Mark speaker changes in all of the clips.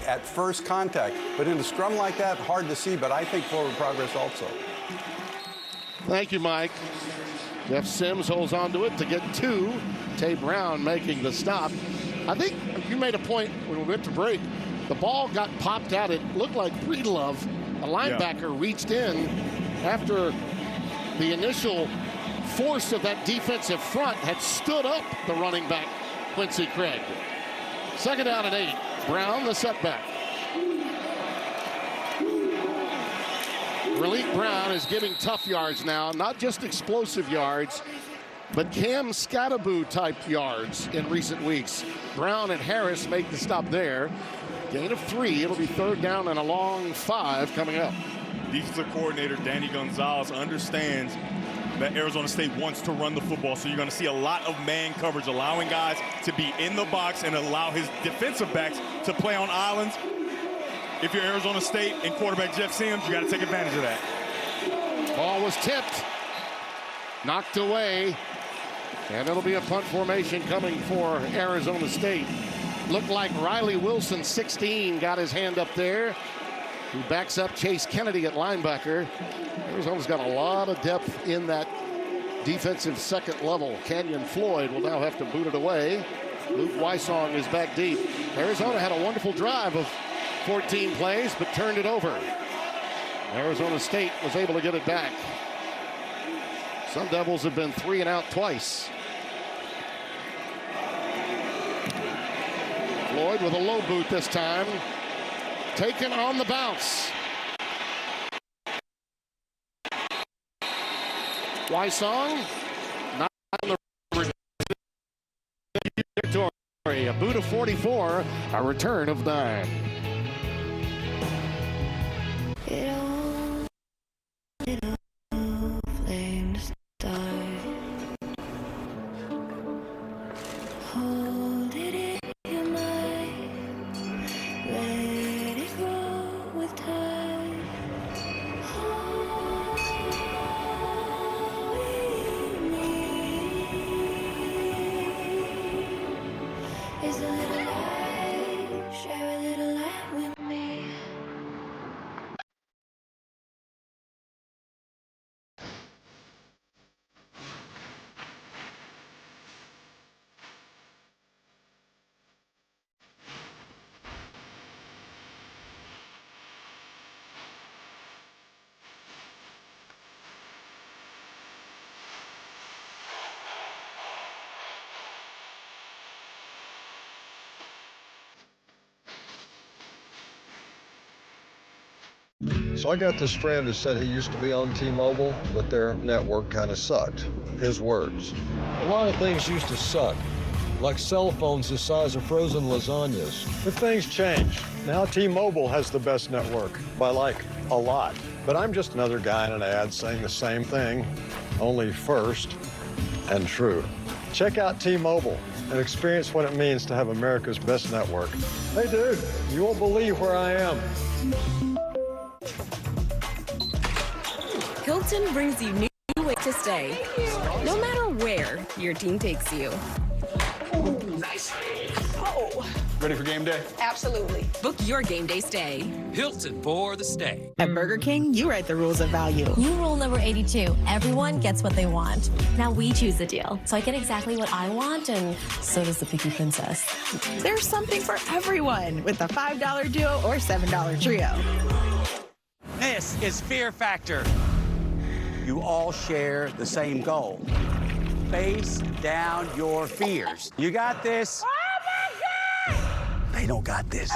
Speaker 1: at first contact. But in a scrum like that, hard to see, but I think forward progress also.
Speaker 2: Thank you, Mike. Jeff Sims holds on to it to get 2. Tay Brown making the stop. I think you made a point when we went to break. The ball got popped out. It looked like Breedlove, a linebacker, reached in after the initial force of that defensive front had stood up the running back, Quincy Craig. 2nd down and 8. Brown, the setback. Raleigh Brown is giving tough yards now, not just explosive yards, but Cam Scataboo type yards in recent weeks. Brown and Harris make the stop there. Gain of 3. It'll be 3rd down and a long 5 coming up.
Speaker 3: Defensive coordinator Danny Gonzalez understands that Arizona State wants to run the football, so you're going to see a lot of man coverage, allowing guys to be in the box and allow his defensive backs to play on islands. If you're Arizona State and quarterback Jeff Sims, you got to take advantage of that.
Speaker 2: Ball was tipped, knocked away, and it'll be a punt formation coming for Arizona State. Looked like Riley Wilson, 16, got his hand up there. He backs up Chase Kennedy at linebacker. Arizona's got a lot of depth in that defensive second level. Canyon Floyd will now have to boot it away. Luke Wysong is back deep. Arizona had a wonderful drive of 14 plays, but turned it over. Arizona State was able to get it back. Sun Devils have been 3 and out twice. Floyd with a low boot this time. Taken on the bounce. Wysong not on the victory. A boot of 44, a return of 9.
Speaker 4: Flames die. Hold it in your mind. Let it grow with time. All we need is a little light. Share a little light with me.
Speaker 5: So I got this friend who said he used to be on T-Mobile, but their network kind of sucked. His words. A lot of things used to suck, like cell phones the size of frozen lasagnas. But things change. Now T-Mobile has the best network, by like a lot. But I'm just another guy in an ad saying the same thing, only first and true. Check out T-Mobile and experience what it means to have America's best network. Hey dude, you won't believe where I am.
Speaker 6: Hilton brings you new ways to stay, no matter where your team takes you.
Speaker 7: Nice. Oh.
Speaker 1: Ready for game day?
Speaker 7: Absolutely.
Speaker 6: Book your game day stay.
Speaker 8: Hilton for the stay.
Speaker 9: At Burger King, you write the rules of value.
Speaker 10: New rule number 82. Everyone gets what they want. Now we choose the deal. So I get exactly what I want, and so does the picky princess.
Speaker 9: There's something for everyone with the $5 duo or $7 trio.
Speaker 8: This is Fear Factor. You all share the same goal. Face down your fears. You got this. Oh my God! They don't got this.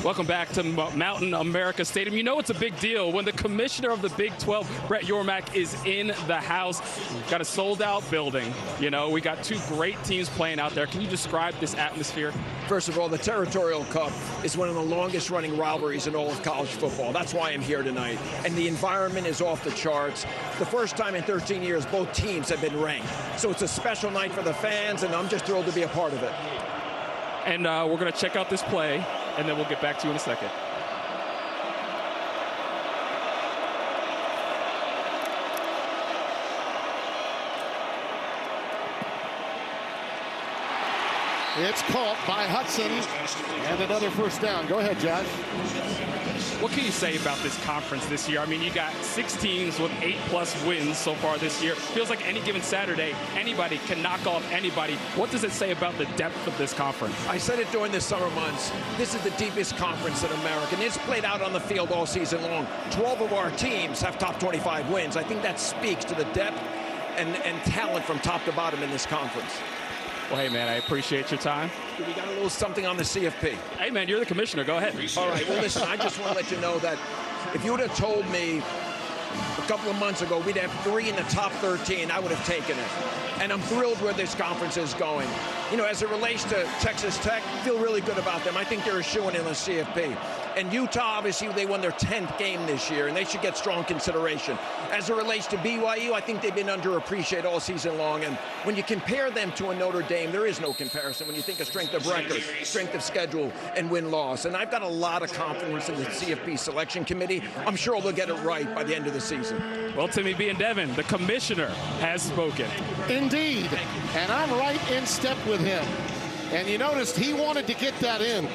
Speaker 11: Welcome back to Mountain America Stadium. You know it's a big deal when the commissioner of the Big 12, Brett Yormark, is in the house. We've got a sold-out building. You know, we got 2 great teams playing out there. Can you describe this atmosphere?
Speaker 12: First of all, the Territorial Cup is one of the longest-running rivalries in all of college football. That's why I'm here tonight. And the environment is off the charts. The first time in 13 years, both teams have been ranked. So it's a special night for the fans, and I'm just thrilled to be a part of it.
Speaker 11: And we're going to check out this play, and then we'll get back to you in a second.
Speaker 2: It's caught by Hudson, and another first down. Go ahead, Josh.
Speaker 11: What can you say about this conference this year? I mean, you got 6 teams with 8+ wins so far this year. Feels like any given Saturday, anybody can knock off anybody. What does it say about the depth of this conference?
Speaker 12: I said it during the summer months. This is the deepest conference in America, and it's played out on the field all season long. 12 of our teams have top 25 wins. I think that speaks to the depth and talent from top to bottom in this conference.
Speaker 11: Well, hey, man, I appreciate your time.
Speaker 12: We got a little something on the CFP.
Speaker 11: Hey, man, you're the commissioner. Go ahead.
Speaker 12: All right, well, listen, I just want to let you know that if you would have told me a couple of months ago we'd have 3 in the top 13, I would have taken it. And I'm thrilled where this conference is going. You know, as it relates to Texas Tech, I feel really good about them. I think they're a shoo-in in the CFP. And Utah, obviously, they won their 10th game this year, and they should get strong consideration. As it relates to BYU, I think they've been underappreciated all season long. And when you compare them to a Notre Dame, there is no comparison when you think of strength of record, strength of schedule, and win-loss. And I've got a lot of confidence in the CFP selection committee. I'm sure they'll get it right by the end of the season.
Speaker 11: Well, Timmy B. and Devin, the commissioner has spoken.
Speaker 2: Indeed, and I'm right in step with him. And you noticed he wanted to get that in.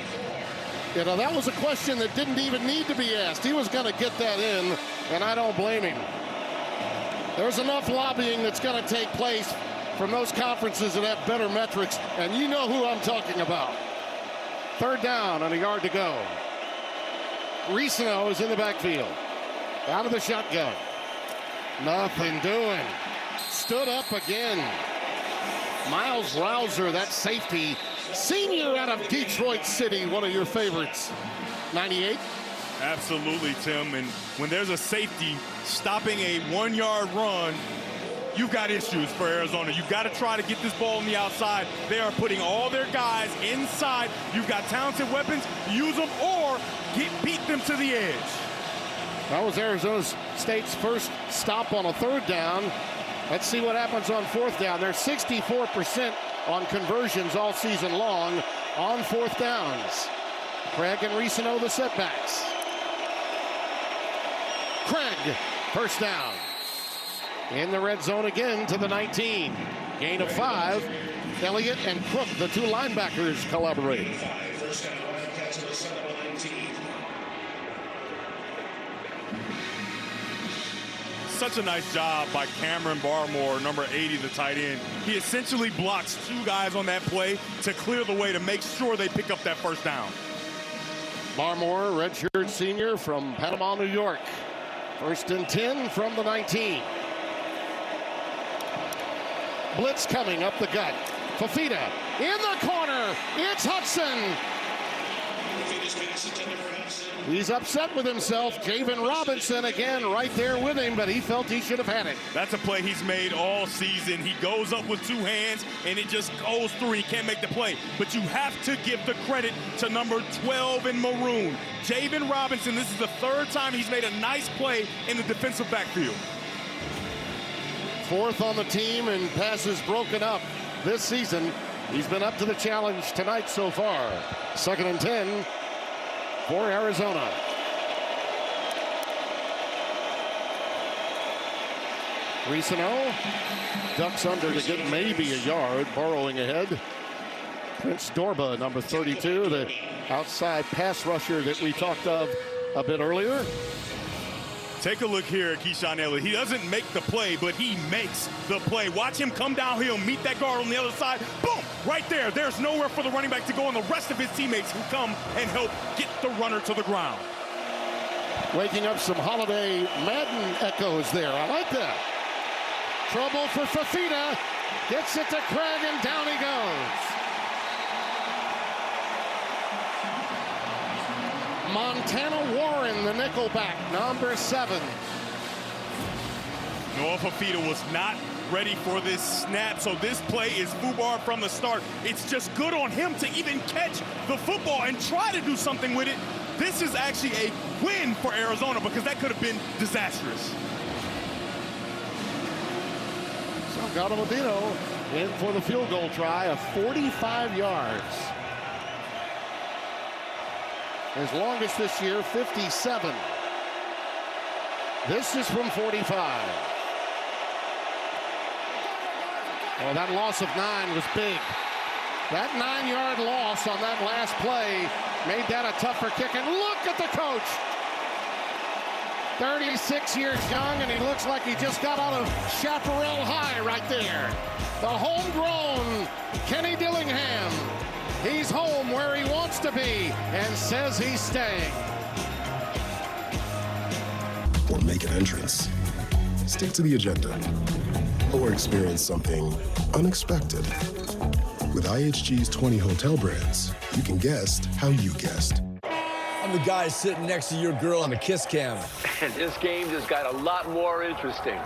Speaker 2: You know, that was a question that didn't even need to be asked. He was going to get that in, and I don't blame him. There's enough lobbying that's going to take place from those conferences that have better metrics, and you know who I'm talking about. 3rd down and a yard to go. Risano is in the backfield. Out of the shotgun. Nothing doing. Stood up again. Miles Rouser, that safety, senior out of Detroit City, one of your favorites. 98.
Speaker 3: Absolutely, Tim. And when there's a safety stopping a 1-yard run, you've got issues for Arizona. You've got to try to get this ball on the outside. They are putting all their guys inside. You've got talented weapons. Use them or beat them to the edge.
Speaker 2: That was Arizona State's first stop on a 3rd down. Let's see what happens on 4th down. They're 64% on conversions all season long on 4th downs. Craig and Risano the setbacks. Craig, first down. In the red zone again to the 19. Gain of 5. Elliott and Crook, the 2 linebackers, collaborate.
Speaker 3: Such a nice job by Cameron Barmore, number 80, the tight end. He essentially blocks 2 guys on that play to clear the way to make sure they pick up that first down.
Speaker 2: Barmore, redshirt senior from Panama, New York. 1st and 10 from the 19. Blitz coming up the gut. Fafita in the corner. It's Hudson. He's upset with himself. Javen Robinson again right there with him, but he felt he should have had it.
Speaker 3: That's a play he's made all season. He goes up with 2 hands, and it just goes through. He can't make the play. But you have to give the credit to number 12 in maroon. Javen Robinson, this is the 3rd time he's made a nice play in the defensive backfield.
Speaker 2: 4th on the team and passes broken up this season. He's been up to the challenge tonight so far. 2nd and 10 for Arizona. Risano ducks under to get maybe a yard, borrowing ahead. Prince Dorba, number 32, the outside pass rusher that we talked of a bit earlier.
Speaker 3: Take a look here at Keyshawn Elliott. He doesn't make the play, but he makes the play. Watch him come downhill, meet that guard on the other side. Boom! Right there. There's nowhere for the running back to go, and the rest of his teammates can come and help get the runner to the ground.
Speaker 2: Waking up some Holiday Madden echoes there. I like that. Trouble for Fafita. Gets it to Craig, and down he goes. Montana Warren, the nickelback, number 7.
Speaker 3: Noah Fafita was not ready for this snap, so this play is FUBAR from the start. It's just good on him to even catch the football and try to do something with it. This is actually a win for Arizona because that could have been disastrous.
Speaker 2: Salgado Medina in for the field goal try of 45 yards. His longest this year, 57. This is from 45. Well, that loss of 9 was big. That 9-yard loss on that last play made that a tougher kick. And look at the coach. 36 years young, and he looks like he just got out of Chaparral High right there. The homegrown Kenny Dillingham. He's home where he wants to be and says he's staying.
Speaker 13: Or make an entrance. Stick to the agenda. Or experience something unexpected. With IHG's 20 hotel brands, you can guest how you guessed.
Speaker 14: I'm the guy sitting next to your girl on the kiss cam.
Speaker 15: And this game just got a lot more interesting.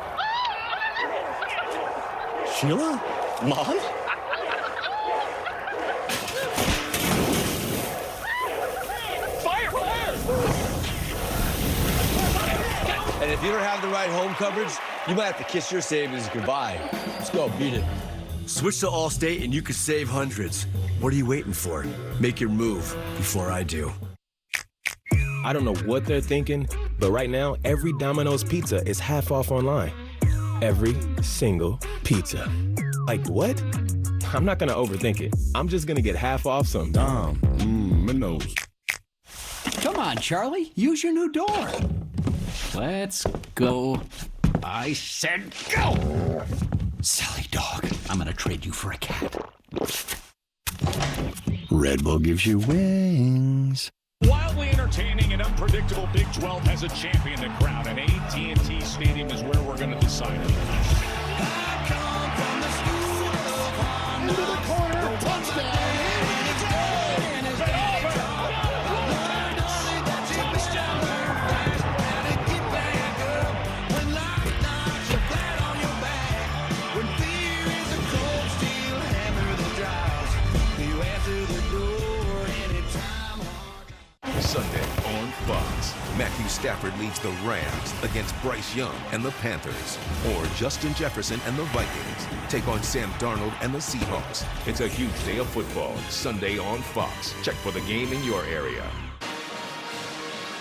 Speaker 14: Sheila? Mom?
Speaker 15: Fire!
Speaker 14: And if you don't have the right home coverage, you might have to kiss your savings goodbye. Let's go, beat it. Switch to Allstate and you could save hundreds. What are you waiting for? Make your move before I do.
Speaker 16: I don't know what they're thinking, but right now, every Domino's pizza is half off online. Every single pizza. Like what? I'm not gonna overthink it. I'm just gonna get half off some Domino's.
Speaker 17: Come on, Charlie. Use your new door. Let's go. I said go! Silly dog. I'm gonna trade you for a cat.
Speaker 13: Red Bull gives you wings.
Speaker 18: Wildly entertaining and unpredictable Big 12 has a champion to crown, and AT&T Stadium is where we're going to decide it.
Speaker 2: Into the corner, touchdown.
Speaker 19: Sunday on Fox. Matthew Stafford leads the Rams against Bryce Young and the Panthers. Or Justin Jefferson and the Vikings take on Sam Darnold and the Seahawks. It's a huge day of football Sunday on Fox. Check for the game in your area.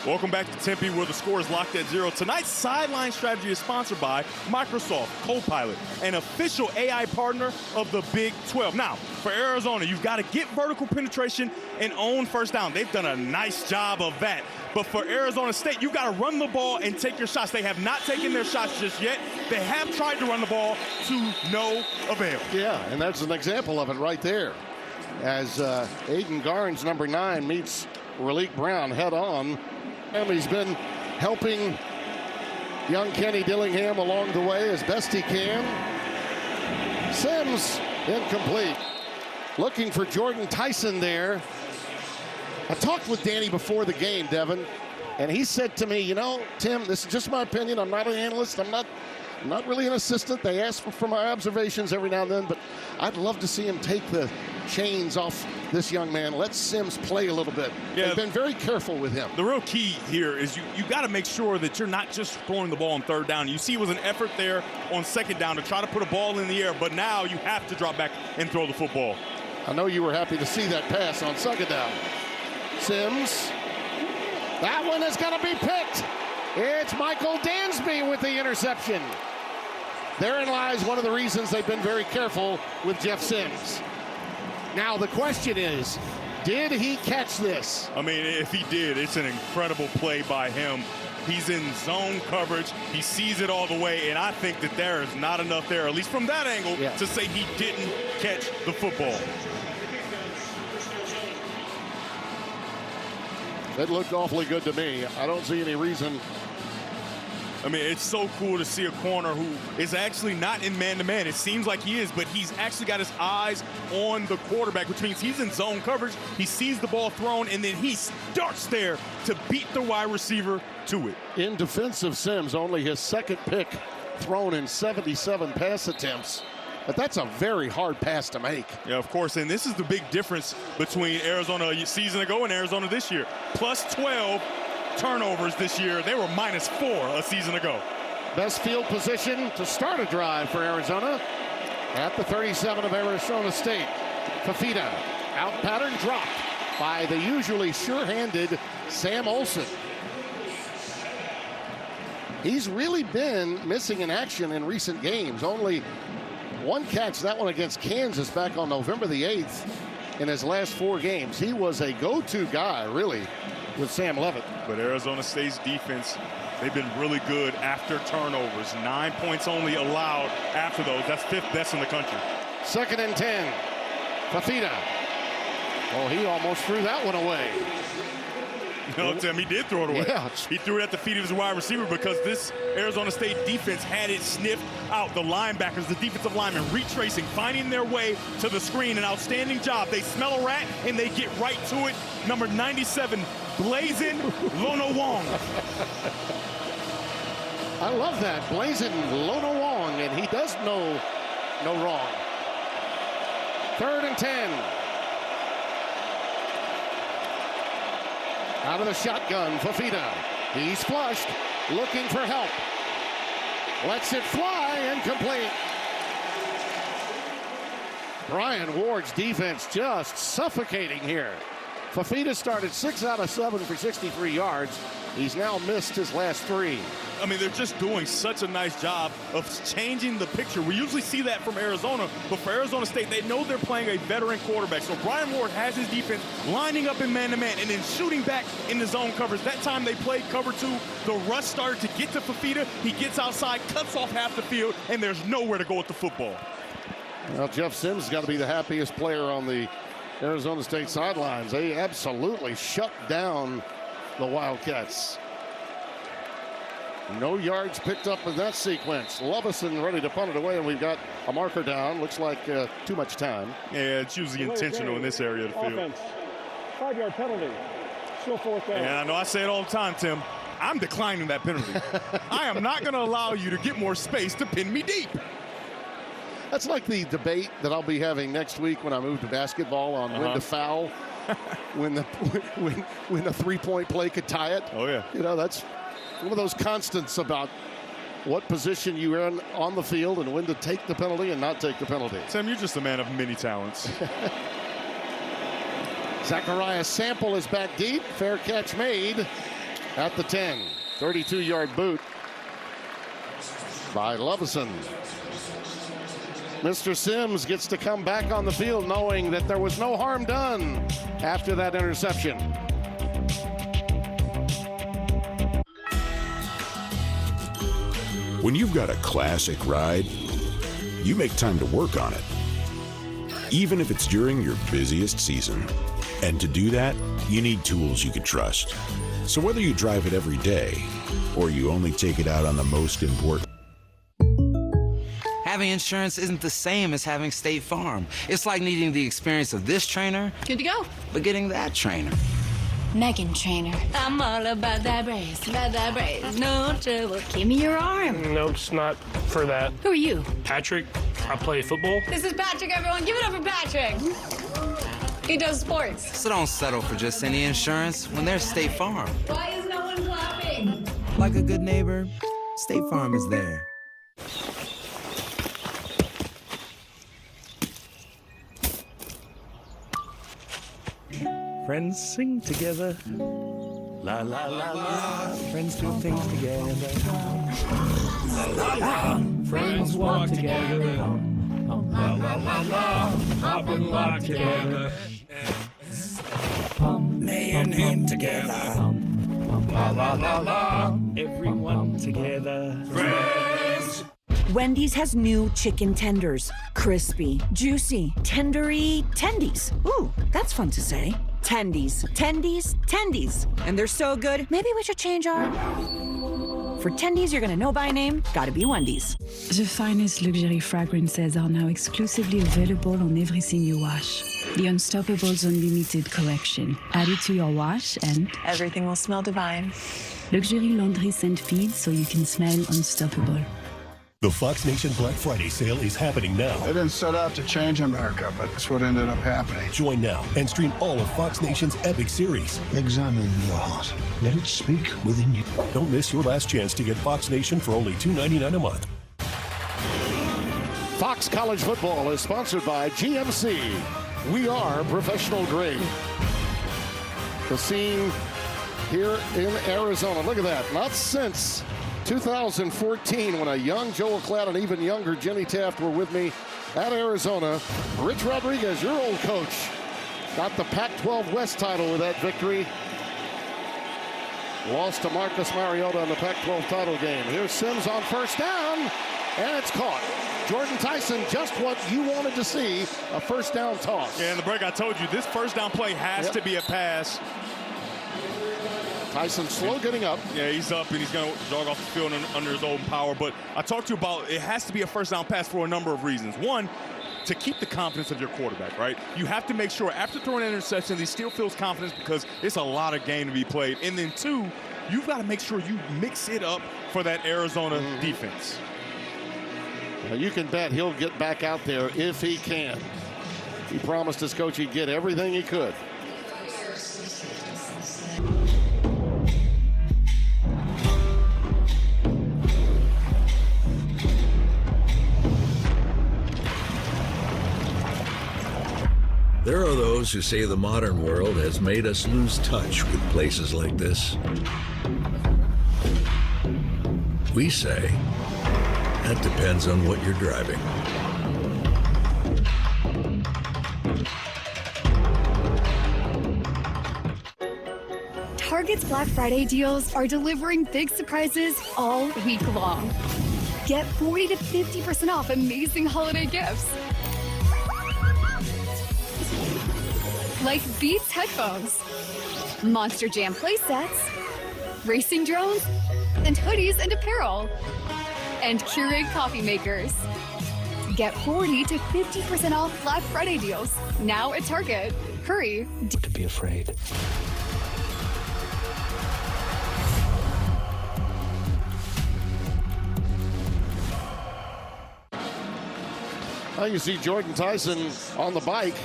Speaker 3: Welcome back to Tempe, where the score is locked at 0. Tonight's sideline strategy is sponsored by Microsoft Copilot, an official AI partner of the Big 12. Now, for Arizona, you've got to get vertical penetration and own first down. They've done a nice job of that. But for Arizona State, you've got to run the ball and take your shots. They have not taken their shots just yet. They have tried to run the ball to no avail.
Speaker 2: Yeah, and that's an example of it right there. As Aiden Garnes, number 9, meets Raleek Brown head on. And he's been helping young Kenny Dillingham along the way as best he can. Sims incomplete. Looking for Jordan Tyson there. I talked with Danny before the game, Devin, and he said to me, you know, Tim, this is just my opinion. I'm not an analyst. I'm not really an assistant. They ask for my observations every now and then, but I'd love to see him take the chains off this young man. Let Sims play a little bit. Yeah, they've been very careful with him.
Speaker 3: The real key here is you got to make sure that you're not just throwing the ball on third down. You see it was an effort there on second down to try to put a ball in the air, but now you have to drop back and throw the football.
Speaker 2: I know you were happy to see that pass on second down. Sims. That one is going to be picked. It's Michael Dansby with the interception. Therein lies one of the reasons they've been very careful with Jeff Sims. Now the question is, did he catch this?
Speaker 3: I mean, if he did, it's an incredible play by him. He's in zone coverage. He sees it all the way, and I think that there is not enough there, at least from that angle, to say he didn't catch the football.
Speaker 2: It looked awfully good to me. I don't see any reason.
Speaker 3: I mean, it's so cool to see a corner who is actually not in man-to-man. It seems like he is, but he's actually got his eyes on the quarterback, which means he's in zone coverage. He sees the ball thrown, and then he starts there to beat the wide receiver to it.
Speaker 2: In defense of Sims, only his second pick thrown in 77 pass attempts. But that's a very hard pass to make.
Speaker 3: Yeah, of course, and this is the big difference between Arizona a season ago and Arizona this year. Plus 12 turnovers this year. They were minus 4 a season ago.
Speaker 2: Best field position to start a drive for Arizona at the 37 of Arizona State. Fafita, out pattern dropped by the usually sure-handed Sam Olsen. He's really been missing in action in recent games. Only one catch, that one against Kansas back on November the 8th in his last 4 games. He was a go-to guy, really, with Sam Levitt.
Speaker 3: But Arizona State's defense, they've been really good after turnovers. 9 points only allowed after those. That's 5th best in the country.
Speaker 2: 2nd and 10. Fafita. Oh, he almost threw that one away.
Speaker 3: No, Tim, he did throw it away.
Speaker 2: Yeah.
Speaker 3: He threw it at the feet of his wide receiver because this Arizona State defense had it sniffed out. The linebackers, the defensive linemen, retracing, finding their way to the screen. An outstanding job. They smell a rat, and they get right to it. Number 97, Blazin Lona Wong.
Speaker 2: I love that. Blazin Lona Wong, and he does know no wrong. 3rd and 10. Out of the shotgun, Fafita. He's flushed, looking for help. Lets it fly, incomplete. Brian Ward's defense just suffocating here. Fafita started 6 out of 7 for 63 yards. He's now missed his last 3.
Speaker 3: I mean, they're just doing such a nice job of changing the picture. We usually see that from Arizona, but for Arizona State, they know they're playing a veteran quarterback. So Brian Ward has his defense lining up in man-to-man and then shooting back in the zone coverage. That time they played cover 2. The rush started to get to Fafita. He gets outside, cuts off half the field, and there's nowhere to go with the football.
Speaker 2: Well, Jeff Sims has got to be the happiest player on the Arizona State sidelines. They absolutely shut down the Wildcats. No yards picked up in that sequence. Lovison ready to punt it away, and we've got a marker down. Looks like too much time.
Speaker 3: Yeah, it's usually intentional in this area of the field.
Speaker 20: Offense. 5-yard penalty. Still 4th down.
Speaker 3: Yeah, I know I say it all the time, Tim. I'm declining that penalty. I am not going to allow you to get more space to pin me deep.
Speaker 2: That's like the debate that I'll be having next week when I move to basketball on when to foul, when the 3-point play could tie it.
Speaker 3: Oh yeah.
Speaker 2: You know, that's one of those constants about what position you're in on the field and when to take the penalty and not take the penalty.
Speaker 3: Tim, you're just a man of many talents.
Speaker 2: Zachariah Sample is back deep. Fair catch made at the 10. 32-yard boot by Lovison. Mr. Sims gets to come back on the field knowing that there was no harm done after that interception.
Speaker 21: When you've got a classic ride, you make time to work on it, even if it's during your busiest season. And to do that, you need tools you can trust. So whether you drive it every day or you only take it out on the most important.
Speaker 22: Having insurance isn't the same as having State Farm. It's like needing the experience of this trainer.
Speaker 23: Good to go.
Speaker 22: But getting that trainer.
Speaker 23: Megan Trainer. I'm all about that brace, no trouble. Give me your arm.
Speaker 20: Nope, it's not for that.
Speaker 23: Who are you?
Speaker 20: Patrick. I play football.
Speaker 23: This is Patrick, everyone. Give it up for Patrick. He does sports.
Speaker 22: So don't settle for just any insurance when there's State Farm.
Speaker 23: Why is no one clapping?
Speaker 22: Like a good neighbor, State Farm is there.
Speaker 24: Friends sing together. La la la la. Friends do things together. La la la. Friends walk together. La la la la. Hop and lock together. May and him together. La la la la. Everyone together. Friends.
Speaker 25: Wendy's has new chicken tenders. Crispy, juicy, tendery tendies. Ooh, that's fun to say. Tendies, tendies, tendies. And they're so good, maybe we should change our... For tendies you're gonna know by name, gotta be Wendy's.
Speaker 26: The finest luxury fragrances are now exclusively available on everything you wash. The Unstoppables Unlimited collection. Add it to your wash and...
Speaker 27: everything will smell divine.
Speaker 26: Luxury laundry scent feeds so you can smell unstoppable.
Speaker 28: The Fox Nation Black Friday sale is happening now.
Speaker 29: They didn't set out to change America, but that's what ended up happening.
Speaker 28: Join now and stream all of Fox Nation's epic series.
Speaker 29: Examine your heart. Let it speak within you.
Speaker 28: Don't miss your last chance to get Fox Nation for only $2.99 a month.
Speaker 2: Fox College Football is sponsored by GMC. We are professional grade. The scene here in Arizona. Look at that. Not since 2014, when a young Joel Klatt and even younger Jenny Taft were with me at Arizona. Rich Rodriguez, your old coach, got the Pac-12 West title with that victory. Lost to Marcus Mariota in the Pac-12 title game. Here's Sims on first down, and it's caught. Jordan Tyson, just what you wanted to see, a first down toss.
Speaker 3: Yeah, in the break I told you, this first down play has to be a pass.
Speaker 2: Tyson slow getting up.
Speaker 3: Yeah, he's up, and he's going to jog off the field under his own power. But I talked to you about it has to be a first down pass for a number of reasons. One, to keep the confidence of your quarterback, right? You have to make sure after throwing an interception, he still feels confidence because it's a lot of game to be played. And then two, you've got to make sure you mix it up for that Arizona defense.
Speaker 2: Now you can bet he'll get back out there if he can. He promised his coach he'd get everything he could.
Speaker 1: There are those who say the modern world has made us lose touch with places like this. We say, that depends on what you're driving.
Speaker 4: Target's Black Friday deals are delivering big surprises all week long. Get 40 to 50% off amazing holiday gifts. Like Beats headphones, Monster Jam play sets, racing drones, and hoodies and apparel, and Keurig coffee makers. Get 40 to 50% off Black Friday deals now at Target. Hurry.
Speaker 24: To be afraid.
Speaker 2: Well, you see Jordan Tyson on the bike.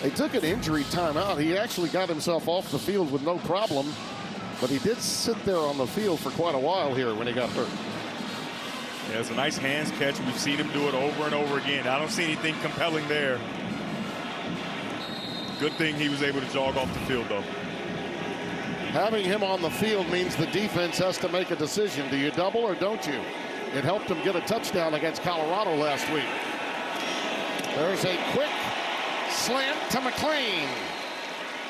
Speaker 2: They took an injury timeout. He actually got himself off the field with no problem, but he did sit there on the field for quite a while here when he got hurt.
Speaker 3: Yeah, it's a nice hands catch. We've seen him do it over and over again. I don't see anything compelling there. Good thing he was able to jog off the field, though.
Speaker 2: Having him on the field means the defense has to make a decision. Do you double or don't you? It helped him get a touchdown against Colorado last week. There's a quick slant to McClain.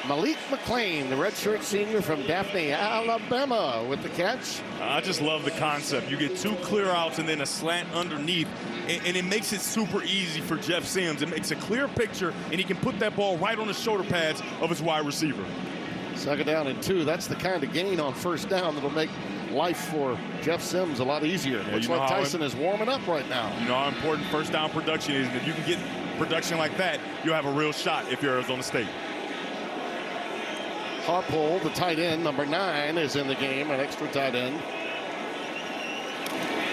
Speaker 2: Malik McClain, the redshirt senior from Daphne, Alabama, with the catch.
Speaker 3: I just love the concept. You get two clear outs and then a slant underneath, and it makes it super easy for Jeff Sims. It makes a clear picture, and he can put that ball right on the shoulder pads of his wide receiver.
Speaker 2: Second down and 2. That's the kind of gain on first down that'll make life for Jeff Sims a lot easier.
Speaker 3: Yeah,
Speaker 2: Looks like Tyson is warming up right now.
Speaker 3: You know how important first down production is. If you can get production like that, you'll have a real shot if you're Arizona State.
Speaker 2: Harpole, the tight end, number 9, is in the game, an extra tight end.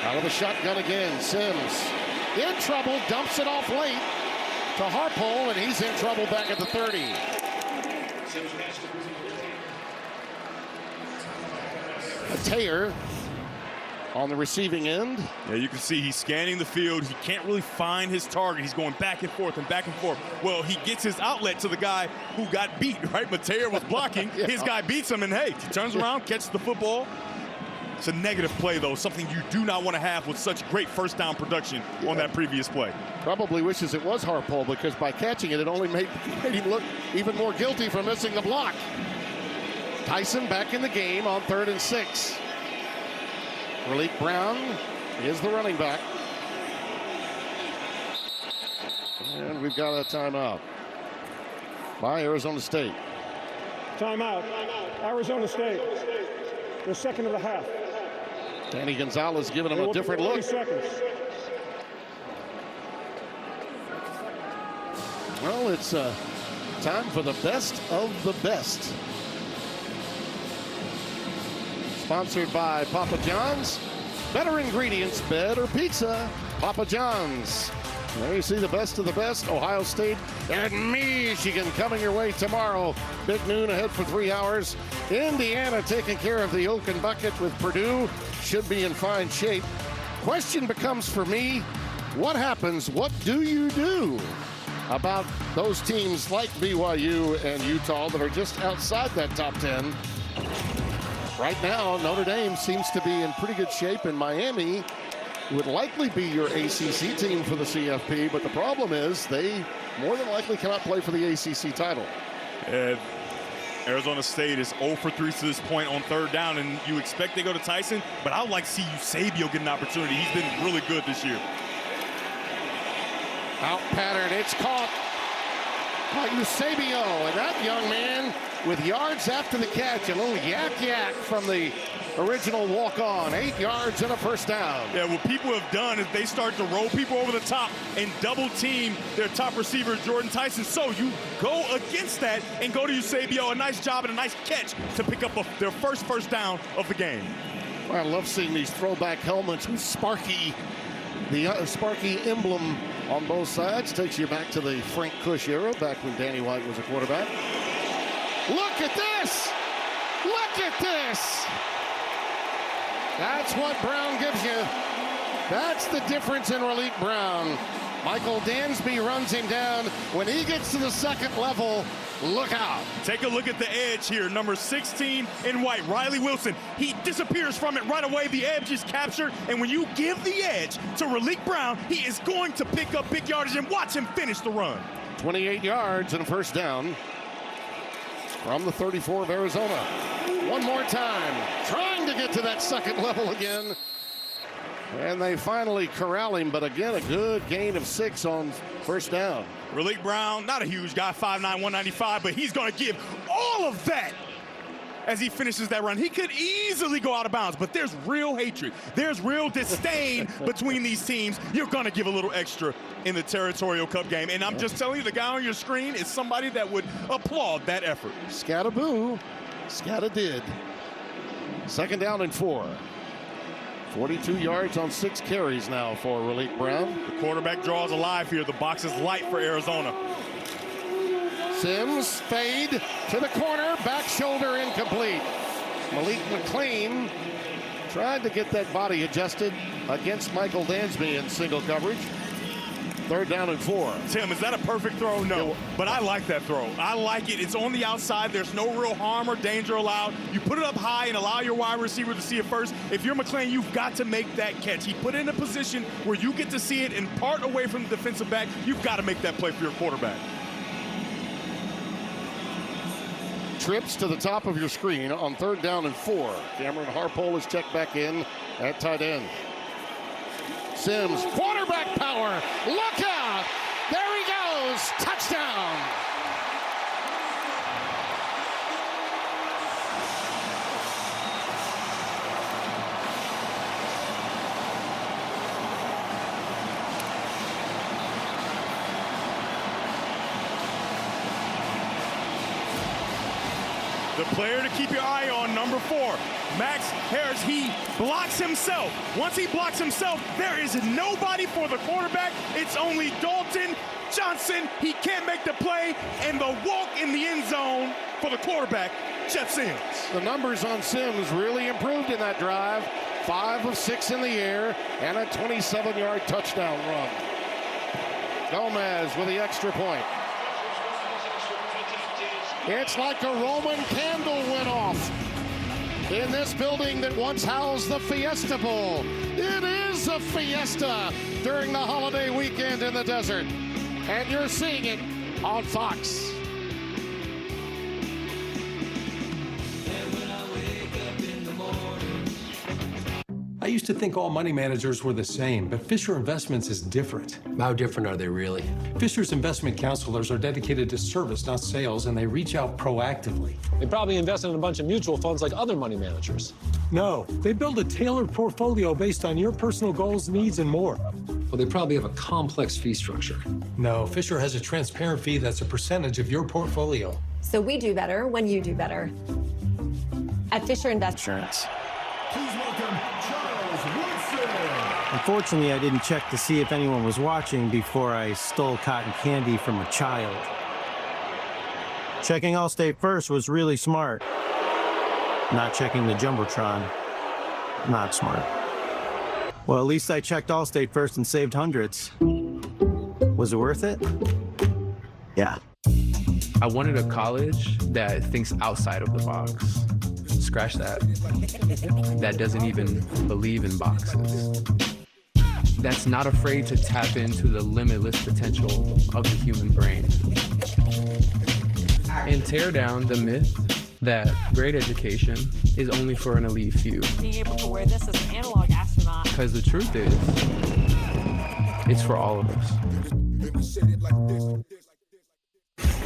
Speaker 2: Out of the shotgun again, Sims in trouble, dumps it off late to Harpole, and he's in trouble back at the 30. Taylor on the receiving end.
Speaker 3: Yeah, you can see he's scanning the field. He can't really find his target. He's going back and forth and back and forth. Well, he gets his outlet to the guy who got beat, right? Mateo was blocking.
Speaker 2: Yeah.
Speaker 3: His guy beats him, and hey, he turns around, catches the football. It's a negative play, though, something you do not want to have with such great first down production on that previous play.
Speaker 2: Probably wishes it was Harpole, because by catching it, it only made him look even more guilty for missing the block. Tyson back in the game on 3rd and 6. Malik Brown is the running back. And we've got a timeout by Arizona State.
Speaker 20: Timeout. Arizona State. The second of the half.
Speaker 2: Danny Gonzalez giving him a different look.
Speaker 20: 30 seconds.
Speaker 2: Well, it's time for the best of the best. Sponsored by Papa John's. Better ingredients, better pizza. Papa John's. There you see the best of the best. Ohio State and Michigan coming your way tomorrow. Big noon ahead for 3 hours. Indiana taking care of the Oak and Bucket with Purdue. Should be in fine shape. Question becomes for me, what happens? What do you do about those teams like BYU and Utah that are just outside that top 10? Right now, Notre Dame seems to be in pretty good shape, and Miami would likely be your ACC team for the CFP, but the problem is they more than likely cannot play for the ACC title.
Speaker 3: Arizona State is 0 for 3 to this point on third down, and you expect they go to Tyson, but I would like to see Eusebio get an opportunity. He's been really good this year.
Speaker 2: Out pattern, it's caught by Eusebio, and that young man with yards after the catch, a little yak from the original walk-on, 8 yards and a first down.
Speaker 3: Yeah, what people have done is they start to roll people over the top and double team their top receiver, Jordan Tyson. So you go against that and go to Eusebio, a nice job and a nice catch to pick up their first down of the game.
Speaker 2: Well, I love seeing these throwback helmets with Sparky, the Sparky emblem on both sides. Takes you back to the Frank Cush era, back when Danny White was a quarterback. Look at this! Look at this! That's what Brown gives you. That's the difference in Raleek Brown. Michael Dansby runs him down. When he gets to the second level, look out.
Speaker 3: Take a look at the edge here. Number 16 in white, Riley Wilson. He disappears from it right away. The edge is captured. And when you give the edge to Raleek Brown, he is going to pick up big yardage, and watch him finish the run.
Speaker 2: 28 yards and a first down from the 34 of Arizona. One more time, trying to get to that second level again. And they finally corral him, but again, a good gain of 6 on first down.
Speaker 3: Raleek Brown, not a huge guy, 5'9", 195, but he's going to give all of that as he finishes that run. He could easily go out of bounds, but there's real hatred. There's real disdain between these teams. You're going to give a little extra in the Territorial Cup game. And I'm just telling you, the guy on your screen is somebody that would applaud that effort.
Speaker 2: Scataboo. Scata did. Second down and 4. 42 yards on 6 carries now for Raleek Brown.
Speaker 3: The quarterback draws alive here. The box is light for Arizona.
Speaker 2: Sims, fade to the corner, back shoulder incomplete. Malik McLean tried to get that body adjusted against Michael Dansby in single coverage. Third down and 4.
Speaker 3: Tim, is that a perfect throw? No, but I like that throw. I like it. It's on the outside. There's no real harm or danger allowed. You put it up high and allow your wide receiver to see it first. If you're McLean, you've got to make that catch. He put it in a position where you get to see it and part away from the defensive back. You've got to make that play for your quarterback.
Speaker 2: Trips to the top of your screen on third down and 4. Cameron Harpole is checked back in at tight end. Sims, quarterback power, look out! There he goes, touchdown!
Speaker 3: The player to keep your eye on, number 4, Max Harris. He blocks himself. Once he blocks himself, there is nobody for the quarterback. It's only Dalton Johnson. He can't make the play, and the walk in the end zone for the quarterback, Jeff Sims.
Speaker 2: The numbers on Sims really improved in that drive. 5 of 6 in the air and a 27-yard touchdown run. Gomez with the extra point. It's like a Roman candle went off in this building that once housed the Fiesta Bowl. It is a fiesta during the holiday weekend in the desert, and you're seeing it on Fox.
Speaker 5: I used to think all money managers were the same, but Fisher Investments is different.
Speaker 6: How different are they really?
Speaker 5: Fisher's investment counselors are dedicated to service, not sales, and they reach out proactively.
Speaker 7: They probably invest in a bunch of mutual funds like other money managers.
Speaker 5: No, they build a tailored portfolio based on your personal goals, needs, and more.
Speaker 6: Well, they probably have a complex fee structure.
Speaker 5: No, Fisher has a transparent fee that's a percentage of your portfolio.
Speaker 8: So we do better when you do better. At Fisher Investments.
Speaker 9: Please welcome Charles Woodson.
Speaker 10: Unfortunately, I didn't check to see if anyone was watching before I stole cotton candy from a child. Checking Allstate first was really smart. Not checking the Jumbotron, not smart. Well, at least I checked Allstate first and saved hundreds. Was it worth it? Yeah.
Speaker 11: I wanted a college that thinks outside of the box. Scratch that. That doesn't even believe in boxes. that's not afraid to tap into the limitless potential of the human brain. And tear down the myth that great education is only for an elite few.
Speaker 8: Being able to wear this as an analog astronaut.
Speaker 11: Because the truth is, it's for all of us.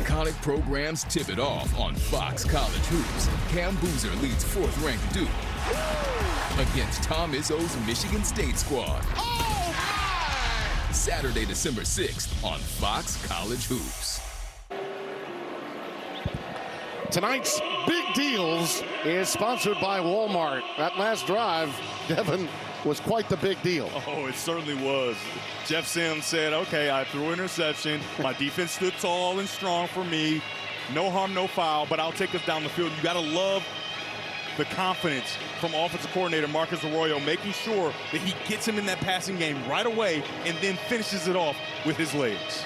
Speaker 12: College programs tip it off on Fox College Hoops. Cam Boozer leads fourth-ranked Duke against Tom Izzo's Michigan State squad. Saturday, December 6th on Fox College Hoops.
Speaker 2: Tonight's Big Deals is sponsored by Walmart. That last drive, Devin, was quite the big deal.
Speaker 3: Oh, it certainly was. Jeff Sims said, okay, I threw an interception. My defense stood tall and strong for me. No harm, no foul, but I'll take us down the field. You got to love the confidence from offensive coordinator Marcus Arroyo, making sure that he gets him in that passing game right away and then finishes it off with his legs.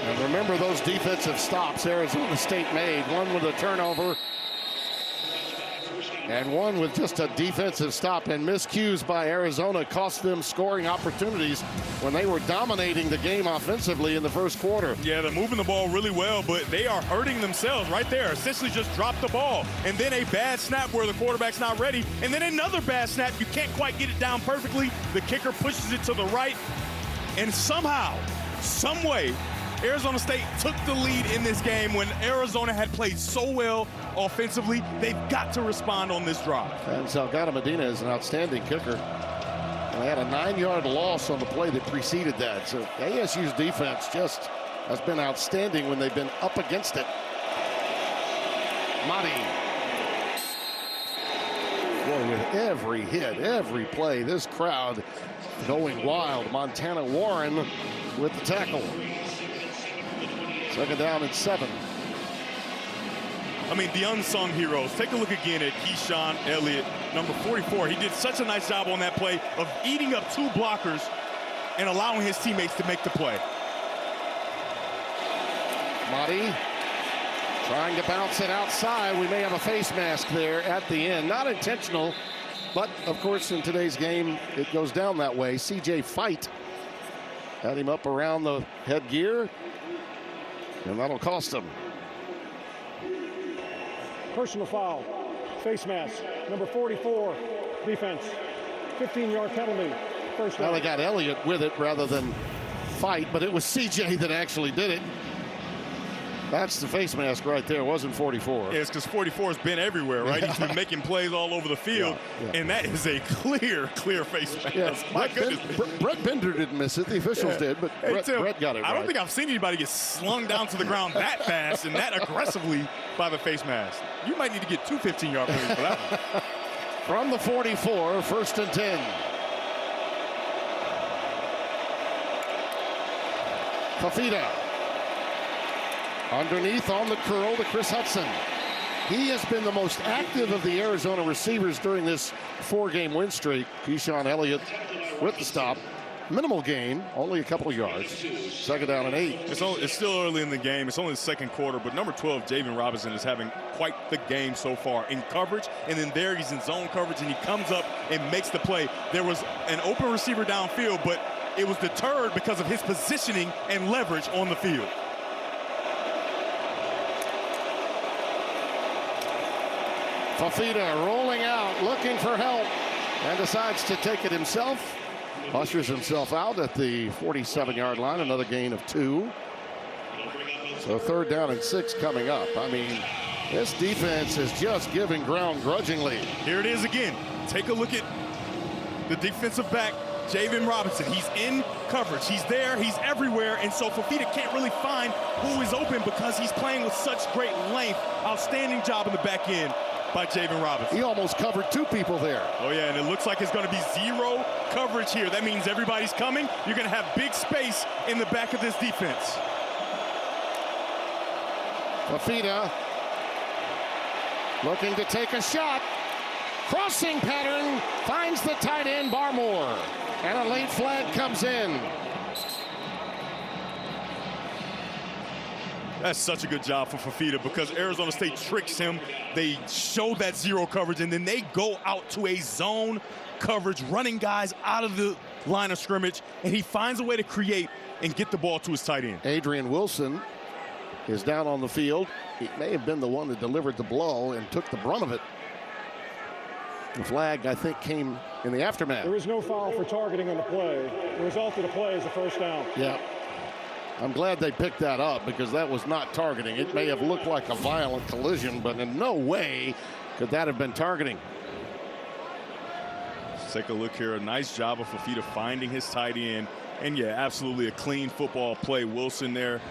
Speaker 2: And remember those defensive stops Arizona State made. One with a turnover and one with just a defensive stop. And miscues by Arizona cost them scoring opportunities when they were dominating the game offensively in the first quarter.
Speaker 3: Yeah, they're moving the ball really well, but they are hurting themselves right there. Essentially just drop the ball. And then a bad snap where the quarterback's not ready. And then another bad snap. You can't quite get it down perfectly. The kicker pushes it to the right. And somehow, some way, Arizona State took the lead in this game when Arizona had played so well offensively. They've got to respond on this drive.
Speaker 2: And Salgado Medina is an outstanding kicker. And they had a 9-yard loss on the play that preceded that. So ASU's defense just has been outstanding when they've been up against it. Madi. Boy, with every hit, every play, this crowd going wild. Montana Warren with the tackle. Second down and 7.
Speaker 3: I mean, the unsung heroes. Take a look again at Keyshawn Elliott, number 44. He did such a nice job on that play of eating up 2 blockers and allowing his teammates to make the play.
Speaker 2: Madi trying to bounce it outside. We may have a face mask there at the end. Not intentional, but of course in today's game it goes down that way. CJ Fight had him up around the headgear. And that'll cost him.
Speaker 20: Personal foul, face mask, number 44, defense, 15-yard penalty, first down.
Speaker 2: Well, they got Elliott with it rather than Fight, but it was CJ that actually did it. That's the face mask right there. It wasn't 44.
Speaker 3: Yeah, it's because 44 has been everywhere, right? He's been making plays all over the field, and that is a clear face mask.
Speaker 2: Yeah,
Speaker 3: My goodness.
Speaker 2: Brett Bender didn't miss it. The officials did, but Brett got it right.
Speaker 3: I don't think I've seen anybody get slung down to the ground that fast and that aggressively by the face mask. You might need to get 2 15-yard penalties for that one.
Speaker 2: From the 44, first and 10. Fafita. Underneath on the curl to Chris Hudson. He has been the most active of the Arizona receivers during this 4-game win streak. Keyshawn Elliott with the stop. Minimal gain, only a couple of yards. Second down and 8.
Speaker 3: It's still early in the game. It's only the second quarter, but number 12, Javen Robinson, is having quite the game so far in coverage. And then there he's in zone coverage, and he comes up and makes the play. There was an open receiver downfield, but it was deterred because of his positioning and leverage on the field.
Speaker 2: Fafita rolling out, looking for help, and decides to take it himself. Ushers himself out at the 47-yard line, another gain of 2. So third down and 6 coming up. I mean, this defense is just giving ground grudgingly.
Speaker 3: Here it is again. Take a look at the defensive back, Javen Robinson. He's in coverage. He's there. He's everywhere. And so Fafita can't really find who is open because he's playing with such great length. Outstanding job in the back end by Javen Robinson.
Speaker 2: He almost covered 2 people there.
Speaker 3: Oh, yeah, and it looks like it's going to be 0 coverage here. That means everybody's coming. You're going to have big space in the back of this defense.
Speaker 2: Fafita looking to take a shot. Crossing pattern, finds the tight end, Barmore. And a late flag comes in.
Speaker 3: That's such a good job for Fafita because Arizona State tricks him. They show that zero coverage, and then they go out to a zone coverage, running guys out of the line of scrimmage, and he finds a way to create and get the ball to his tight end.
Speaker 13: Adrian Wilson is down on the field. He may have been the one that delivered the blow and took the brunt of it. The flag, I think, came in the aftermath.
Speaker 20: There was no foul for targeting on the play. The result of the play is a first down.
Speaker 13: Yeah. I'm glad they picked that up because that was not targeting. It may have looked like a violent collision, but in no way could that have been targeting.
Speaker 3: Let's take a look here. A nice job of Fafita finding his tight end. And yeah, absolutely a clean football play. Wilson there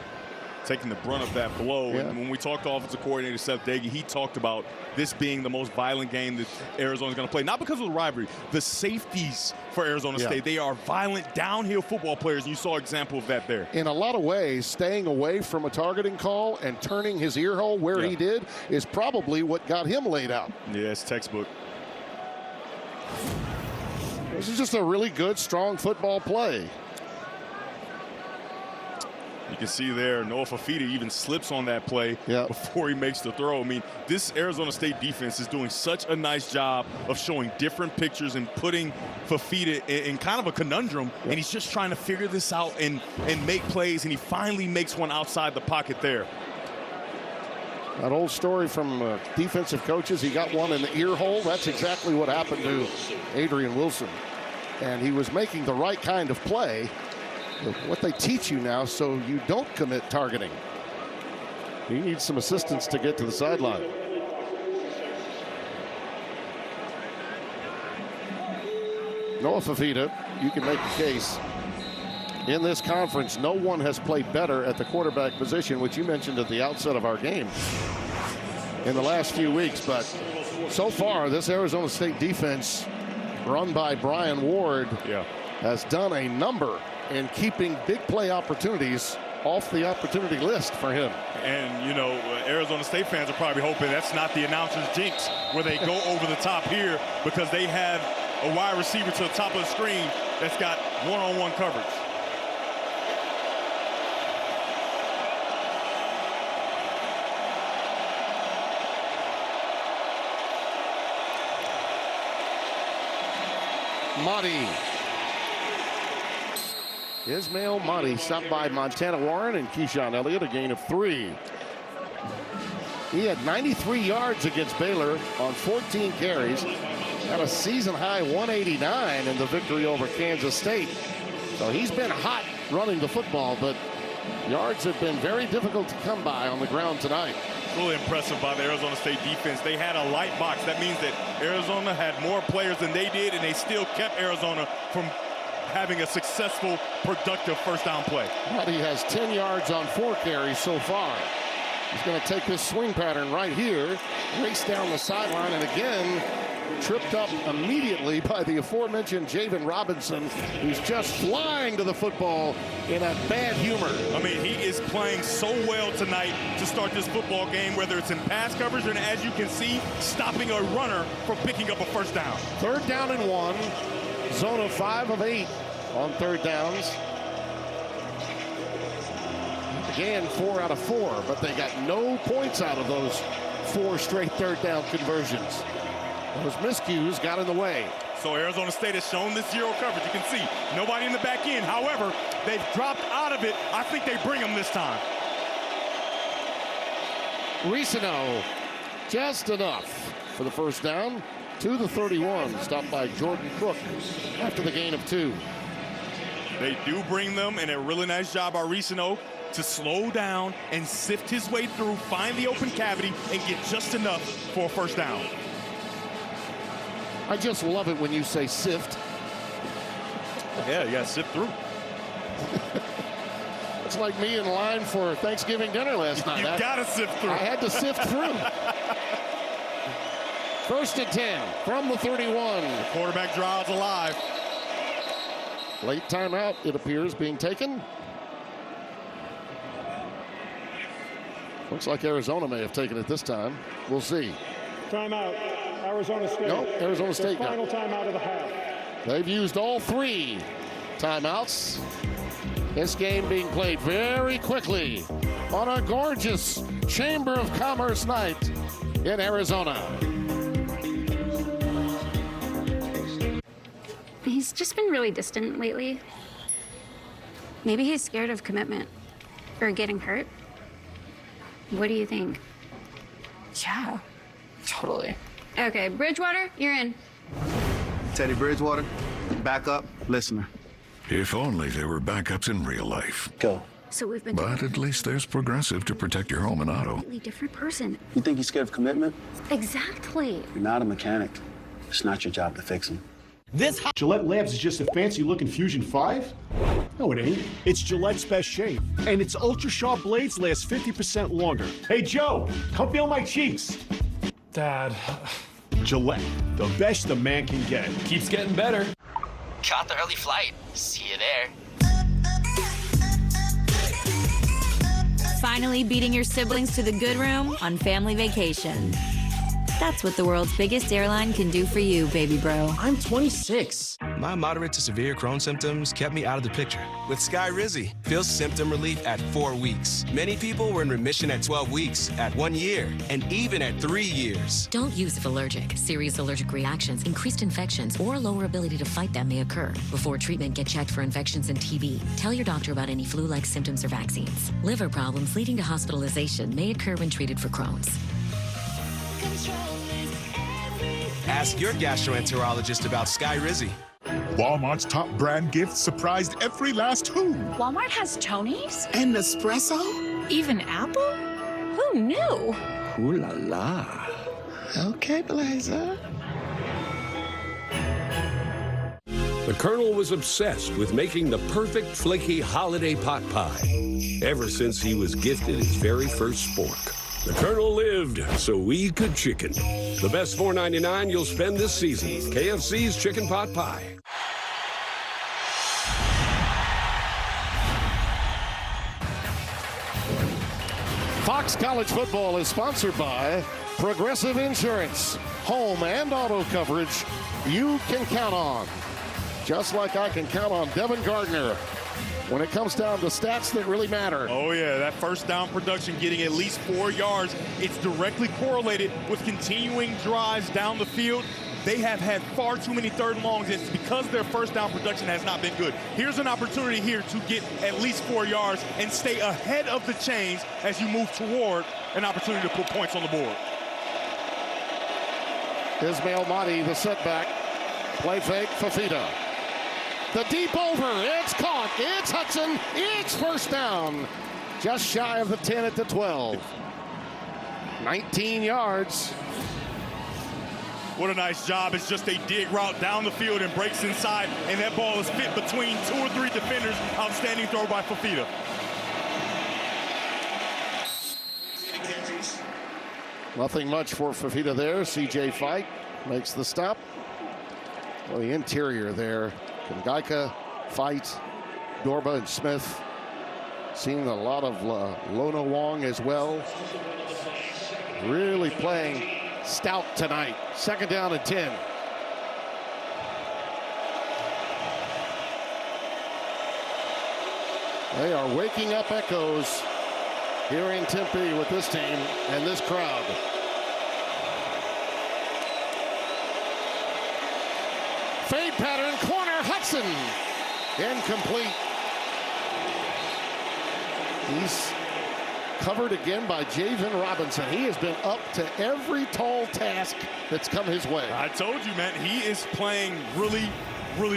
Speaker 3: taking the brunt of that blow.
Speaker 13: Yeah.
Speaker 3: And when we talked to offensive coordinator Seth Dagey, he talked about this being the most violent game that Arizona's going to play. Not because of the rivalry. The safeties for Arizona State, they are violent downhill football players. And you saw an example of that there.
Speaker 13: In a lot of ways, staying away from a targeting call and turning his ear hole where he did is probably what got him laid out.
Speaker 3: Yeah, it's textbook.
Speaker 13: This is just a really good, strong football play.
Speaker 3: You can see there, Noah Fafita even slips on that play before he makes the throw. I mean, this Arizona State defense is doing such a nice job of showing different pictures and putting Fafita in kind of a conundrum. And he's just trying to figure this out and make plays. And he finally makes one outside the pocket there.
Speaker 13: That old story from defensive coaches, he got one in the ear hole. That's exactly what happened to Adrian Wilson. And he was making the right kind of play. What they teach you now so you don't commit targeting. He needs some assistance to get to the sideline. Noah Fafita, you can make a case. In this conference, no one has played better at the quarterback position, which you mentioned at the outset of our game in the last few weeks. But so far, this Arizona State defense, run by Brian Ward, has done a number in keeping big play opportunities off the opportunity list for him.
Speaker 3: And, you know, Arizona State fans are probably hoping that's not the announcer's jinx where they go over the top here because they have a wide receiver to the top of the screen that's got one-on-one coverage.
Speaker 13: Motti. Ismail Motti stopped by Montana Warren and Keyshawn Elliott, a gain of 3. He had 93 yards against Baylor on 14 carries. Had a season-high 189 in the victory over Kansas State. So he's been hot running the football, but yards have been very difficult to come by on the ground tonight.
Speaker 3: Really impressive by the Arizona State defense. They had a light box. That means that Arizona had more players than they did, and they still kept Arizona from having a successful, productive first down play.
Speaker 13: He has 10 yards on 4 carries so far. He's going to take this swing pattern right here, race down the sideline, and again, tripped up immediately by the aforementioned Javen Robinson, who's just flying to the football in a bad humor.
Speaker 3: I mean, he is playing so well tonight to start this football game, whether it's in pass coverage and, as you can see, stopping a runner from picking up a first down.
Speaker 13: 3rd down and 1. Zone of 5 of 8 on 3rd downs. Again, 4 out of 4, but they got no points out of those 4 straight 3rd down conversions. Those miscues got in the way.
Speaker 3: So Arizona State has shown this zero coverage. You can see nobody in the back end. However, they've dropped out of it. I think they bring them this time.
Speaker 13: Ricino, just enough for the first down. To the 31, stopped by Jordan Cook after the gain of 2.
Speaker 3: They do bring them, and a really nice job by Ricino to slow down and sift his way through, find the open cavity, and get just enough for a first down.
Speaker 13: I just love it when you say sift.
Speaker 3: Yeah, you got to sift through.
Speaker 13: It's like me in line for Thanksgiving dinner last night.
Speaker 3: You got to sift through.
Speaker 13: I had to sift through. 1st and 10 from the 31.
Speaker 3: The quarterback drives alive.
Speaker 13: Late timeout, it appears, being taken. Looks like Arizona may have taken it this time. We'll see.
Speaker 20: Timeout, Arizona State.
Speaker 13: Nope, Arizona State got
Speaker 20: final timeout of the half.
Speaker 13: They've used all 3 timeouts.
Speaker 2: This game being played very quickly on a gorgeous Chamber of Commerce night in Arizona.
Speaker 14: He's just been really distant lately. Maybe he's scared of commitment or getting hurt. What do you think?
Speaker 15: Yeah, totally.
Speaker 14: Okay, Bridgewater, you're in.
Speaker 16: Teddy Bridgewater, backup, listener.
Speaker 1: If only there were backups in real life.
Speaker 16: Go.
Speaker 14: So we've been
Speaker 1: But at least there's Progressive to protect your home and auto.
Speaker 14: completely different person.
Speaker 16: You think he's scared of commitment?
Speaker 14: Exactly.
Speaker 16: You're not a mechanic. It's not your job to fix him.
Speaker 17: This Gillette Labs is just a fancy-looking Fusion 5? No, it ain't. It's Gillette's best shave. And its ultra-sharp blades last 50% longer. Hey, Joe, come feel my cheeks.
Speaker 7: Dad.
Speaker 17: Gillette, the best a man can get.
Speaker 7: Keeps getting better.
Speaker 18: Caught the early flight. See you there.
Speaker 25: Finally beating your siblings to the good room on family vacation. That's what the world's biggest airline can do for you, baby bro.
Speaker 19: I'm 26.
Speaker 21: My moderate to severe Crohn's symptoms kept me out of the picture. With Skyrizi, feel symptom relief at 4 weeks. Many people were in remission at 12 weeks, at 1 year, and even at 3 years.
Speaker 23: Don't use if allergic. Serious allergic reactions, increased infections, or lower ability to fight them may occur. Before treatment, get checked for infections and TB. Tell your doctor about any flu-like symptoms or vaccines. Liver problems leading to hospitalization may occur when treated for Crohn's.
Speaker 21: Ask your gastroenterologist about Skyrizi.
Speaker 27: Walmart's top brand gifts surprised every last who.
Speaker 25: Walmart has Tony's?
Speaker 27: And Nespresso?
Speaker 25: Even Apple? Who knew?
Speaker 27: Ooh la la. Okay, Blazer.
Speaker 30: The Colonel was obsessed with making the perfect flaky holiday pot pie ever since he was gifted his very first spork. The Colonel lived so we could chicken. The best $4.99 you'll spend this season. KFC's Chicken Pot Pie.
Speaker 2: Fox College Football is sponsored by Progressive Insurance. Home and auto coverage you can count on. Just like I can count on Devin Gardner when it comes down to stats that really matter.
Speaker 3: Oh, yeah, that first down production getting at least 4 yards. It's directly correlated with continuing drives down the field. They have had far too many third and longs. It's because their first down production has not been good. Here's an opportunity here to get at least 4 yards and stay ahead of the chains as you move toward an opportunity to put points on the board.
Speaker 2: Ismail Mahdi, the setback. Play fake, Fafita. The deep over, it's caught, it's Hudson, it's first down. Just shy of the 10 at the 12. 19 yards.
Speaker 3: What a nice job. It's just a dig route down the field and breaks inside, and that ball is fit between 2 or 3 defenders. Outstanding throw by Fafita.
Speaker 2: Nothing much for Fafita there. CJ Fight makes the stop. Well, the interior there. Kangaika, Fight, Dorba, and Smith. Seeing a lot of Lona Wong as well. Really playing stout tonight. Second down and 10. They are waking up echoes here in Tempe with this team and this crowd. Fade pattern, corner, Hudson. Incomplete. He's covered again by Javen Robinson. He has been up to every tall task that's come his way.
Speaker 3: I told you, man, he is playing really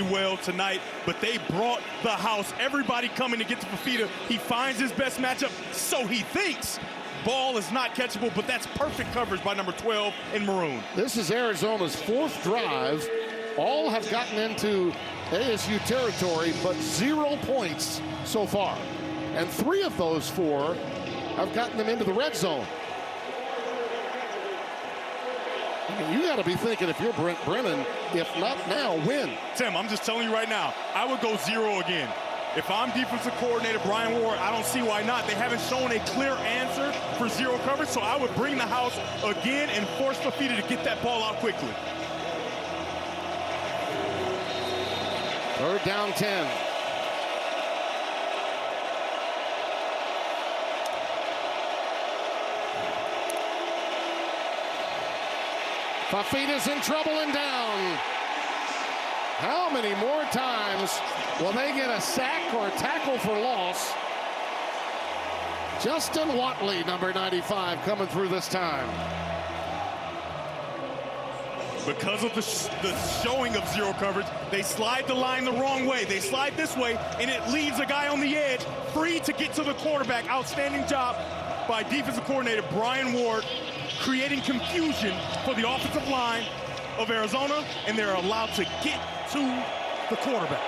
Speaker 3: well tonight, but they brought the house. Everybody coming to get to Fafita. He finds his best matchup, so he thinks. Ball is not catchable, but that's perfect coverage by number 12 in maroon.
Speaker 2: This is Arizona's 4th drive. All have gotten into ASU territory, but 0 points so far. And 3 of those 4 have gotten them into the red zone. I mean, you got to be thinking, if you're Brent Brennan, if not now, win.
Speaker 3: Tim, I'm just telling you right now, I would go 0 again. If I'm defensive coordinator Brian Ward, I don't see why not. They haven't shown a clear answer for 0 coverage, so I would bring the house again and force Fafita to get that ball out quickly.
Speaker 2: 3rd down 10. Fafita's in trouble and down. How many more times will they get a sack or a tackle for loss? Justin Watley, number 95, coming through this time.
Speaker 3: Because of the showing of zero coverage, they slide the line the wrong way. They slide this way, and it leaves a guy on the edge free to get to the quarterback. Outstanding job by defensive coordinator Brian Ward, creating confusion for the offensive line of Arizona, and they're allowed to get to the quarterback.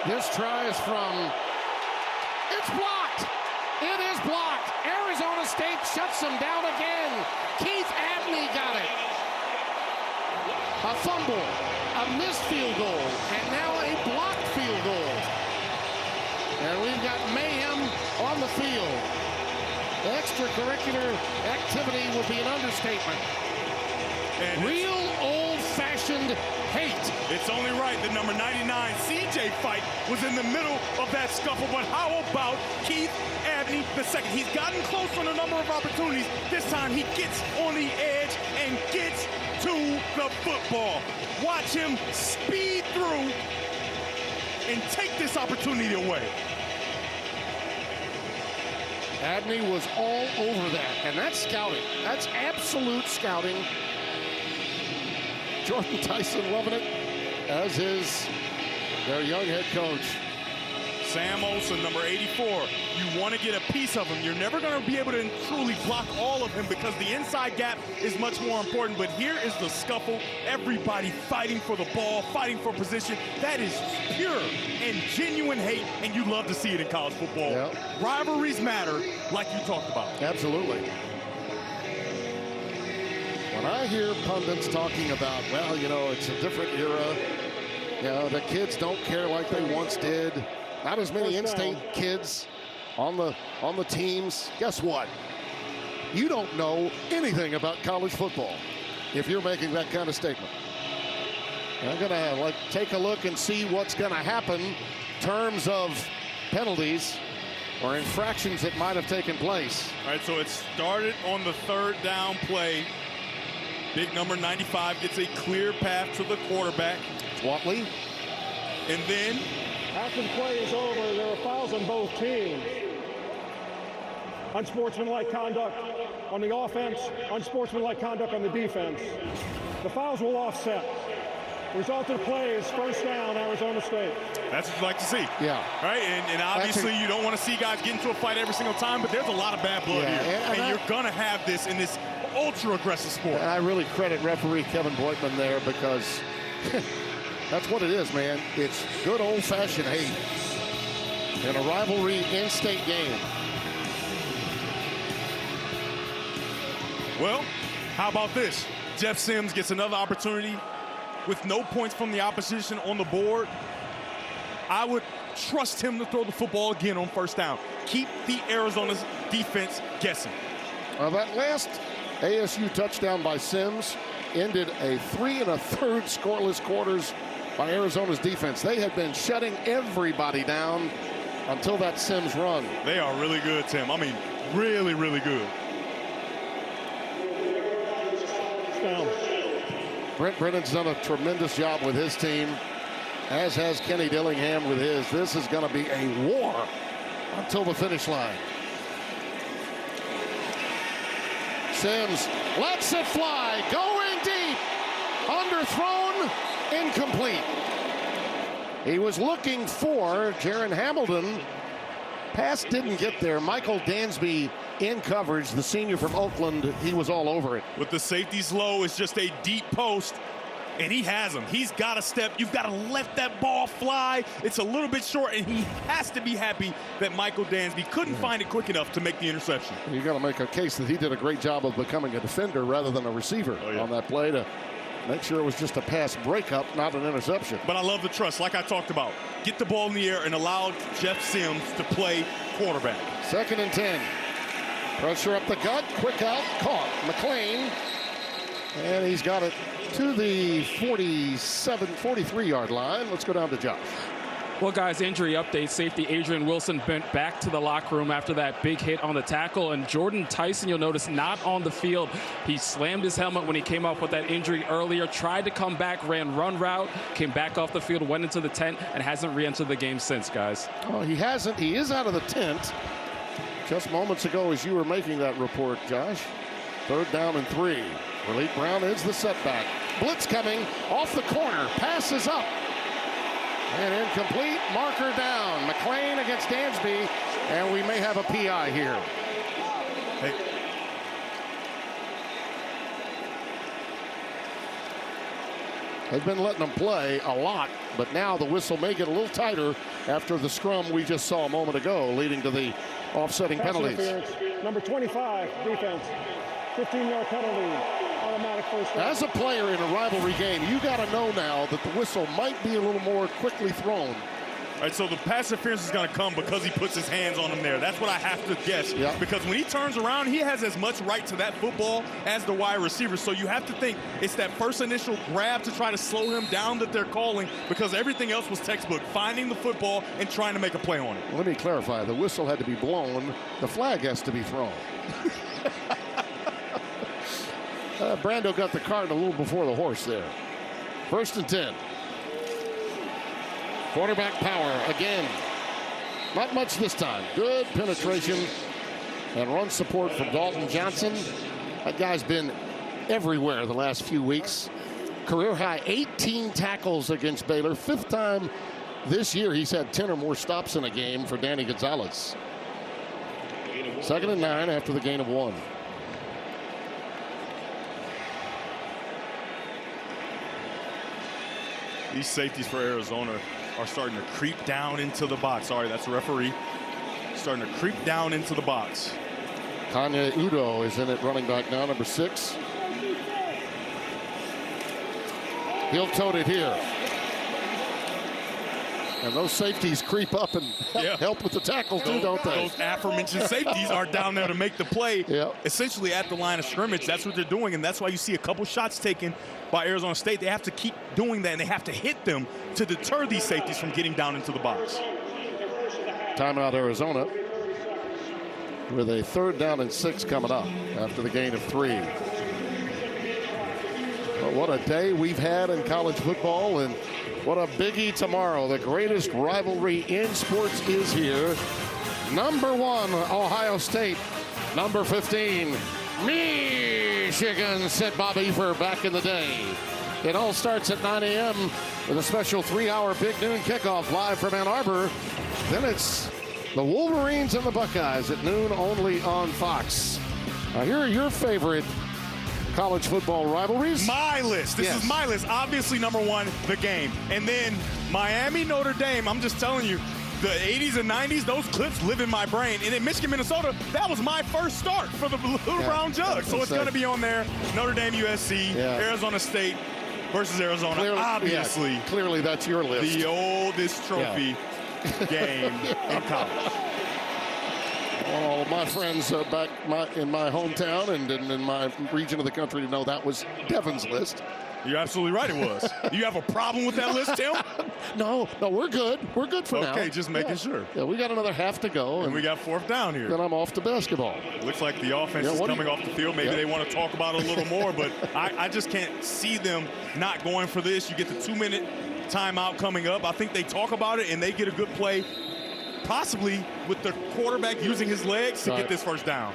Speaker 2: This try is from, it's blocked. It is blocked. Arizona State shuts them down again. Keith Abney got it. A fumble, a missed field goal, and now a blocked field goal. And we've got mayhem on the field. Extracurricular activity would be an understatement.
Speaker 3: And
Speaker 2: real old-fashioned hate.
Speaker 3: It's only right that number 99, CJ Fight, was in the middle of that scuffle. But how about Keith Abney II? He's gotten close on a number of opportunities. This time he gets on the edge and gets to the football. Watch him speed through and take this opportunity away.
Speaker 2: Abney was all over that, and that's scouting. That's absolute scouting. Jordan Tyson loving it, as is their young head coach.
Speaker 3: Sam Olsen, number 84. You want to get a piece of him. You're never going to be able to truly block all of him because the inside gap is much more important. But here is the scuffle. Everybody fighting for the ball, fighting for position. That is pure and genuine hate, and you love to see it in college football.
Speaker 13: Yep.
Speaker 3: Rivalries matter, like you talked about.
Speaker 13: Absolutely. When I hear pundits talking about, well, you know, it's a different era. You know, the kids don't care like they once did. Not as many in-state kids on the teams. Guess what? You don't know anything about college football if you're making that kind of statement. I'm gonna take a look and see what's gonna happen in terms of penalties or infractions that might have taken place.
Speaker 3: All right, so it started on the third down play. Big number 95 gets a clear path to the quarterback.
Speaker 13: Watley.
Speaker 3: And then
Speaker 20: after the play is over, there are fouls on both teams. Unsportsmanlike conduct on the offense, unsportsmanlike conduct on the defense. The fouls will offset. The result of the play is first down, Arizona State.
Speaker 3: That's what you like to see.
Speaker 13: Yeah.
Speaker 3: Right, and obviously you don't want to see guys get into a fight every single time, but there's a lot of bad blood here. And you're going to have this in this ultra-aggressive sport.
Speaker 13: And I really credit referee Kevin Boitman there because that's what it is, man. It's good old-fashioned hate in a rivalry in-state game.
Speaker 3: Well, how about this? Jeff Sims gets another opportunity with no points from the opposition on the board. I would trust him to throw the football again on first down. Keep the Arizona's defense guessing.
Speaker 13: That last ASU touchdown by Sims ended a 3 1/3 scoreless quarters by Arizona's defense. They had been shutting everybody down until that Sims run.
Speaker 3: They are really good, Tim. I mean, really, really good.
Speaker 20: Down.
Speaker 13: Brent Brennan's done a tremendous job with his team, as has Kenny Dillingham with his. This is going to be a war until the finish line. Sims lets it fly, going deep, underthrown, incomplete. He was looking for Jaron Hamilton. Pass didn't get there. Michael Dansby in coverage, the senior from Oakland, he was all over it.
Speaker 3: With the safeties low, it's just a deep post, and he has him. He's got to step. You've got to let that ball fly. It's a little bit short, and he has to be happy that Michael Dansby couldn't find it quick enough to make the interception.
Speaker 13: You got to make a case that he did a great job of becoming a defender rather than a receiver on that play to make sure it was just a pass breakup, not an interception.
Speaker 3: But I love the trust, like I talked about. Get the ball in the air and allow Jeff Sims to play quarterback.
Speaker 13: 2nd and 10. Pressure up the gut, quick out, caught. McLean, and he's got it to the 43-yard line. Let's go down to Josh.
Speaker 4: Well, guys, injury update. Safety Adrian Wilson bent back to the locker room after that big hit on the tackle. And Jordan Tyson, you'll notice, not on the field. He slammed his helmet when he came off with that injury earlier, tried to come back, ran run route, came back off the field, went into the tent, and hasn't re-entered the game since, guys.
Speaker 13: Oh, he hasn't. He is out of the tent. Just moments ago as you were making that report, Josh. 3rd down and 3. Malik Brown is the setback. Blitz coming off the corner. Pass is up. And incomplete. Marker down. McLean against Dansby. And we may have a PI here.
Speaker 3: Hey.
Speaker 13: They've been letting them play a lot, but now the whistle may get a little tighter after the scrum we just saw a moment ago, leading to the offsetting penalties.
Speaker 20: Number 25, defense. 15-yard penalty. Automatic first down.
Speaker 13: As a player in a rivalry game, you got to know now that the whistle might be a little more quickly thrown.
Speaker 3: All right, so the pass interference is going to come because he puts his hands on him there. That's what I have to guess.
Speaker 13: Yep.
Speaker 3: Because when he turns around, he has as much right to that football as the wide receiver. So you have to think it's that first initial grab to try to slow him down that they're calling, because everything else was textbook, finding the football and trying to make a play on it.
Speaker 13: Let me clarify. The whistle had to be blown. The flag has to be thrown. Brando got the cart a little before the horse there. 1st and 10. Quarterback power again. Not much this time. Good penetration and run support from Dalton Johnson. That guy's been everywhere the last few weeks. Career high 18 tackles against Baylor. 5th time this year he's had 10 or more stops in a game for Danny Gonzalez. 2nd and 9 after the gain of 1.
Speaker 3: These safeties for Arizona are starting to creep down into the box. Sorry, that's the referee. Starting to creep down into the box.
Speaker 13: Kanye Udo is in at running back now, number 6. He'll tote it here. And those safeties creep up and help with the tackle too, don't they?
Speaker 3: Those aforementioned safeties are down there to make the play. Essentially at the line of scrimmage. That's what they're doing, and that's why you see a couple shots taken by Arizona State. They have to keep doing that, and they have to hit them to deter these safeties from getting down into the box.
Speaker 13: Timeout Arizona with a 3rd down and 6 coming up after the gain of 3. Well, what a day we've had in college football, and what a biggie tomorrow. The greatest rivalry in sports is here. Number 1, Ohio State. Number 15, Michigan, said Bob Efer back in the day. It all starts at 9 a.m. with a special 3-hour Big Noon kickoff live from Ann Arbor. Then it's the Wolverines and the Buckeyes at noon only on Fox. Now, here are your favorite college football rivalries.
Speaker 3: My list. This is my list. Obviously, number 1, the game. And then Miami, Notre Dame. I'm just telling you, the 80s and 90s, those clips live in my brain. And in Michigan, Minnesota, that was my first start for the Little Brown Jug. So it's going to be on there. Notre Dame, USC, Arizona State versus Arizona.
Speaker 13: Clearly,
Speaker 3: obviously.
Speaker 13: Clearly, that's your list.
Speaker 3: The oldest trophy game in college.
Speaker 13: All of my friends back in my hometown and in my region of the country to know that was Devin's list.
Speaker 3: You're absolutely right, it was. You have a problem with that list, Tim?
Speaker 13: No, we're good. We're good for now.
Speaker 3: Okay, just making sure.
Speaker 13: Yeah, we got another half to go.
Speaker 3: And we got 4th down here.
Speaker 13: Then I'm off to basketball.
Speaker 3: Looks like the offense is coming off the field. Maybe they want to talk about it a little more, but I just can't see them not going for this. You get the 2-minute timeout coming up. I think they talk about it, and they get a good play, possibly with the quarterback using his legs to get this 1st down.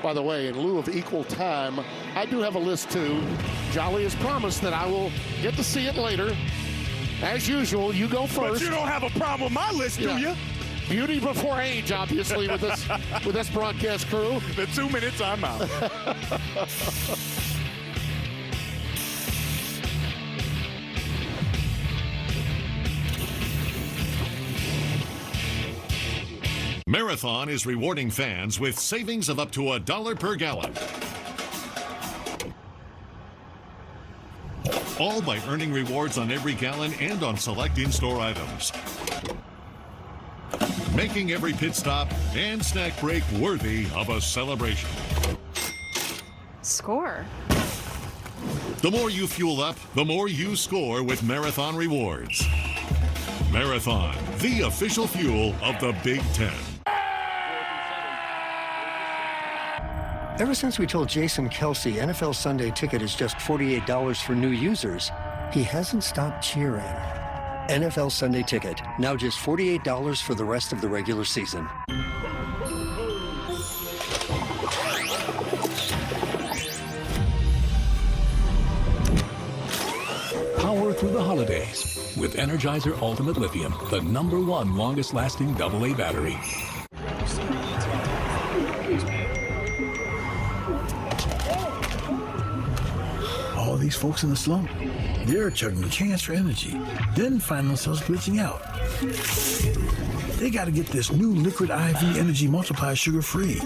Speaker 13: By the way, in lieu of equal time, I do have a list too. Jolly has promised that I will get to see it later. As usual, you go first.
Speaker 3: But you don't have a problem with my list, do you?
Speaker 13: Beauty before age, obviously, with this broadcast crew.
Speaker 3: The 2-minute timeout.
Speaker 5: Marathon is rewarding fans with savings of up to $1 per gallon. All by earning rewards on every gallon and on select in-store items. Making every pit stop and snack break worthy of a celebration.
Speaker 15: Score.
Speaker 5: The more you fuel up, the more you score with Marathon Rewards. Marathon, the official fuel of the Big Ten.
Speaker 6: Ever since we told Jason Kelsey NFL Sunday Ticket is just $48 for new users, he hasn't stopped cheering. NFL Sunday Ticket, now just $48 for the rest of the regular season.
Speaker 8: Power through the holidays with Energizer Ultimate Lithium, the #1 longest-lasting AA battery.
Speaker 9: All these folks in the slump, they're chugging cans for energy, then find themselves glitching out. They got to get this new Liquid IV Energy Multiplier sugar-free.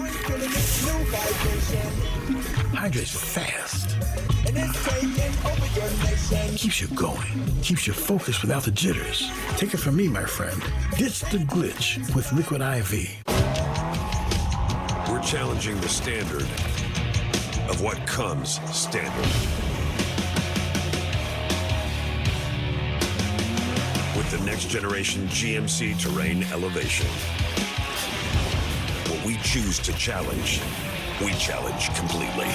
Speaker 9: Hydrates fast. Keeps you going. Keeps you focused without the jitters. Take it from me, my friend. Ditch the glitch with Liquid IV.
Speaker 30: We're challenging the standard of what comes standard. With the next generation GMC Terrain Elevation. What we choose to challenge, we challenge completely.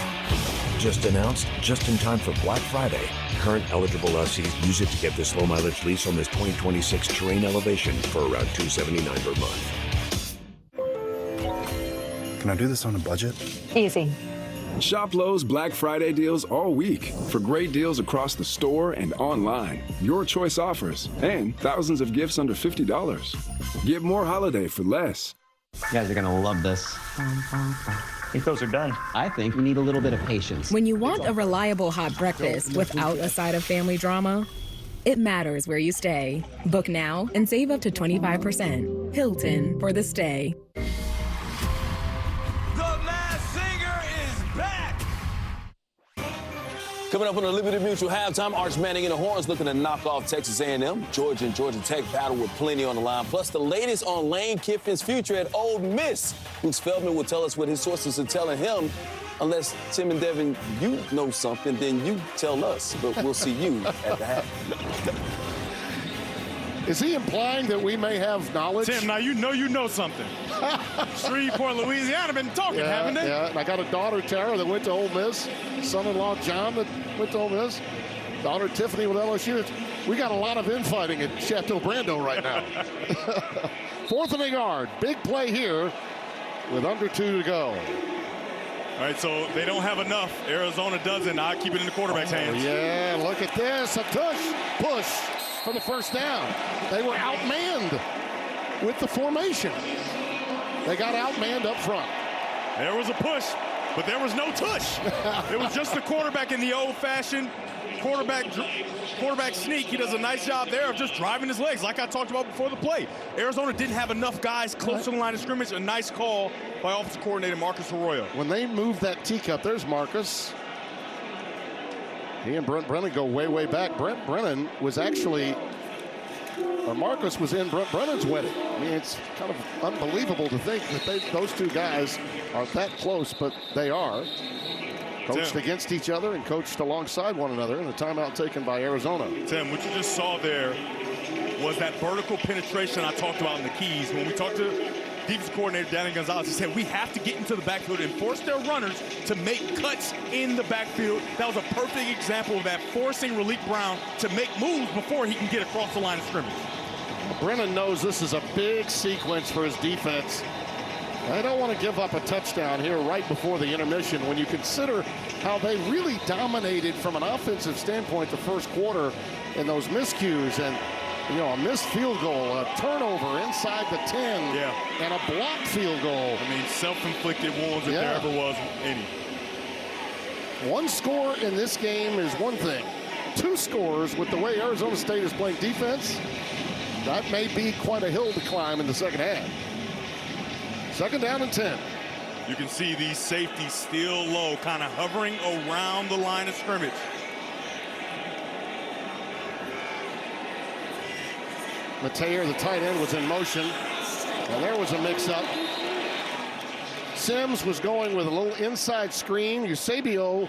Speaker 10: Just announced, just in time for Black Friday. Current eligible lessees use it to get this low mileage lease on this 2026 Terrain Elevation for around $279 per month.
Speaker 19: Can I do this on a budget?
Speaker 22: Easy.
Speaker 24: Shop Lowe's Black Friday deals all week for great deals across the store and online. Your choice offers and thousands of gifts under $50. Get more holiday for less.
Speaker 26: You guys are gonna love this. I think those are done. I think we need a little bit of patience.
Speaker 28: When you want a reliable hot breakfast without a side of family drama, it matters where you stay. Book now and save up to 25%. Hilton for the stay.
Speaker 29: Coming up on the Liberty Mutual halftime, Arch Manning and the Horns looking to knock off Texas A&M. Georgia and Georgia Tech battle with plenty on the line. Plus, the latest on Lane Kiffin's future at Ole Miss. Luke Feldman will tell us what his sources are telling him. Unless, Tim and Devin, you know something, then you tell us. But we'll see you at the half.
Speaker 13: Is he implying that we may have knowledge?
Speaker 3: Tim, now you know something. Shreveport, Louisiana, been talking, haven't they?
Speaker 13: Yeah, and I got a daughter, Tara, that went to Ole Miss. Son-in-law, John, that went to Ole Miss. Daughter, Tiffany, with LSU. We got a lot of infighting at Chateau Brando right now. 4th and a yard. Big play here with under 2 to go.
Speaker 3: All right, so they don't have enough. Arizona doesn't. I keep it in the quarterback's hands.
Speaker 13: Yeah, look at this. A push for the first down. They were outmanned with the formation. They got outmanned up front.
Speaker 3: There was a push, but there was no tush. It was just the quarterback in the old-fashioned quarterback sneak. He does a nice job there of just driving his legs, like I talked about before the play. Arizona didn't have enough guys close to the line of scrimmage. A nice call by offensive coordinator Marcus Arroyo.
Speaker 13: When they moved that teacup, there's Marcus. He and Brent Brennan go way, way back. Marcus was in Brent Brennan's wedding. I mean, it's kind of unbelievable to think that those two guys are that close, but they are. Coached against each other and coached alongside one another in the timeout taken by Arizona.
Speaker 3: Tim, what you just saw there was that vertical penetration I talked about in the Keys. When we talked to defensive coordinator Danny Gonzalez, he said we have to get into the backfield and force their runners to make cuts in the backfield. That was a perfect example of that, forcing Raleek Brown to make moves before he can get across the line of scrimmage.
Speaker 13: Brennan knows this is a big sequence for his defense. They don't want to give up a touchdown here right before the intermission when you consider how they really dominated from an offensive standpoint the first quarter in those miscues and a missed field goal, a turnover inside the 10, and a blocked field goal.
Speaker 3: I mean, self-inflicted wounds if there ever was any.
Speaker 13: One score in this game is one thing. 2 scores with the way Arizona State is playing defense, that may be quite a hill to climb in the second half. 2nd down and 10.
Speaker 3: You can see these safeties still low, kind of hovering around the line of scrimmage.
Speaker 13: Mateer, the tight end, was in motion. And there was a mix-up. Sims was going with a little inside screen. Eusebio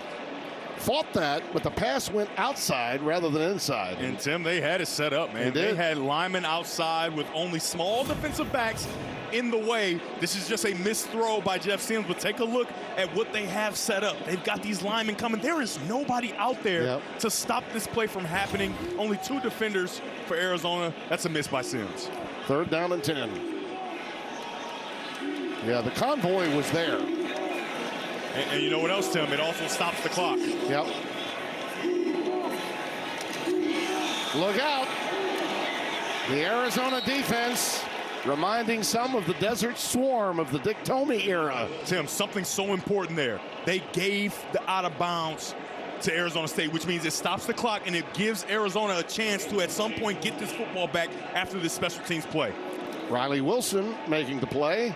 Speaker 13: fought that, but the pass went outside rather than inside.
Speaker 3: And Tim, they had it set up, man. They had linemen outside with only small defensive backs in the way. This is just a missed throw by Jeff Sims, but take a look at what they have set up. They've got these linemen coming. There is nobody out there to stop this play from happening. Only 2 defenders for Arizona. That's a miss by Sims.
Speaker 13: 3rd down and 10. Yeah, the convoy was there.
Speaker 3: And you know what else, Tim? It also stops the clock.
Speaker 13: Yep. Look out. The Arizona defense reminding some of the Desert Swarm of the Dick Tomey era.
Speaker 3: Tim, something so important there. They gave the out of bounds to Arizona State, which means it stops the clock and it gives Arizona a chance to at some point get this football back after this special teams play.
Speaker 13: Riley Wilson making the play.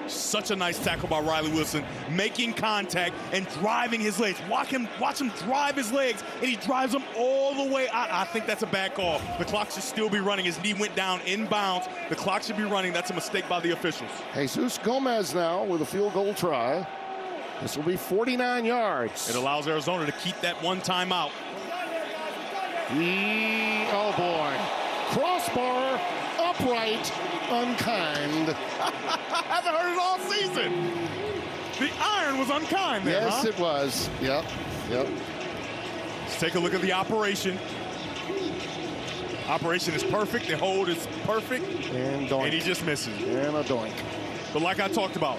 Speaker 3: Such a nice tackle by Riley Wilson, making contact and driving his legs. Watch him drive his legs, and he drives them all the way out. I think that's a bad call. The clock should still be running. His knee went down inbounds. The clock should be running. That's a mistake by the officials.
Speaker 13: Jesus Gomez now with a field goal try. This will be 49 yards.
Speaker 3: It allows Arizona to keep that one timeout.
Speaker 13: Oh, boy. Crossbar, upright, unkind.
Speaker 3: I haven't heard it all season. The iron was unkind there,
Speaker 13: Yes, it was. Yep.
Speaker 3: Let's take a look at the operation. Operation is perfect. The hold is perfect.
Speaker 13: And doink.
Speaker 3: And he just misses.
Speaker 13: And a doink.
Speaker 3: But like I talked about,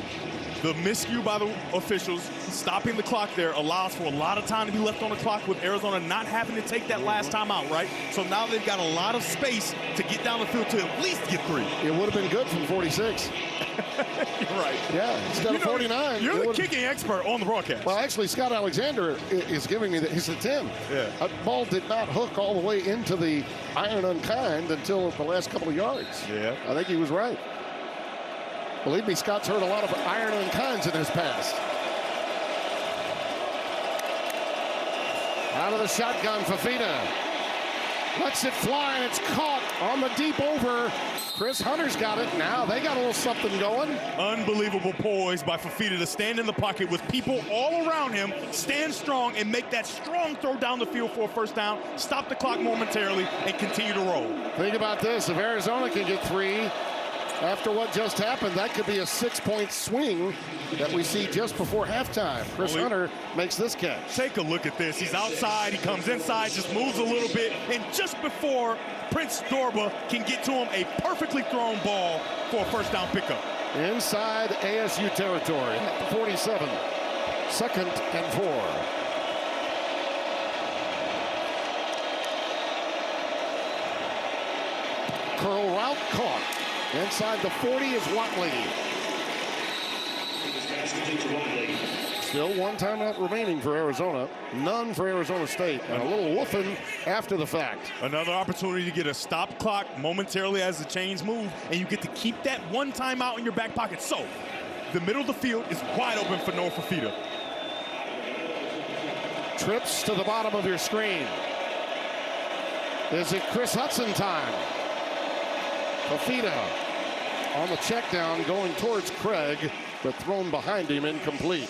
Speaker 3: the miscue by the officials stopping the clock there allows for a lot of time to be left on the clock with Arizona not having to take that last time out, right? So now they've got a lot of space to get down the field to at least get 3.
Speaker 13: It would have been good from 46.
Speaker 3: You're right.
Speaker 13: Yeah, instead of 49.
Speaker 3: You're the kicking expert on the broadcast.
Speaker 13: Well, actually, Scott Alexander is giving me he said, Tim, that ball did not hook all the way into the iron unkind until the last couple of yards.
Speaker 3: Yeah.
Speaker 13: I think he was right. Believe me, Scott's heard a lot of iron unkinds in his past. Out of the shotgun, Fafita. Lets it fly, and it's caught on the deep over. Chris Hunter's got it. Now they got a little something going.
Speaker 3: Unbelievable poise by Fafita to stand in the pocket with people all around him, stand strong, and make that strong throw down the field for a 1st down, stop the clock momentarily, and continue to roll.
Speaker 13: Think about this. If Arizona can get 3, after what just happened, that could be a 6-point swing that we see just before halftime. Chris Hunter makes this catch.
Speaker 3: Take a look at this. He's outside. He comes inside, just moves a little bit. And just before Prince Dorba can get to him, a perfectly thrown ball for a 1st down pickup.
Speaker 13: Inside ASU territory at the 47. 2nd and 4. Curl route caught. Inside the 40 is Watley. Still 1 timeout remaining for Arizona. None for Arizona State. And a little woofing after the fact.
Speaker 3: Another opportunity to get a stop clock momentarily as the chains move, and you get to keep that 1 timeout in your back pocket. So the middle of the field is wide open for Noah Fafita.
Speaker 13: Trips to the bottom of your screen. Is it Chris Hudson time? Fafita on the check down going towards Craig, but thrown behind him, incomplete.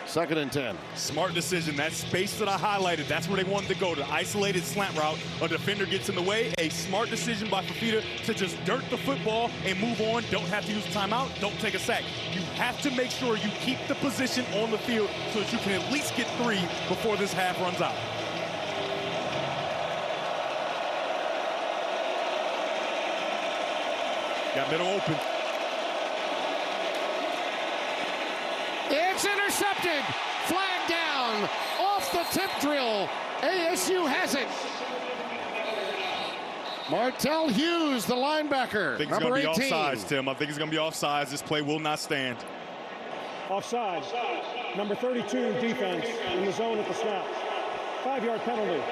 Speaker 13: 2nd and 10.
Speaker 3: Smart decision. That space that I highlighted, that's where they wanted to go, the isolated slant route. A defender gets in the way. A smart decision by Fafita to just dirt the football and move on. Don't have to use timeout. Don't take a sack. You have to make sure you keep the position on the field so that you can at least get 3 before this half runs out. Got middle open.
Speaker 13: It's intercepted. Flag down. Off the tip drill. ASU has it. Martell Hughes, the linebacker.
Speaker 3: I think it's going to be offsides, Tim. I think it's going to be offsides. This play will not stand.
Speaker 20: Offside. Number 32 defense in the zone at the snap. 5-yard penalty.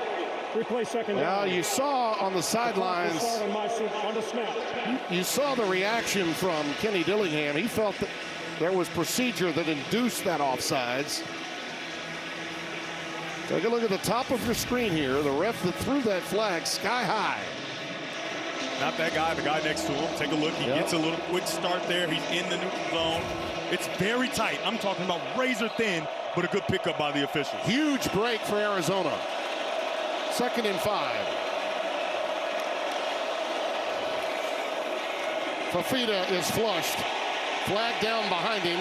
Speaker 20: Replay 2nd down.
Speaker 13: Now you saw on the sidelines,
Speaker 20: on the snap.
Speaker 13: You saw the reaction from Kenny Dillingham. He felt that there was procedure that induced that offsides. Take a look at the top of your screen here. The ref that threw that flag sky high.
Speaker 3: Not that guy, the guy next to him. Take a look. He gets a little quick start there. He's in the neutral zone. It's very tight. I'm talking about razor thin but a good pickup by the officials.
Speaker 2: Huge break for Arizona. 2nd and 5. Fafita is flushed. Flag down behind him.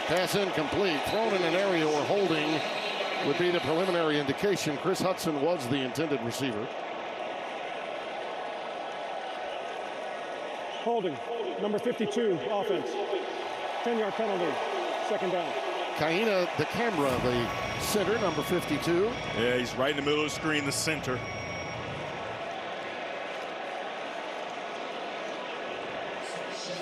Speaker 2: Pass incomplete. Thrown in an area where holding would be the preliminary indication. Chris Hudson was the intended receiver.
Speaker 20: Holding, number 52, offense. 10-yard penalty, 2nd down.
Speaker 2: Kaina DeCamera, the center, number 52.
Speaker 3: Yeah, he's right in the middle of the screen, the center.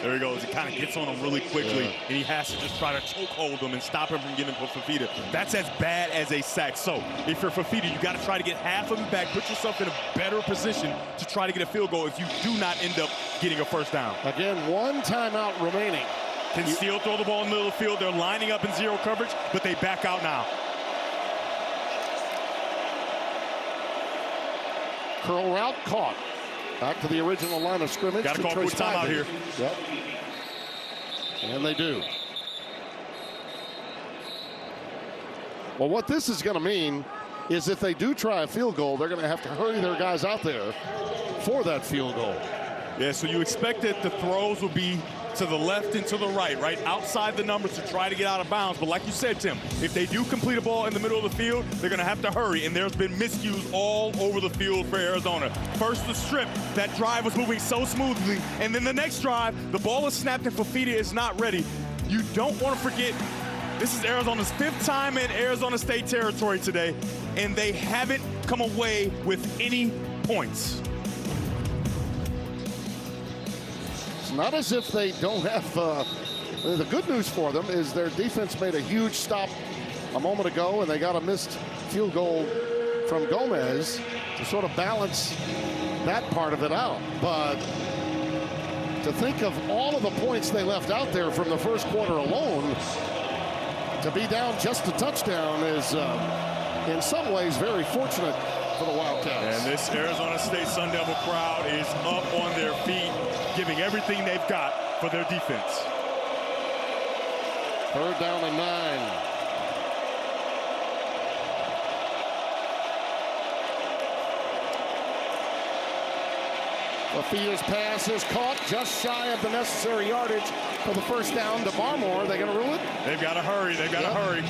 Speaker 3: There he goes. He kind of gets on him really quickly, and he has to just try to chokehold him and stop him from getting to Fafita. That's as bad as a sack. So if you're Fafita, you got to try to get half of him back, put yourself in a better position to try to get a field goal if you do not end up getting a first down.
Speaker 2: Again, 1 timeout remaining.
Speaker 3: Can still throw the ball in the middle of the field. They're lining up in zero coverage, but they back out now.
Speaker 2: Curl route caught. Back to the original line of scrimmage.
Speaker 3: Got to call quick timeout here.
Speaker 2: Yep. And they do. Well, what this is going to mean is if they do try a field goal, they're going to have to hurry their guys out there for that field goal.
Speaker 3: Yeah, so you expect that the throws will be to the left and to the right outside the numbers to try to get out of bounds. But like you said, Tim, if they do complete a ball in the middle of the field, they're going to have to hurry. And there's been miscues all over the field for Arizona. First, the strip. That drive was moving so smoothly. And then the next drive, the ball is snapped and Fafita is not ready. You don't want to forget, this is Arizona's 5th time in Arizona State territory today, and they haven't come away with any points.
Speaker 2: It's not as if they don't have, the good news for them is their defense made a huge stop a moment ago, and they got a missed field goal from Gomez to sort of balance that part of it out. But to think of all of the points they left out there from the first quarter alone, to be down just a touchdown is in some ways very fortunate for the Wildcats.
Speaker 3: And this Arizona State Sun Devil crowd is up on their feet, giving everything they've got for their defense.
Speaker 2: 3rd down and 9. Fafita's pass is caught just shy of the necessary yardage for the first down to Barmore. Are they going to rule it?
Speaker 3: They've got to hurry. They've got to hurry.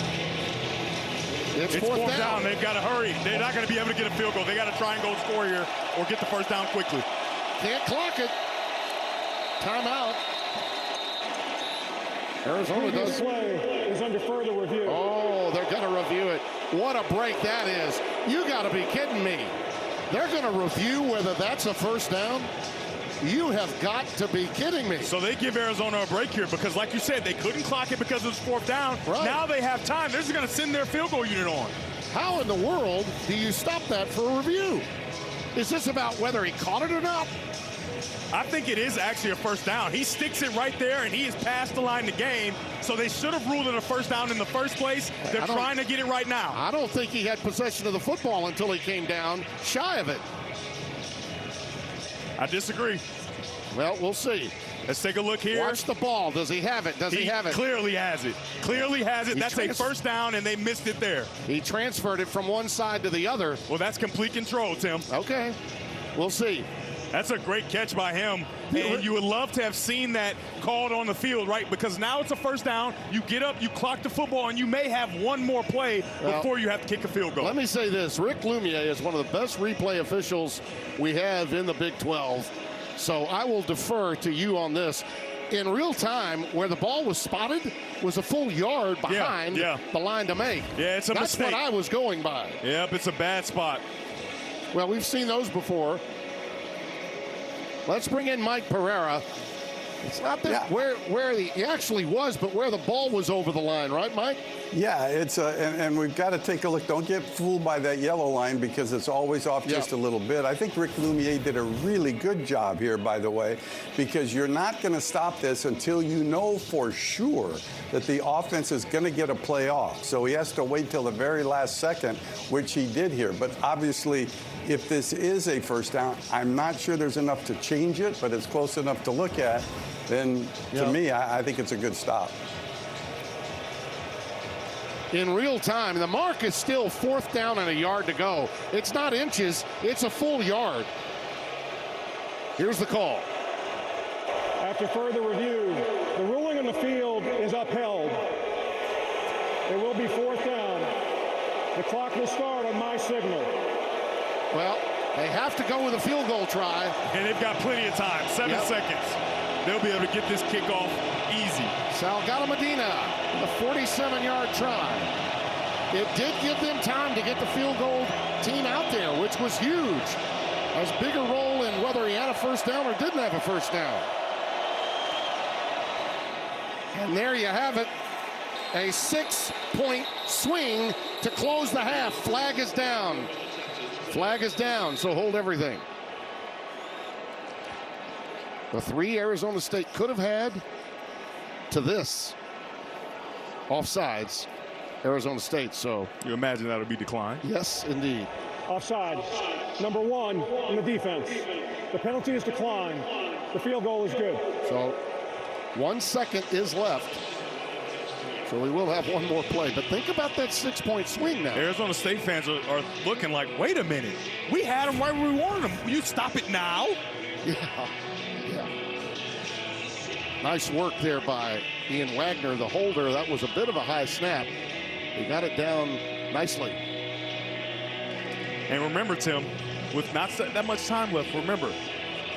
Speaker 2: It's 4th down.
Speaker 3: They've got to hurry. They're not going to be able to get a field goal. They got to try and go score here or get the first down quickly.
Speaker 2: Can't clock it. Timeout. Arizona does.
Speaker 20: Play is under further review.
Speaker 2: Oh, they're going to review it. What a break that is. You got to be kidding me. They're going to review whether that's a first down. You have got to be kidding me.
Speaker 3: So they give Arizona a break here because, like you said, they couldn't clock it because it was 4th down. Right. Now they have time. They're just going to send their field goal unit on.
Speaker 2: How in the world do you stop that for a review? Is this about whether he caught it or not?
Speaker 3: I think it is actually a first down. He sticks it right there, and he is past the line of the game. So they should have ruled it a first down in the first place. They're trying to get it right now.
Speaker 2: I don't think he had possession of the football until he came down shy of it.
Speaker 3: I disagree.
Speaker 2: Well, we'll see.
Speaker 3: Let's take a look here.
Speaker 2: Watch the ball. Does he have it? Does he have it?
Speaker 3: Clearly has it. Clearly has it. That's a first down, and they missed it there.
Speaker 2: He transferred it from one side to the other.
Speaker 3: Well, that's complete control, Tim.
Speaker 2: Okay. We'll see.
Speaker 3: That's a great catch by him. And you would love to have seen that called on the field, right? Because now it's a first down. You get up, you clock the football, and you may have one more play before you have to kick a field goal.
Speaker 2: Let me say this. Rick Lumiere is one of the best replay officials we have in the Big 12. So I will defer to you on this. In real time, where the ball was spotted was a full yard behind the line to make.
Speaker 3: Yeah, it's a mistake.
Speaker 2: That's what I was going by.
Speaker 3: Yep, it's a bad spot.
Speaker 2: Well, we've seen those before. Let's bring in Mike Pereira. It's not that where he actually was, but where the ball was over the line, right, Mike?
Speaker 1: Yeah, it's and we've got to take a look. Don't get fooled by that yellow line because it's always off just a little bit. I think Rick Lumiere did a really good job here, by the way, because you're not going to stop this until you know for sure that the offense is going to get a play off. So he has to wait till the very last second, which he did here. But obviously, if this is a first down, I'm not sure there's enough to change it, but it's close enough to look at. Then, to me, I think it's a good stop.
Speaker 13: in real time. The mark is still 4th down and a yard to go. It's not inches, it's a full yard. Here's the call.
Speaker 20: After further review, the ruling on the field is upheld. It will be 4th down. The clock will start on my signal.
Speaker 13: Well, they have to go with a field goal try.
Speaker 3: And they've got plenty of time, 7 seconds. They'll be able to get this kickoff easy.
Speaker 13: Salgado Medina, the 47-yard try. It did give them time to get the field goal team out there, which was huge. Has bigger role in whether he had a first down or didn't have a first down. And there you have it. A 6-point swing to close the half. Flag is down. Flag is down, so hold everything. The 3 Arizona State could have had to this. Offsides, Arizona State, so.
Speaker 3: You imagine that would be declined?
Speaker 13: Yes, indeed.
Speaker 20: Offside. Number 1 in the defense. The penalty is declined. The field goal is good.
Speaker 13: So 1 second is left. So we will have one more play. But think about that 6-point swing now.
Speaker 3: Arizona State fans are looking like, wait a minute. We had him right where we wanted him. Will you stop it now?
Speaker 13: Yeah. Nice work there by Ian Wagner, the holder. That was a bit of a high snap. He got it down nicely.
Speaker 3: And remember, Tim, with not that much time left, remember,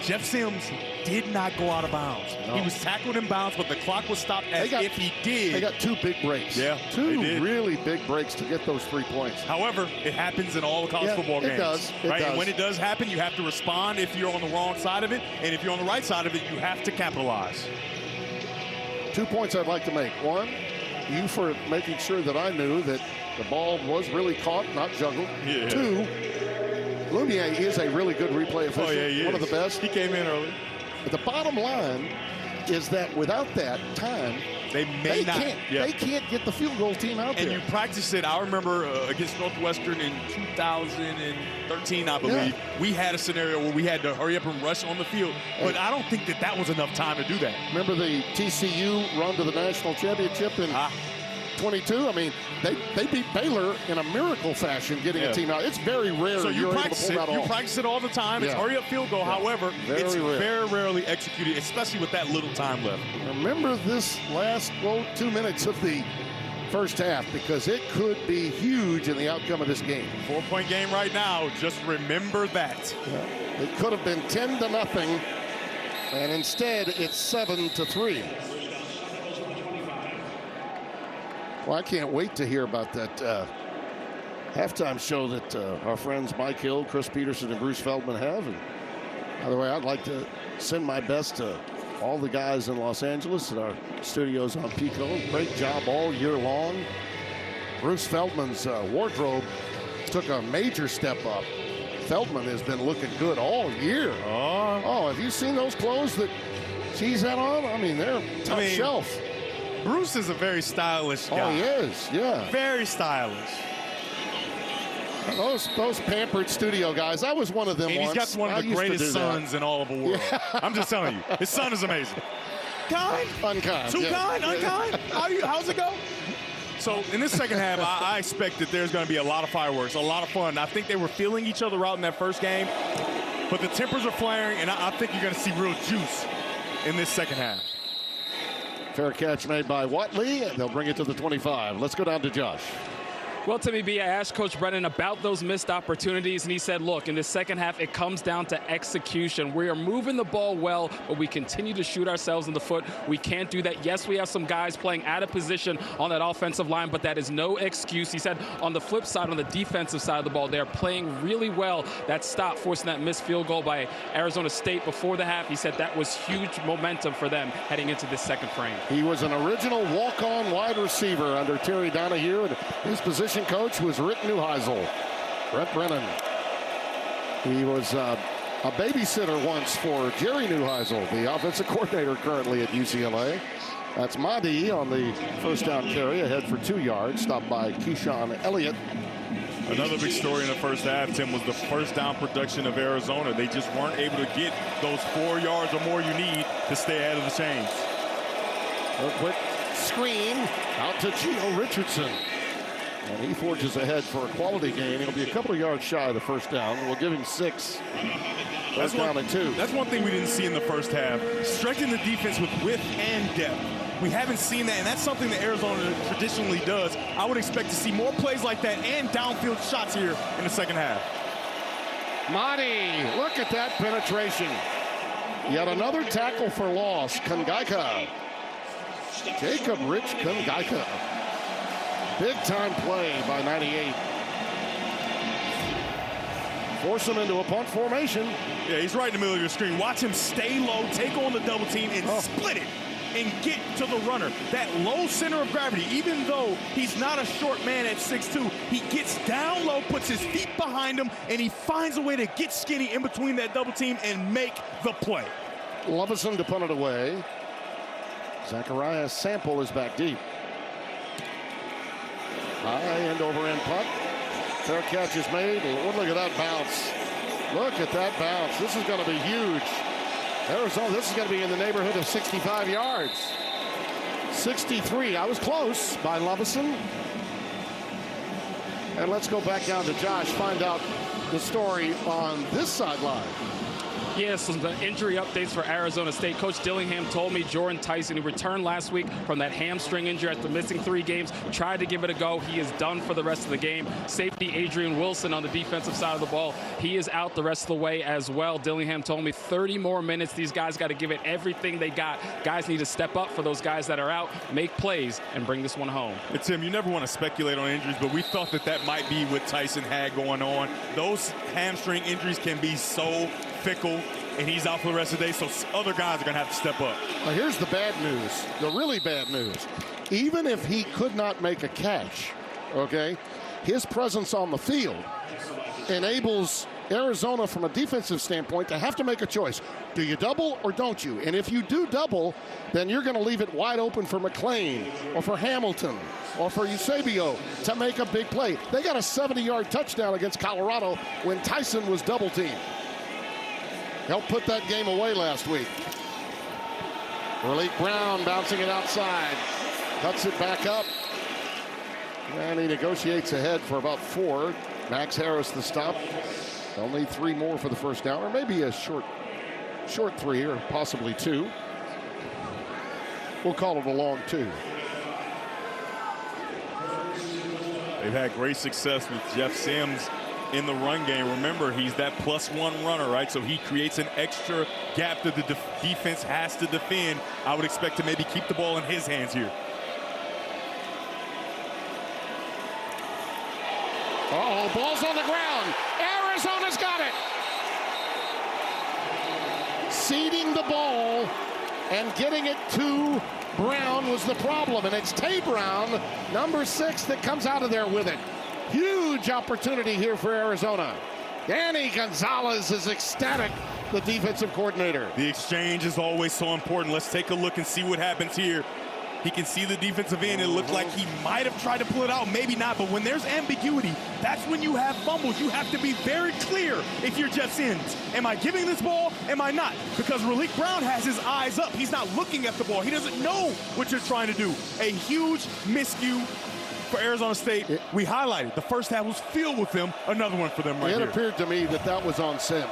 Speaker 3: Jeff Sims did not go out of bounds. No. He was tackled in bounds, but the clock was stopped as if he did.
Speaker 13: They got 2 big breaks.
Speaker 3: Yeah,
Speaker 13: two really big breaks to get those 3 points.
Speaker 3: However, it happens in all the college football games.
Speaker 13: It does.
Speaker 3: Right? And when it does happen, you have to respond if you're on the wrong side of it. And if you're on the right side of it, you have to capitalize.
Speaker 13: 2 points I'd like to make. 1, you for making sure that I knew that the ball was really caught, not juggled.
Speaker 3: Yeah.
Speaker 13: 2, Lumiere is a really good replay official.
Speaker 3: Oh, yeah,
Speaker 13: one of the best.
Speaker 3: He came in early.
Speaker 13: But the bottom line is that without that time, they can't get the field goal team out there.
Speaker 3: And you practice it. I remember against Northwestern in 2013, I believe, we had a scenario where we had to hurry up and rush on the field. But I don't think that was enough time to do that.
Speaker 13: Remember the TCU run to the national championship in 22? I mean, they beat Baylor in a miracle fashion getting a team out. It's very rare you're able to pull that off.
Speaker 3: You practice it all the time. It's hurry up field goal. However, it's very rarely executed, especially with that little time left.
Speaker 13: Remember this last 2 minutes of the first half, because it could be huge in the outcome of this game.
Speaker 3: 4-point game right now. Just remember that.
Speaker 13: It could have been 10-0, and instead it's 7-3. Well, I can't wait to hear about that halftime show that our friends Mike Hill, Chris Peterson, and Bruce Feldman have. And by the way, I'd like to send my best to all the guys in Los Angeles at our studios on Pico. Great job all year long. Bruce Feldman's wardrobe took a major step up. Feldman has been looking good all year. Oh, have you seen those clothes that she's had on? I mean, they're top shelf.
Speaker 3: Bruce is a very stylish guy.
Speaker 13: Oh, he is, yeah.
Speaker 3: Very stylish.
Speaker 13: Those pampered studio guys, I was one of them
Speaker 3: and
Speaker 13: once.
Speaker 3: He's got one of the greatest sons in all of the world. Yeah. I'm just telling you, his son is amazing. Kind?
Speaker 13: Unkind.
Speaker 3: Too kind? Unkind? How's it go? So in this second half, I expect that there's going to be a lot of fireworks, a lot of fun. I think they were feeling each other out in that first game, but the tempers are flaring, and I think you're going to see real juice in this second half.
Speaker 13: Fair catch made by Watley. They'll bring it to the 25. Let's go down to Josh.
Speaker 4: Well, Timmy B, I asked Coach Brennan about those missed opportunities, and he said, look, in the second half, it comes down to execution. We are moving the ball well, but we continue to shoot ourselves in the foot. We can't do that. Yes, we have some guys playing out of position on that offensive line, but that is no excuse. He said on the flip side, on the defensive side of the ball, they're playing really well. That stop, forcing that missed field goal by Arizona State before the half. He said that was huge momentum for them heading into this second frame.
Speaker 13: He was an original walk-on wide receiver under Terry Donahue, and his position coach was Rick Neuheisel. Brett Brennan. He was a babysitter once for Jerry Neuheisel, the offensive coordinator currently at UCLA. That's Mahdi on the first down carry, ahead for 2 yards, stopped by Keyshawn Elliott.
Speaker 3: Another big story in the first half, Tim, was the first down production of Arizona. They just weren't able to get those 4 yards or more you need to stay ahead of the chains.
Speaker 13: A quick screen out to Gio Richardson. And he forges ahead for a quality gain. He'll be a couple of yards shy of the first down. We'll give him 6. That's down to 2.
Speaker 3: That's one thing we didn't see in the first half. Stretching the defense with width and depth. We haven't seen that, and that's something that Arizona traditionally does. I would expect to see more plays like that and downfield shots here in the second half.
Speaker 13: Monty, look at that penetration. Yet another tackle for loss. Kungaika. Jacob Rich Kungaika. Big time play by 98. Force him into a punt formation.
Speaker 3: Yeah, he's right in the middle of your screen. Watch him stay low, take on the double team, and split it and get to the runner. That low center of gravity, even though he's not a short man at 6'2", he gets down low, puts his feet behind him, and he finds a way to get skinny in between that double team and make the play.
Speaker 13: Lovison to punt it away. Zachariah Sample is back deep. High end over end punt. Fair catch is made. And look at that bounce. Look at that bounce. This is going to be huge. Arizona, this is going to be in the neighborhood of 65 yards. 63. I was close by Lovison. And let's go back down to Josh, find out the story on this sideline.
Speaker 4: Yes, some injury updates for Arizona State. Coach Dillingham told me Jordan Tyson, who returned last week from that hamstring injury after missing 3 games, tried to give it a go. He is done for the rest of the game. Safety Adrian Wilson on the defensive side of the ball. He is out the rest of the way as well. Dillingham told me 30 more minutes. These guys got to give it everything they got. Guys need to step up for those guys that are out, make plays, and bring this one home.
Speaker 3: And Tim, you never want to speculate on injuries, but we thought that might be what Tyson had going on. Those hamstring injuries can be so fickle, and he's out for the rest of the day, so other guys are going to have to step up.
Speaker 13: Now here's the bad news, the really bad news. Even if he could not make a catch, okay, his presence on the field enables Arizona from a defensive standpoint to have to make a choice. Do you double or don't you? And if you do double, then you're going to leave it wide open for McLean or for Hamilton or for Eusebio to make a big play. They got a 70-yard touchdown against Colorado when Tyson was double-teamed. Helped put that game away last week. Malik Brown bouncing it outside. Cuts it back up. And he negotiates ahead for about 4. Max Harris the stop. Only 3 more for the first down, or maybe a short 3 or possibly 2. We'll call it a long 2.
Speaker 3: They've had great success with Jeff Sims in the run game. Remember, he's that +1 runner, right? So he creates an extra gap that the defense has to defend. I would expect to maybe keep the ball in his hands here.
Speaker 13: Uh-oh, ball's on the ground. Arizona's got it. Seeding the ball and getting it to Brown was the problem, and it's Tay Brown, number 6, that comes out of there with it. Huge opportunity here for Arizona. Danny Gonzalez is ecstatic, the defensive coordinator.
Speaker 3: The exchange is always so important. Let's take a look and see what happens here. He can see the defensive end. It looked like he might have tried to pull it out, maybe not. But when there's ambiguity, that's when you have fumbles. You have to be very clear if you're Jeff Sims. Am I giving this ball? Am I not? Because Malik Brown has his eyes up. He's not looking at the ball. He doesn't know what you're trying to do. A huge miscue for Arizona State. We highlighted the first half was filled with them. Another one for them right here.
Speaker 13: It appeared to me that was on Sims.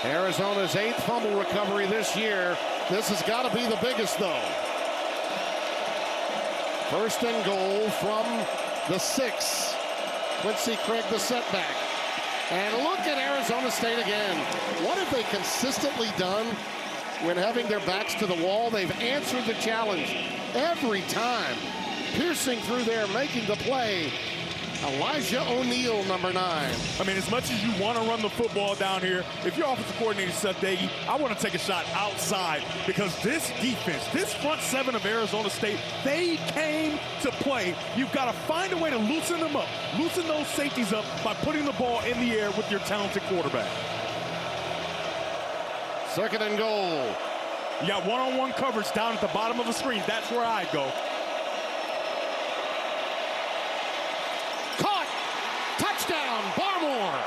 Speaker 13: Arizona's 8th fumble recovery this year. This has got to be the biggest, though. 1st and goal from the 6. Quincy Craig the setback. And look at Arizona State again. What have they consistently done when having their backs to the wall? They've answered the challenge every time. Piercing through there, making the play. Elijah O'Neal, number 9.
Speaker 3: I mean, as much as you want to run the football down here, if you're offensive coordinator Seth Dagey, I want to take a shot outside, because this defense, this front 7 of Arizona State, they came to play. You've got to find a way to loosen them up, loosen those safeties up by putting the ball in the air with your talented quarterback.
Speaker 13: 2nd and goal.
Speaker 3: You got one-on-one coverage down at the bottom of the screen. That's where I go.
Speaker 13: Touchdown, Barmore.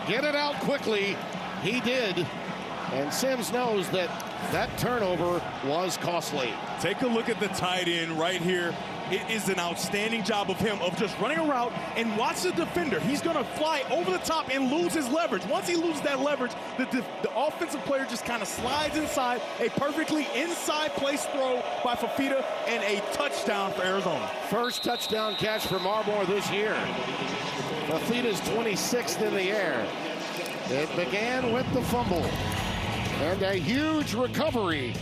Speaker 13: get it out quickly. He did. And Sims knows that that turnover was costly.
Speaker 3: Take a look at the tight end right here. It is an outstanding job of him of just running a route, and watch the defender. He's going to fly over the top and lose his leverage. Once he loses that leverage, the offensive player just kind of slides inside. A perfectly inside place throw by Fafita and a touchdown for Arizona.
Speaker 13: First touchdown catch for Marmore this year. Fafita's 26th in the air. It began with the fumble and a huge recovery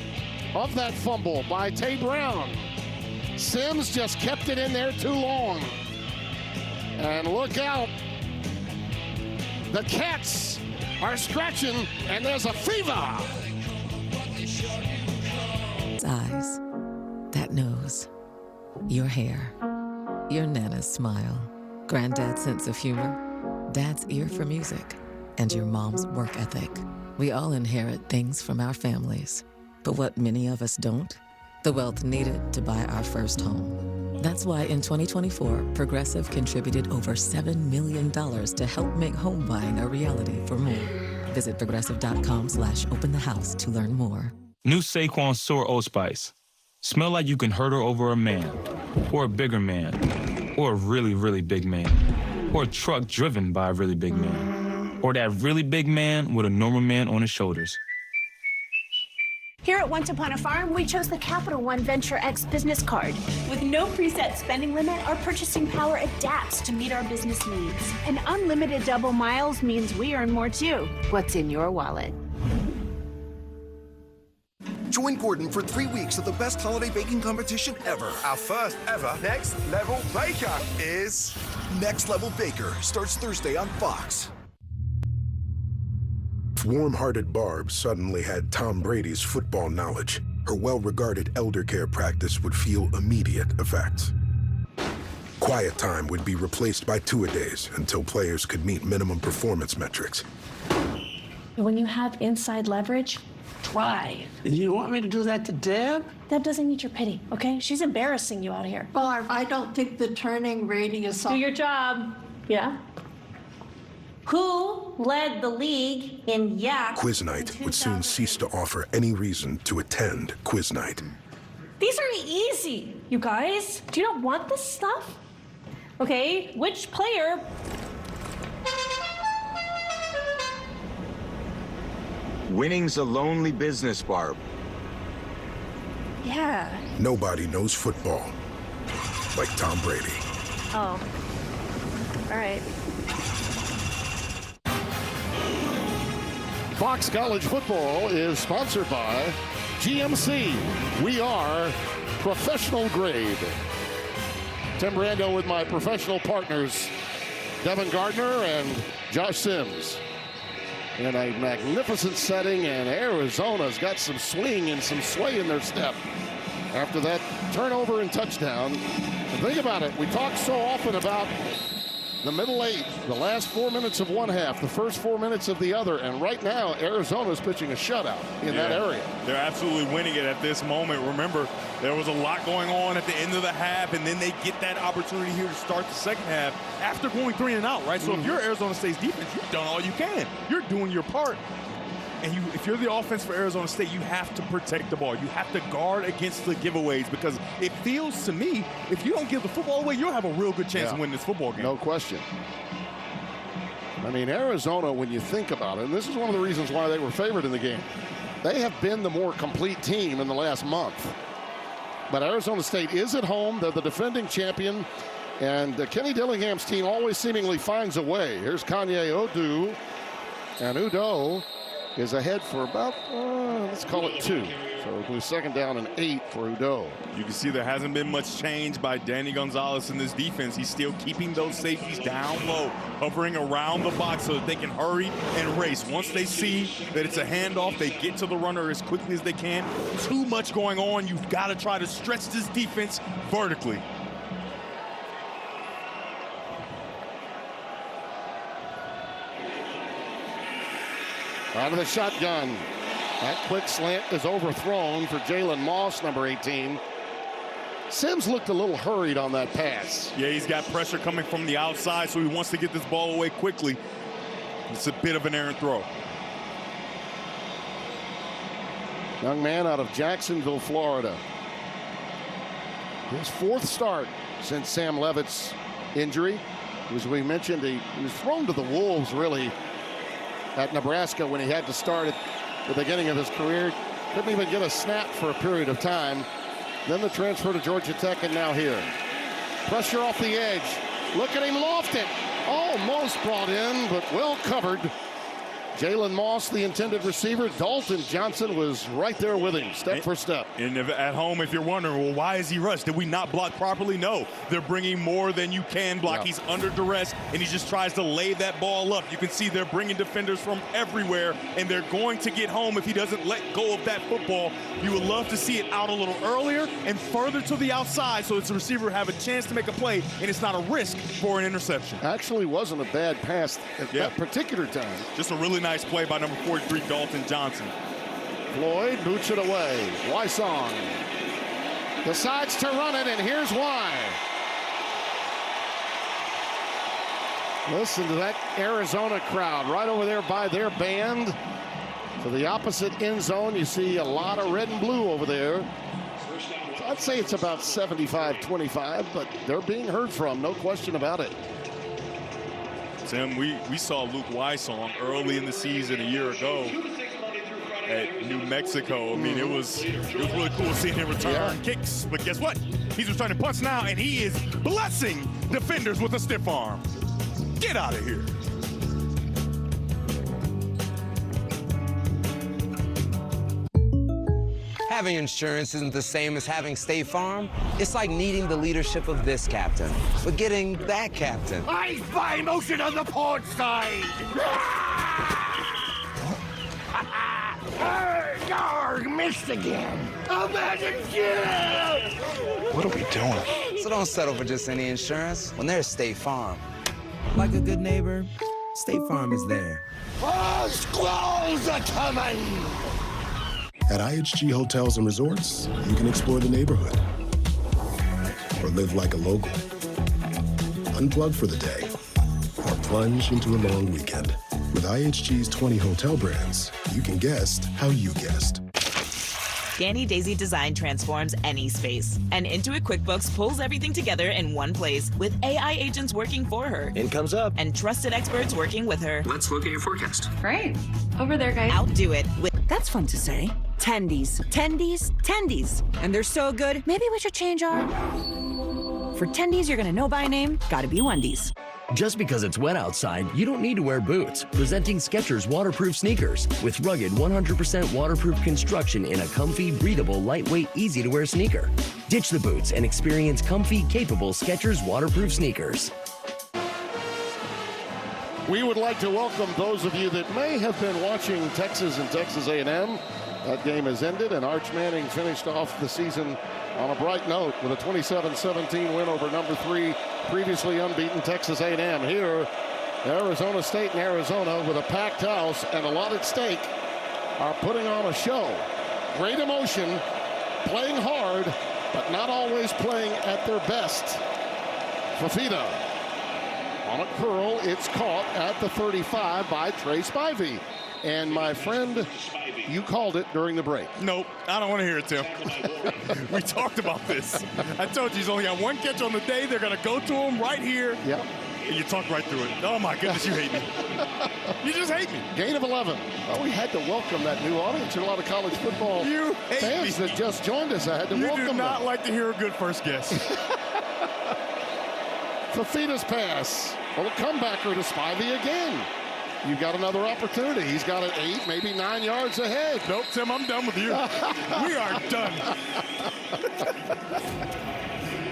Speaker 13: of that fumble by Tay Brown. Sims just kept it in there too long. And look out. The Cats are scratching, and there's a fever.
Speaker 7: Eyes, that nose, your hair, your Nana's smile, Granddad's sense of humor, Dad's ear for music, and your mom's work ethic. We all inherit things from our families, but what many of us don't, the wealth needed to buy our first home. That's why in 2024, Progressive contributed over $7 million to help make home buying a reality for more. Visit progressive.com/open the house to learn more.
Speaker 11: New Saquon Sour Old Spice. Smell like you can herd her over a man, or a bigger man, or a really, really big man, or a truck driven by a really big man, or that really big man with a normal man on his shoulders.
Speaker 12: Here at Once Upon a Farm, we chose the Capital One Venture X business card. With no preset spending limit, our purchasing power adapts to meet our business needs. And unlimited double miles means we earn more too. What's in your wallet?
Speaker 14: Join Gordon for 3 weeks of the best holiday baking competition ever.
Speaker 16: Our first ever Next Level Baker is...
Speaker 14: Next Level Baker starts Thursday on Fox.
Speaker 17: If warm-hearted Barb suddenly had Tom Brady's football knowledge, her well-regarded elder care practice would feel immediate effects. Quiet time would be replaced by two-a-days until players could meet minimum performance metrics.
Speaker 12: When you have inside leverage, drive.
Speaker 16: You want me to do that to Deb?
Speaker 12: Deb doesn't need your pity, okay? She's embarrassing you out here.
Speaker 16: Barb, I don't think the turning radius...
Speaker 12: Do your job. Yeah? Who led the league in yak?
Speaker 17: Quiz night would soon cease to offer any reason to attend quiz night.
Speaker 12: These are easy, you guys. Do you not want this stuff? Okay, which player...
Speaker 16: Winning's a lonely business, Barb.
Speaker 12: Yeah.
Speaker 17: Nobody knows football like Tom Brady.
Speaker 12: Oh. All right.
Speaker 13: Fox College Football is sponsored by GMC. We are professional grade. Tim Brando with my professional partners, Devin Gardner and Josh Sims. In a magnificent setting, and Arizona's got some swing and some sway in their step after that turnover and touchdown. And think about it, we talk so often about the middle eight, the last 4 minutes of one half, the first 4 minutes of the other, and right now Arizona's pitching a shutout in that area.
Speaker 3: They're absolutely winning it at this moment. Remember, there was a lot going on at the end of the half, and then they get that opportunity here to start the second half after going 3 and out, right? So if you're Arizona State's defense, you've done all you can. You're doing your part. And if you're the offense for Arizona State, you have to protect the ball. You have to guard against the giveaways, because it feels to me, if you don't give the football away, you'll have a real good chance of winning this football game.
Speaker 13: No question. I mean, Arizona, when you think about it, and this is one of the reasons why they were favored in the game, they have been the more complete team in the last month. But Arizona State is at home. They're the defending champion. And Kenny Dillingham's team always seemingly finds a way. Here's Kanye Odu. And Udo is ahead for about, let's call it 2. So it'll be second down and 8 for Udo.
Speaker 3: You can see there hasn't been much change by Danny Gonzalez in this defense. He's still keeping those safeties down low, hovering around the box so that they can hurry and race. Once they see that it's a handoff, they get to the runner as quickly as they can. Too much going on. You've got to try to stretch this defense vertically.
Speaker 13: Out of the shotgun. That quick slant is overthrown for Jalen Moss, number 18. Sims looked a little hurried on that pass.
Speaker 3: Yeah, he's got pressure coming from the outside, so he wants to get this ball away quickly. It's a bit of an errant throw.
Speaker 13: Young man out of Jacksonville, Florida. His 4th start since Sam Levitt's injury. As we mentioned, he was thrown to the wolves, really, at Nebraska when he had to start at the beginning of his career. Couldn't even get a snap for a period of time. Then the transfer to Georgia Tech, and now here. Pressure off the edge. Look at him loft it. Almost brought in, but well covered. Jalen Moss, the intended receiver. Dalton Johnson was right there with him, step for step.
Speaker 3: And at home, if you're wondering, well, why is he rushed? Did we not block properly? No. They're bringing more than you can block.
Speaker 13: Yeah.
Speaker 3: He's under duress, and he just tries to lay that ball up. You can see they're bringing defenders from everywhere, and they're going to get home if he doesn't let go of that football. You would love to see it out a little earlier and further to the outside so it's the receiver have a chance to make a play, and it's not a risk for an interception.
Speaker 13: Actually wasn't a bad pass at that particular time.
Speaker 3: Just a really nice play by number 43, Dalton Johnson.
Speaker 13: Floyd boots it away. Wysong decides to run it, and here's why. Listen to that Arizona crowd right over there by their band. To the opposite end zone, you see a lot of red and blue over there. I'd say it's about 75-25, but they're being heard from, no question about it.
Speaker 3: Tim, we saw Luke Wysong early in the season a year ago at New Mexico. I mean, it was really cool seeing him return kicks. But guess what? He's returning punts now, and he is blessing defenders with a stiff arm. Get out of here.
Speaker 5: Having insurance isn't the same as having State Farm. It's like needing the leadership of this captain, but getting that captain.
Speaker 16: I spy motion on the port side! Yarg, missed again! Imagine you!
Speaker 5: What are we doing? So don't settle for just any insurance when there's State Farm. Like a good neighbor, State Farm is there.
Speaker 16: Oh, squalls are coming!
Speaker 17: At IHG Hotels and Resorts, you can explore the neighborhood or live like a local. Unplug for the day or plunge into a long weekend. With IHG's 20 hotel brands, you can guest how you guest.
Speaker 6: Danny Daisy Design transforms any space. And Intuit QuickBooks pulls everything together in one place with AI agents working for her.
Speaker 29: Income's up.
Speaker 6: And trusted experts working with her.
Speaker 29: Let's look at your forecast.
Speaker 6: Great. Over there, guys. Outdo it with...
Speaker 15: That's fun to say. Tendies, tendies, tendies. And they're so good, maybe we should change our... For tendies you're gonna know by name, gotta be Wendy's.
Speaker 18: Just because it's wet outside, you don't need to wear boots. Presenting Skechers waterproof sneakers with rugged 100% waterproof construction in a comfy, breathable, lightweight, easy-to-wear sneaker. Ditch the boots and experience comfy, capable Skechers waterproof sneakers.
Speaker 13: We would like to welcome those of you that may have been watching Texas and Texas A&M. That game has ended, and Arch Manning finished off the season on a bright note with a 27-17 win over number 3, previously unbeaten Texas A&M. Here, Arizona State and Arizona, with a packed house and a lot at stake, are putting on a show. Great emotion, playing hard, but not always playing at their best. Fafita on a curl, it's caught at the 35 by Trey Spivey. And my friend, you called it during the break.
Speaker 3: Nope, I don't want to hear it, Tim. We talked about this. I told you he's only got one catch on the day. They're going to go to him right here.
Speaker 13: Yep.
Speaker 3: And you talked right through it. Oh, my goodness, you hate me. You just hate me.
Speaker 13: Gain of 11. Well, we had to welcome that new audience and a lot of college football fans that just joined us. I had to welcome them.
Speaker 3: You do not like to hear a good first guess.
Speaker 13: Fafita's pass. Well, a comebacker to Spivey again. You've got another opportunity. He's got it 8, maybe 9 yards ahead.
Speaker 3: Nope, Tim, I'm done with you. We are done.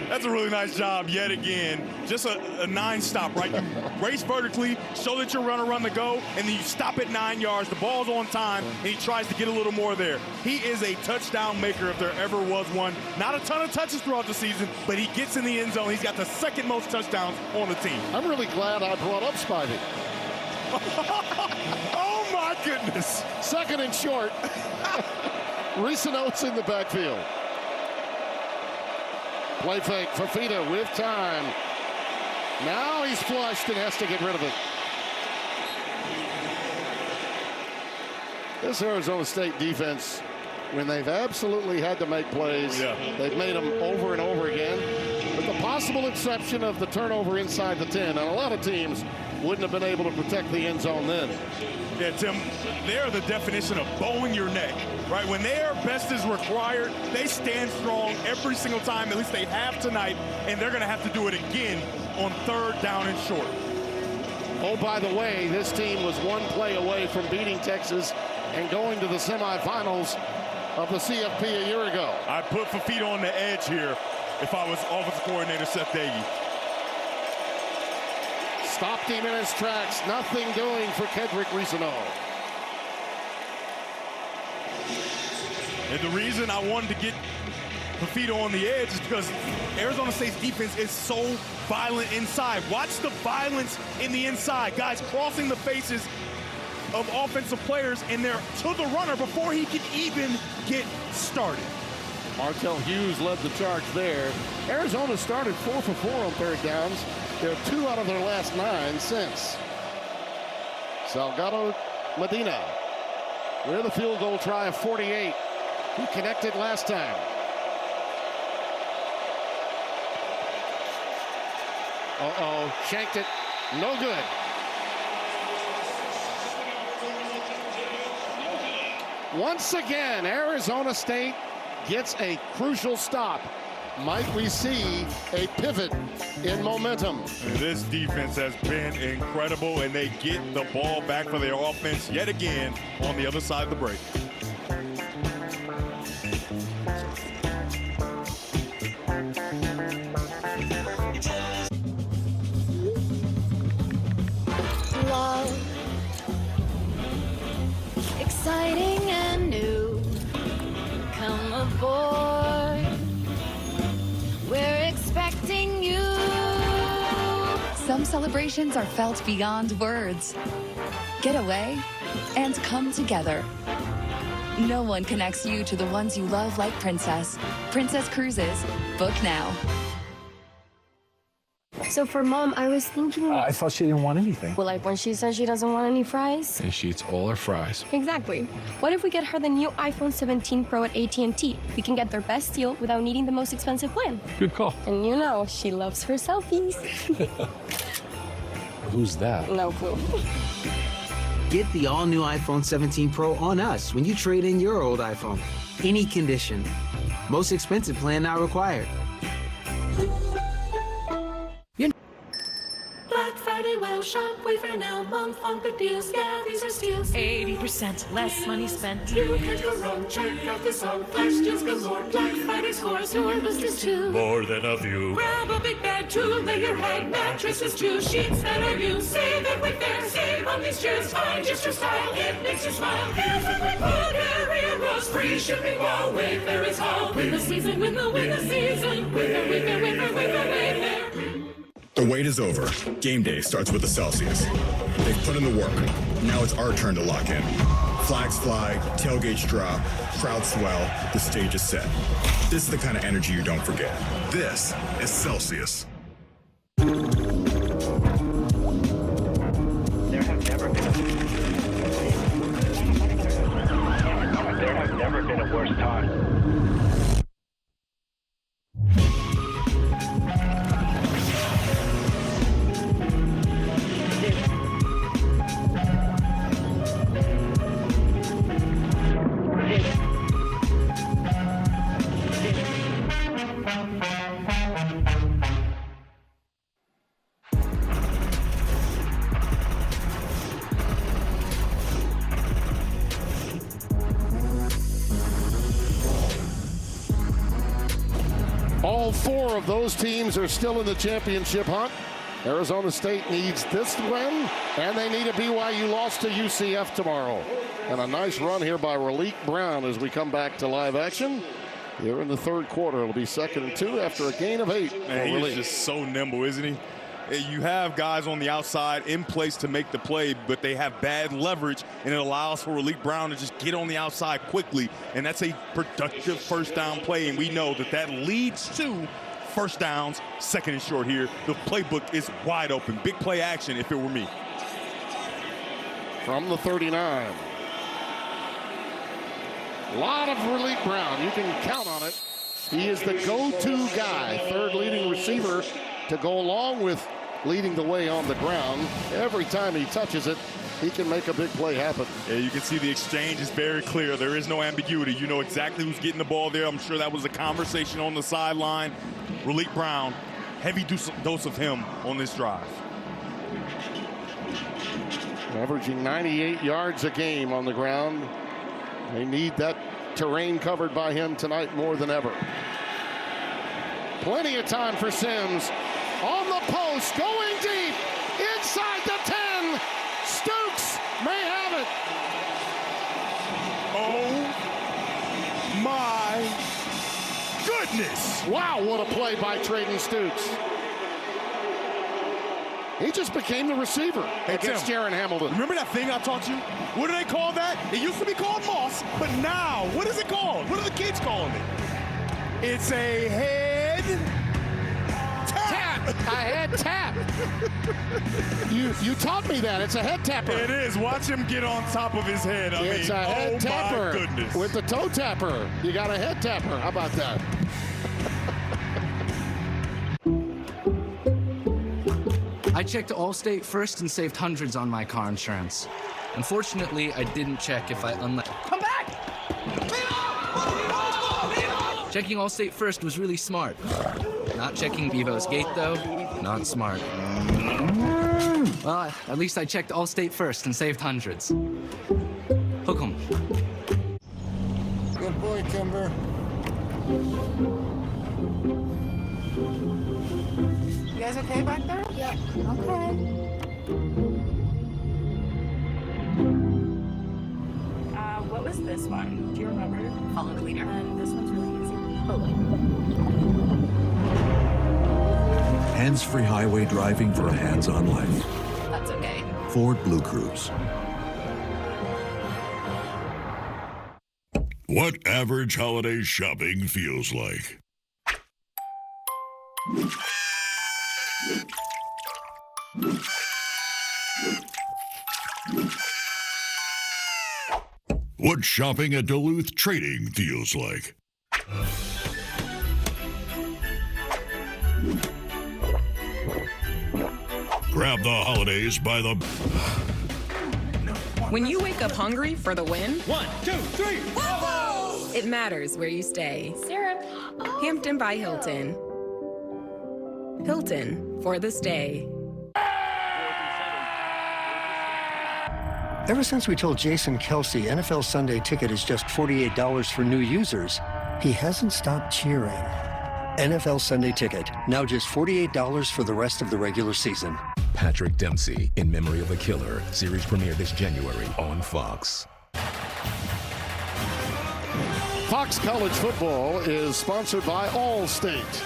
Speaker 3: That's a really nice job yet again. Just a 9-stop, right? You race vertically, show that you're gonna run the go, and then you stop at 9 yards. The ball's on time, and he tries to get a little more there. He is a touchdown maker if there ever was one. Not a ton of touches throughout the season, but he gets in the end zone. He's got the second most touchdowns on the team.
Speaker 13: I'm really glad I brought up Spivey.
Speaker 3: Oh, my goodness.
Speaker 13: Second and short. Recent Oates in the backfield. Play fake, Fafita with time. Now he's flushed and has to get rid of it. This Arizona State defense, when they've absolutely had to make plays, they've made them over and over again. With the possible exception of the turnover inside the 10, and a lot of teams wouldn't have been able to protect the end zone then.
Speaker 3: Yeah, Tim, they're the definition of bowing your neck, right? When their best is required, they stand strong every single time, at least they have tonight, and they're going to have to do it again on 3rd down and short.
Speaker 13: Oh, by the way, this team was one play away from beating Texas and going to the semifinals of the CFP a year ago.
Speaker 3: I put Fafita on the edge here if I was offensive coordinator Seth Dagey.
Speaker 13: Stopped him in his tracks. Nothing doing for Kedrick Reesano.
Speaker 3: And the reason I wanted to get Fafita on the edge is because Arizona State's defense is so violent inside. Watch the violence in the inside. Guys crossing the faces of offensive players, and they're to the runner before he can even get started.
Speaker 13: Martell Hughes led the charge there. Arizona started 4 for 4 on 3rd downs. They're 2 out of their last 9 since. Salgado Medina with a field goal try of 48. He connected last time. Uh-oh, shanked it. No good. Once again, Arizona State gets a crucial stop. Might we see a pivot in momentum?
Speaker 3: And this defense has been incredible, and they get the ball back for their offense yet again on the other side of the break.
Speaker 8: Love, exciting and new. Come aboard. We're expecting you.
Speaker 9: Some celebrations are felt beyond words. Get away and come together. No one connects you to the ones you love like Princess. Princess Cruises. Book now.
Speaker 8: So for Mom, I was thinking...
Speaker 10: I thought she didn't want anything.
Speaker 8: Well, like when she says she doesn't want any fries?
Speaker 10: And she eats all her fries.
Speaker 8: Exactly. What if we get her the new iPhone 17 Pro at AT&T? We can get their best deal without needing the most expensive plan.
Speaker 10: Good call.
Speaker 8: And you know, she loves her selfies.
Speaker 10: Who's that?
Speaker 8: No clue.
Speaker 5: Get the all-new iPhone 17 Pro on us when you trade in your old iPhone. Any condition. Most expensive plan not required.
Speaker 8: Black Friday, well shop, wait for now, month on good deals, yeah, these are steals. 80% less money spent. You can't go wrong, check out this song, flash deals galore, Black Friday scores, your list is too.
Speaker 19: More than a few.
Speaker 8: Grab a big bed to lay your head, mattresses too, sheets that are new, save every fair, save on these chairs, find just your style, it makes you smile. Here's a quick look, area rush, free shipping while Wayfair is how. Win the season, win the season, Wayfair.
Speaker 21: The wait is over. Game day starts with the Celsius. They've put in the work. Now it's our turn to lock in. Flags fly, tailgates drop, crowd swell, the stage is set. This is the kind of energy you don't forget. This is Celsius.
Speaker 19: There have never been a worse time.
Speaker 13: All 4 of those teams are still in the championship hunt. Arizona State needs this win, and they need a BYU loss to UCF tomorrow. And a nice run here by Raleek Brown as we come back to live action. Here in the 3rd quarter, it'll be 2nd and 2 after a gain of 8.
Speaker 3: Man, he's just so nimble, isn't he? You have guys on the outside in place to make the play, but they have bad leverage, and it allows for Raleek Brown to just get on the outside quickly, and that's a productive first down play, and we know that that leads to first downs, 2nd and short here. The playbook is wide open. Big play action if it were me.
Speaker 13: From the 39. A lot of Relief Brown. You can count on it. He is the go-to guy, third leading receiver to go along with leading the way on the ground. Every time he touches it, he can make a big play happen.
Speaker 3: Yeah, you can see the exchange is very clear. There is no ambiguity. You know exactly who's getting the ball there. I'm sure that was a conversation on the sideline. Relief Brown, heavy dose of him on this drive.
Speaker 13: Averaging 98 yards a game on the ground. They need that terrain covered by him tonight more than ever. Plenty of time for Sims. On the post, going deep, inside the 10. Stooks may have it.
Speaker 3: Oh my goodness.
Speaker 13: Wow, what a play by Trayden Stooks. He just became the receiver against Jaron Hamilton.
Speaker 3: Remember that thing I taught you? What do they call that? It used to be called moss, but now, what is it called? What are the kids calling it? It's a head tap.
Speaker 13: A head tap. You taught me that. It's a head tapper.
Speaker 3: It is. Watch him get on top of his head.
Speaker 13: It's a head tapper.
Speaker 3: My goodness.
Speaker 13: With the toe tapper. You got a head tapper. How about that?
Speaker 1: I checked Allstate first and saved hundreds on my car insurance. Unfortunately, I didn't check if I Come back! Checking Allstate first was really smart. Not checking Bevo's gate, though, not smart. Well, at least I checked Allstate first and saved hundreds. Hook 'em.
Speaker 2: Good boy, Kimber.
Speaker 22: You guys okay back there? Yeah. Okay.
Speaker 23: What was this one? Do you remember?
Speaker 22: Follow the leader.
Speaker 23: And this one's really easy.
Speaker 24: Hands-free highway driving for a hands-on life.
Speaker 22: That's okay.
Speaker 24: Ford Blue Cruise.
Speaker 25: What average holiday shopping feels like. What shopping at Duluth Trading feels like. Grab the holidays by the...
Speaker 26: When you wake up hungry for the win,
Speaker 8: 1, 2, 3,
Speaker 26: whoa! It matters where you stay.
Speaker 22: Syrup.
Speaker 26: Hampton by Hilton. Hilton for the stay.
Speaker 27: Ever since we told Jason Kelsey NFL Sunday Ticket is just $48 for new users, he hasn't stopped cheering. NFL Sunday Ticket, now just $48 for the rest of the regular season.
Speaker 28: Patrick Dempsey, In Memory of a Killer, series premiere this January on Fox.
Speaker 13: Fox College Football is sponsored by Allstate.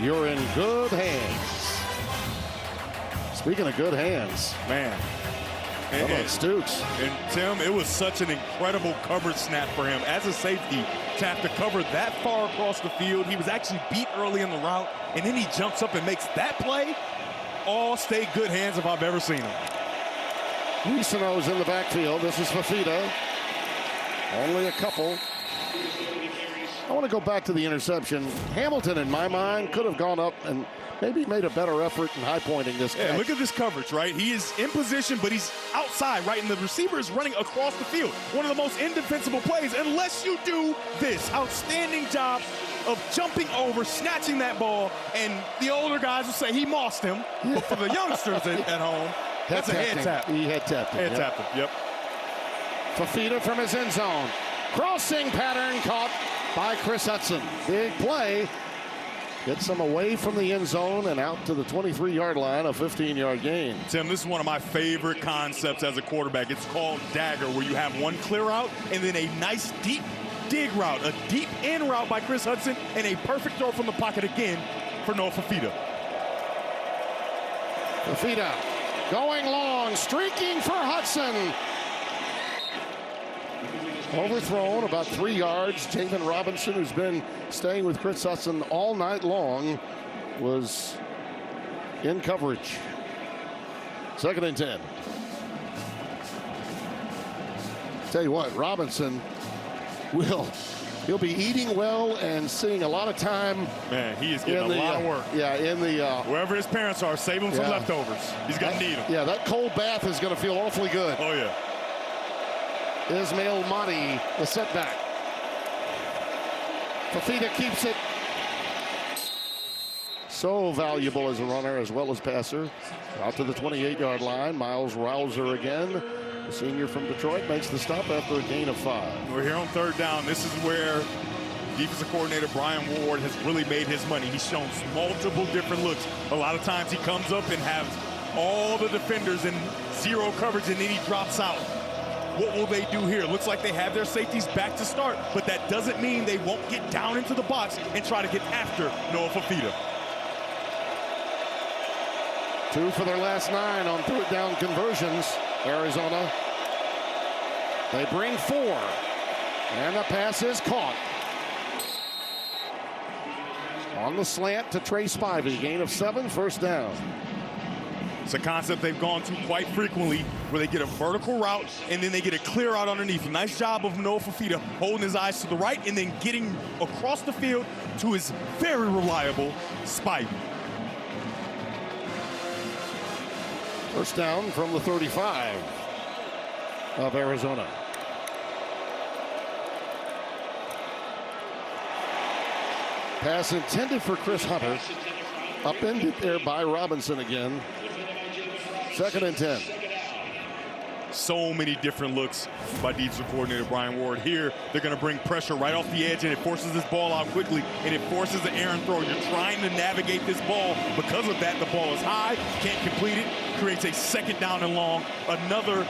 Speaker 13: You're in good hands. Speaking of good hands,
Speaker 3: man.
Speaker 13: How about Stooks?
Speaker 3: And Tim, it was such an incredible coverage snap for him as a safety to have to cover that far across the field. He was actually beat early in the route, and then he jumps up and makes that play. All stay good hands if I've ever seen him.
Speaker 13: Risano's in the backfield. This is Fafita. Only a couple. I want to go back to the interception. Hamilton, in my mind, could have gone up and maybe made a better effort in high pointing this catch.
Speaker 3: Yeah, look at this coverage, right? He is in position, but he's outside, right? And the receiver is running across the field. One of the most indefensible plays, unless you do this outstanding job of jumping over, snatching that ball, and the older guys will say he mossed him. But for the youngsters at home, that's a head tap.
Speaker 13: He head tapped him.
Speaker 3: Head tapped him, yep.
Speaker 13: Fafita from his end zone. Crossing pattern caught by Chris Hudson. Big play. Gets them away from the end zone and out to the 23-yard line, a 15-yard gain.
Speaker 3: Tim, this is one of my favorite concepts as a quarterback. It's called dagger, where you have one clear route and then a nice deep dig route, a deep in route by Chris Hudson, and a perfect throw from the pocket again for Noah Fafita.
Speaker 13: Fafita going long, streaking for Hudson. Overthrown about 3 yards. Javen Robinson, who's been staying with Chris Hudson all night long, was in coverage. 2nd and 10. Tell you what, Robinson he'll be eating well and seeing a lot of time.
Speaker 3: Man, he is getting a lot of work.
Speaker 13: Yeah, in the
Speaker 3: wherever his parents are, save him some leftovers. He's gonna need them.
Speaker 13: Yeah, that cold bath is gonna feel awfully good.
Speaker 3: Oh yeah.
Speaker 13: Ismail Mahdi, the setback. Fafita keeps it. So valuable as a runner as well as passer. Out to the 28-yard line. Miles Rouser again. The senior from Detroit makes the stop after a gain of 5.
Speaker 3: We're here on 3rd down. This is where defensive coordinator Brian Ward has really made his money. He's shown multiple different looks. A lot of times he comes up and has all the defenders in zero coverage, and then he drops out. What will they do here? Looks like they have their safeties back to start, but that doesn't mean they won't get down into the box and try to get after Noah Fafita.
Speaker 13: 2 for their last 9 on 3rd down conversions. Arizona. They bring 4. And the pass is caught. On the slant to Trey Spivey. Gain of 7, 1st down.
Speaker 3: It's a concept they've gone to quite frequently where they get a vertical route and then they get a clear out underneath. Nice job of Noah Fafita holding his eyes to the right and then getting across the field to his very reliable Spivey.
Speaker 13: 1st down from the 35 of Arizona. Pass intended for Chris Hunter. Upended there by Robinson again. 2nd and 10.
Speaker 3: So many different looks by defensive coordinator Brian Ward. Here, they're going to bring pressure right off the edge, and it forces this ball out quickly, and it forces the errant throw. You're trying to navigate this ball. Because of that, the ball is high, can't complete it, creates a 2nd down and long. Another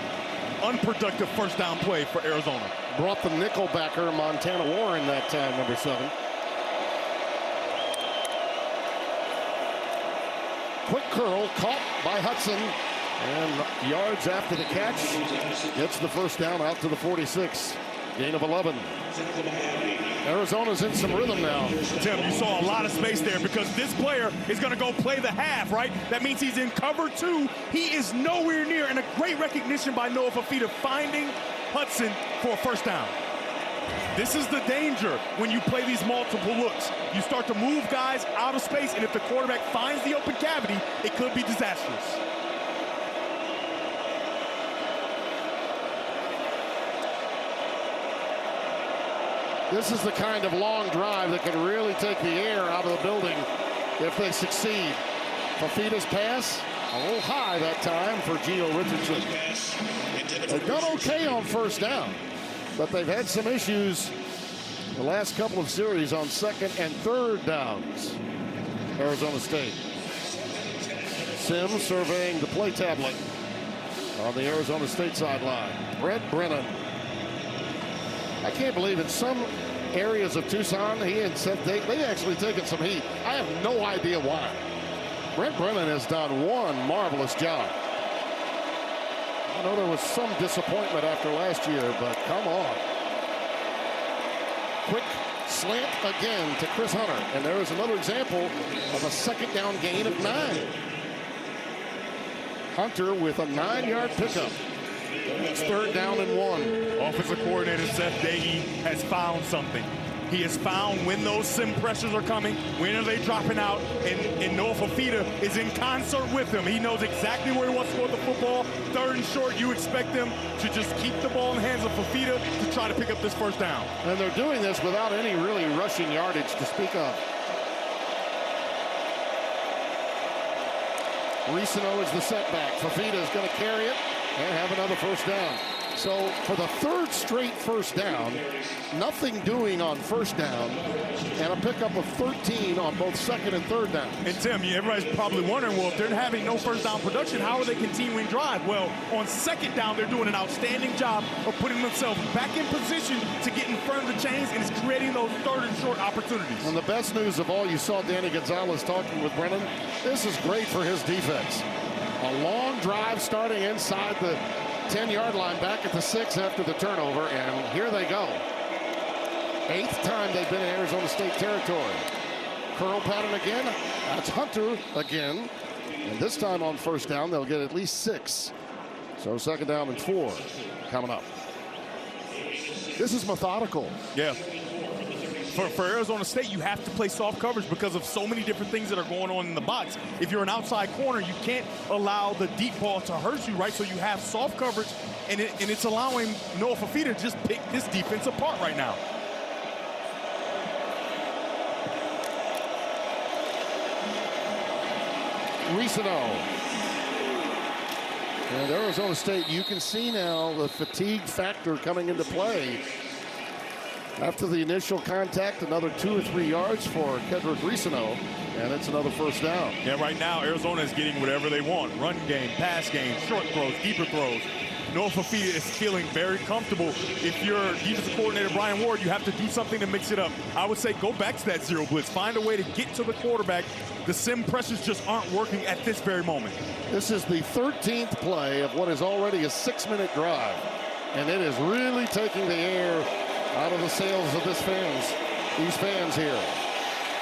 Speaker 3: unproductive 1st down play for Arizona.
Speaker 13: Brought the nickel backer Montana Warren that time, number 7. Quick curl caught by Hudson. And yards after the catch, gets the 1st down out to the 46. Gain of 11. Arizona's in some rhythm now.
Speaker 3: Tim, you saw a lot of space there because this player is going to go play the half, right? That means he's in cover 2. He is nowhere near, and a great recognition by Noah Fafita finding Hudson for a 1st down. This is the danger when you play these multiple looks. You start to move guys out of space, and if the quarterback finds the open cavity, it could be disastrous.
Speaker 13: This is the kind of long drive that can really take the air out of the building if they succeed. Fafita's pass, a little high that time for Gio Richardson. They've done okay on 1st down, but they've had some issues the last couple of series on 2nd and 3rd downs. Arizona State. Sims surveying the play tablet on the Arizona State sideline. Brett Brennan. I can't believe in some areas of Tucson, he had said they've actually taken some heat. I have no idea why. Brett Brennan has done one marvelous job. I know there was some disappointment after last year, but come on. Quick slant again to Chris Hunter. And there is another example of a 2nd down gain of 9. Hunter with a 9-yard pickup. It's 3rd down and 1.
Speaker 3: Offensive coordinator Seth Dagey has found something. He has found when those sim pressures are coming, when are they dropping out, and Noah Fafita is in concert with him. He knows exactly where he wants to go with the football. 3rd and short, you expect them to just keep the ball in the hands of Fafita to try to pick up this 1st down.
Speaker 13: And they're doing this without any really rushing yardage to speak of. Ricino is the setback. Fafita is going to carry it and have another 1st down. So for the 3rd straight 1st down, nothing doing on 1st down, and a pickup of 13 on both 2nd and 3rd downs.
Speaker 3: And Tim, everybody's probably wondering, well, if they're having no 1st down production, how are they continuing drive? Well, on 2nd down, they're doing an outstanding job of putting themselves back in position to get in front of the chains, and it's creating those 3rd and short opportunities.
Speaker 13: And the best news of all, you saw Danny Gonzalez talking with Brennan. This is great for his defense. A long drive starting inside the 10-yard line back at the 6 after the turnover, and here they go. 8th time they've been in Arizona State territory. Curl pattern again. That's Hunter again. And this time on 1st down, they'll get at least 6. So 2nd down and 4 coming up. This is methodical.
Speaker 3: Yeah. For Arizona State, you have to play soft coverage because of so many different things that are going on in the box. If you're an outside corner, you can't allow the deep ball to hurt you, right? So you have soft coverage, and it's allowing Noah Fafita to just pick this defense apart right now.
Speaker 13: Risano. And Arizona State, you can see now the fatigue factor coming into play. After the initial contact, another 2 or 3 yards for Kedrick Risano, and it's another first down.
Speaker 3: Yeah, right now, Arizona is getting whatever they want. Run game, pass game, short throws, deeper throws. Noah Fafita is feeling very comfortable. If you're defensive coordinator Brian Ward, you have to do something to mix it up. I would say go back to that zero blitz. Find a way to get to the quarterback. The sim pressures just aren't working at this very moment.
Speaker 13: This is the 13th play of what is already a 6-minute drive, and it is really taking the air out of the sails of these fans here.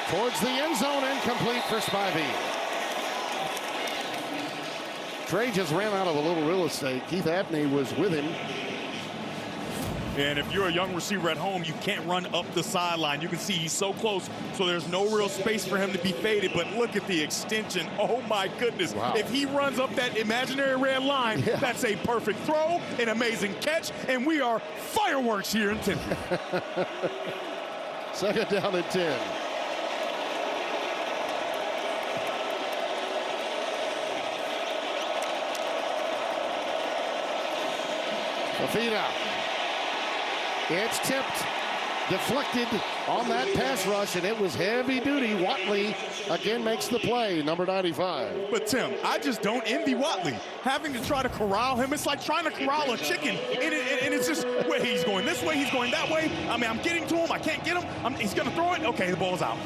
Speaker 13: Towards the end zone, incomplete for Spivey. Trey just ran out of a little real estate. Keith Abney was with him.
Speaker 3: And if you're a young receiver at home, you can't run up the sideline. You can see he's so close, so there's no real space for him to be faded. But look at the extension. Oh, my goodness.
Speaker 13: Wow.
Speaker 3: If he runs up that imaginary red line, that's a perfect throw, an amazing catch, and we are fireworks here in Tempe.
Speaker 13: Second down and 10. Fafita. It's tipped, deflected on that pass rush, and it was heavy duty. Watley again makes the play, number 95.
Speaker 3: But Tim, I just don't envy Watley. Having to try to corral him, it's like trying to corral a chicken. And it's just, wait, he's going this way, he's going that way. I mean, I'm getting to him, I can't get him. He's gonna throw it, okay, the ball's out.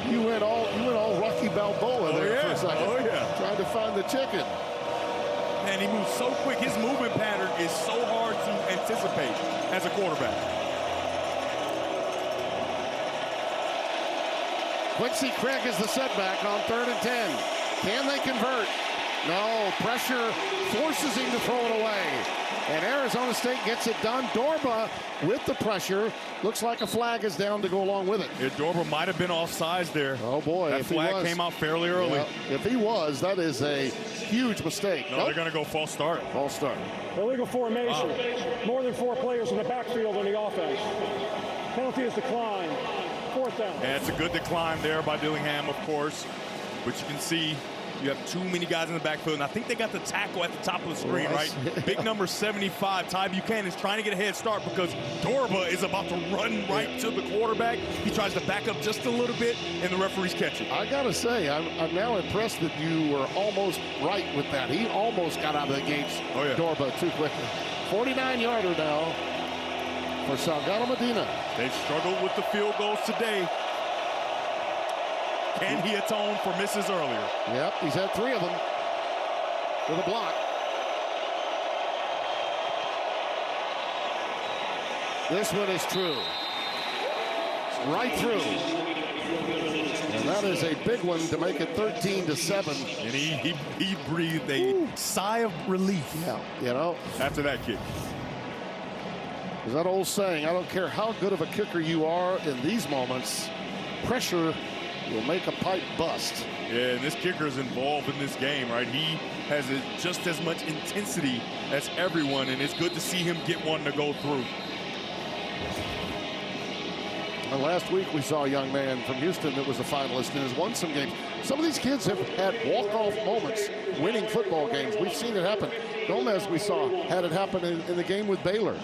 Speaker 13: You went all Rocky Balboa there for a second.
Speaker 3: Oh yeah.
Speaker 13: Trying to find the chicken.
Speaker 3: And he moves so quick. His movement pattern is so hard to anticipate as a quarterback.
Speaker 13: Quincy Craig is the setback on 3rd and 10. Can they convert? No, pressure forces him to throw it away. And Arizona State gets it done. Dorba with the pressure. Looks like a flag is down to go along with it.
Speaker 3: Yeah, Dorba might have been offsides there.
Speaker 13: Oh boy,
Speaker 3: that flag came out fairly early.
Speaker 13: Yeah, if he was, that is a huge mistake.
Speaker 3: No, they're going to go false start.
Speaker 13: False start.
Speaker 2: Illegal formation. Wow. More than 4 players in the backfield on the offense. Penalty is declined. 4th down.
Speaker 3: And it's a good decline there by Dillingham, of course. But you can see you have too many guys in the backfield. And I think they got the tackle at the top of the screen, right? Big number 75, Ty Buchanan, is trying to get a head start because Dorba is about to run right to the quarterback. He tries to back up just a little bit, and the referees catch it.
Speaker 13: I got to say, I'm now impressed that you were almost right with that. He almost got out of the gates, Dorba, too quickly. 49-yarder now for Salgado Medina.
Speaker 3: They've struggled with the field goals today. Can he atone for misses earlier?
Speaker 13: Yep, he's had 3 of them with a block. This one is true. Right through. And that is a big one to make it 13-7.
Speaker 3: And he breathed a sigh of relief.
Speaker 13: Yeah, you know.
Speaker 3: After that kick.
Speaker 13: There's that old saying, I don't care how good of a kicker you are in these moments, pressure will make a pipe bust.
Speaker 3: Yeah, and this kicker is involved in this game, right? He has just as much intensity as everyone, and it's good to see him get one to go through.
Speaker 13: And last week we saw a young man from Houston that was a finalist and has won some games. Some of these kids have had walk-off moments winning football games. We've seen it happen. Gomez, we saw, had it happen in the game with Baylor.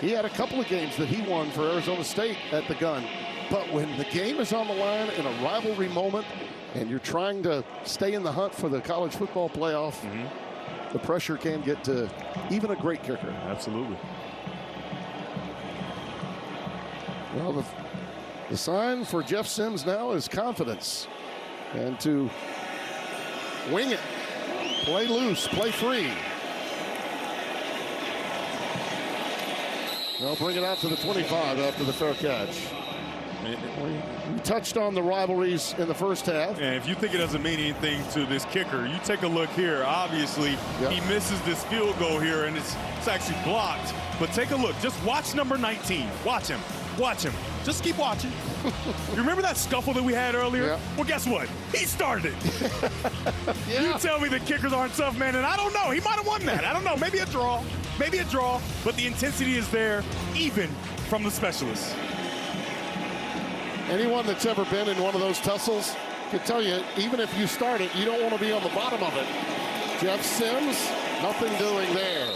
Speaker 13: He had a couple of games that he won for Arizona State at the gun. But when the game is on the line in a rivalry moment and you're trying to stay in the hunt for the college football playoff, the pressure can get to even a great kicker.
Speaker 3: Absolutely.
Speaker 13: Well, the sign for Jeff Sims now is confidence and to wing it, play loose, play free. They'll bring it out to the 25 after the fair catch. We touched on the rivalries in the first half.
Speaker 3: And if you think it doesn't mean anything to this kicker, you take a look here. Obviously, he misses this field goal here, and it's actually blocked. But take a look. Just watch number 19. Watch him. Watch him. Just keep watching. You remember that scuffle that we had earlier?
Speaker 13: Yeah.
Speaker 3: Well, guess what? He started it. You tell me the kickers aren't tough, man, and I don't know. He might have won that. I don't know. Maybe a draw. Maybe a draw. But the intensity is there, even from the specialists.
Speaker 13: Anyone that's ever been in one of those tussles can tell you, even if you start it, you don't want to be on the bottom of it. Jeff Sims, nothing doing there.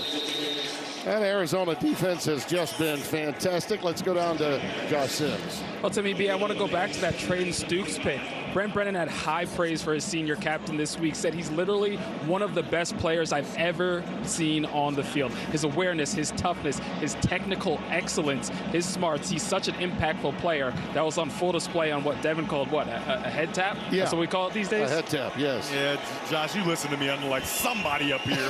Speaker 13: And Arizona defense has just been fantastic. Let's go down to Josh Sims.
Speaker 4: Well, Timmy B, I want to go back to that Traden Stukes pick. Brent Brennan had high praise for his senior captain this week, said he's literally one of the best players I've ever seen on the field. His awareness, his toughness, his technical excellence, his smarts. He's such an impactful player. That was on full display on what Devin called, what, a head tap?
Speaker 13: Yeah.
Speaker 4: That's what we call it these days?
Speaker 13: A head tap, yes.
Speaker 3: Yeah, Josh, you listen to me. I'm like somebody up here.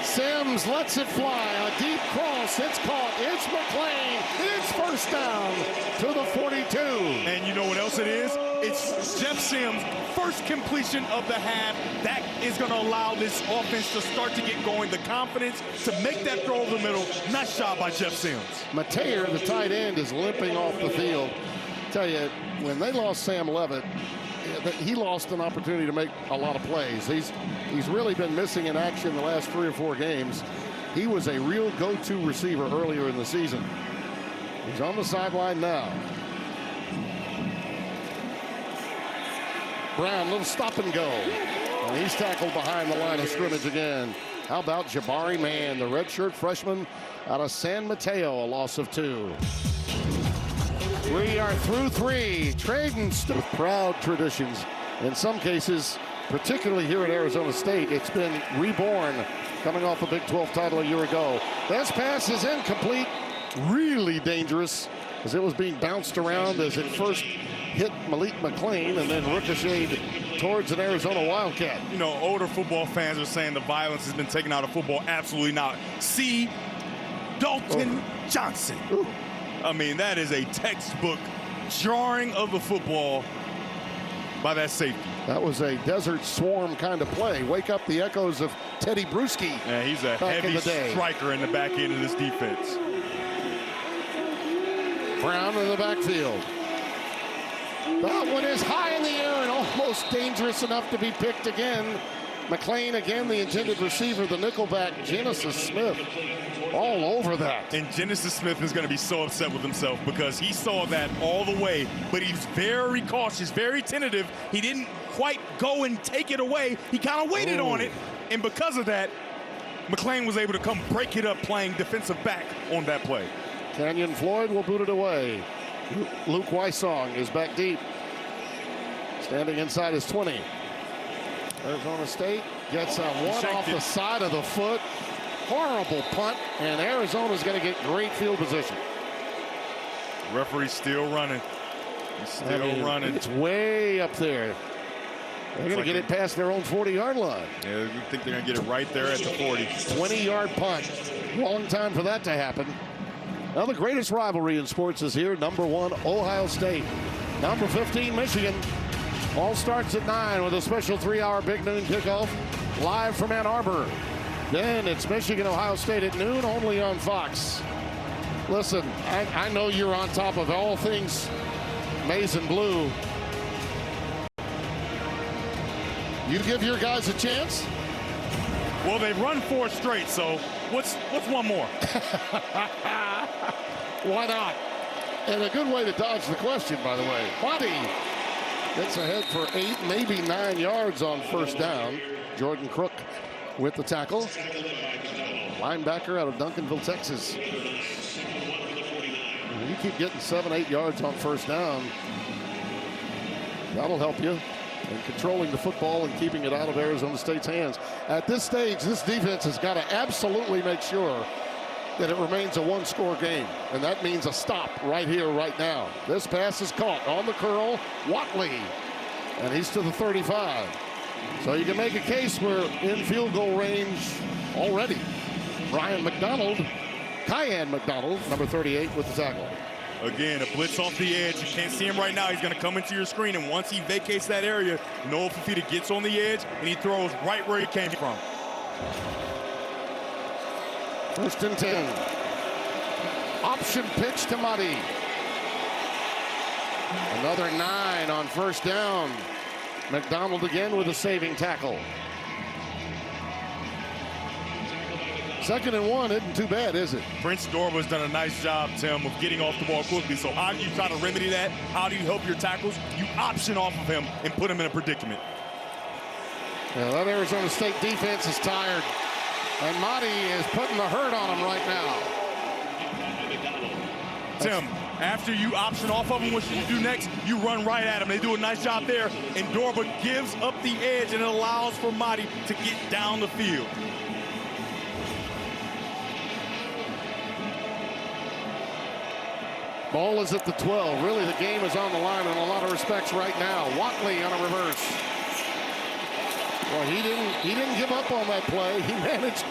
Speaker 13: Sims lets it fly. A deep cross. It's caught. It's McClain. It's first down to the 42.
Speaker 3: And you know what else it is? It's Jeff Sims' first completion of the half. That is going to allow this offense to start to get going. The confidence to make that throw over the middle. Nice job by Jeff Sims.
Speaker 13: Mateer, the tight end, is limping off the field. Tell you, when they lost Sam Levitt, he lost an opportunity to make a lot of plays. He's really been missing in action the last 3 or 4 games. He was a real go-to receiver earlier in the season. He's on the sideline now. Brown, little stop and go. And he's tackled behind the line of scrimmage again. How about Jabari Mann, the redshirt freshman out of San Mateo, a loss of 2. We are through 3. Traden Stukes. Proud traditions. In some cases, particularly here at Arizona State, it's been reborn coming off a Big 12 title a year ago. This pass is incomplete. Really dangerous as it was being bounced around as it first hit Malik McClain and then ricocheted towards an Arizona Wildcat.
Speaker 3: You know, older football fans are saying the violence has been taken out of football. Absolutely not. See Dalton Johnson.
Speaker 13: Ooh.
Speaker 3: I mean, that is a textbook jarring of the football by that safety.
Speaker 13: That was a Desert Swarm kind of play. Wake up the echoes of Teddy Bruschi.
Speaker 3: Yeah, he's a heavy striker in the back end of this defense.
Speaker 13: Brown in the backfield. That one is high in the air and almost dangerous enough to be picked again. McClain again, the intended receiver, the nickelback, Genesis Smith. All over that.
Speaker 3: And Genesis Smith is going to be so upset with himself because he saw that all the way, but he's very cautious, very tentative. He didn't quite go and take it away. He kind of waited on it, and because of that, McClain was able to come break it up playing defensive back on that play.
Speaker 13: Kenyon Floyd will boot it away. Luke Wysong is back deep, standing inside his 20. Arizona State gets a one off the side of the foot. Horrible punt, and Arizona's going to get great field position.
Speaker 3: Referee's still running. He's still running.
Speaker 13: It's way up there. They're going to get it past their own 40-yard line.
Speaker 3: Yeah, you think they're going to get it right there at the 40.
Speaker 13: 20-yard punt. Long time for that to happen. Now the greatest rivalry in sports is here. Number 1, Ohio State. Number 15, Michigan. All starts at 9 with a special 3-hour Big Noon kickoff live from Ann Arbor. Then it's Michigan, Ohio State at noon, only on Fox. Listen, I know you're on top of all things maize and blue. You give your guys a chance?
Speaker 3: Well, they've run 4 straight, so what's one more?
Speaker 13: Why not? And a good way to dodge the question, by the way. Monty gets ahead for 8, maybe 9 yards on first down. Jordan Crook with the tackle. Linebacker out of Duncanville, Texas. You keep getting 7, 8 yards on first down. That'll help you in controlling the football and keeping it out of Arizona State's hands. At this stage, this defense has got to absolutely make sure that it remains a 1-score game. And that means a stop right here, right now. This pass is caught on the curl. Watley. And he's to the 35. So you can make a case we're in field goal range already. Brian McDonald, Kyan McDonald, number 38, with the tackle.
Speaker 3: Again, a blitz off the edge. You can't see him right now. He's going to come into your screen, and once he vacates that area, Noah Fifita gets on the edge, and he throws right where he came from.
Speaker 13: 1st and 10. Option pitch to Muddy. Another 9 on 1st down. McDonald again with a saving tackle. 2nd and 1 isn't too bad, is it?
Speaker 3: Prince Dorba's done a nice job, Tim, of getting off the ball quickly. So how do you try to remedy that? How do you help your tackles? You option off of him and put him in a predicament.
Speaker 13: Yeah, that Arizona State defense is tired. And Muddy is putting the hurt on him right now.
Speaker 3: Tim, after you option off of him, what you do next? You run right at him. They do a nice job there. And Dorba gives up the edge, and it allows for Muddy to get down the field.
Speaker 13: Ball is at the 12. Really, the game is on the line in a lot of respects right now. Watley on a reverse. Well, he didn't give up on that play. He managed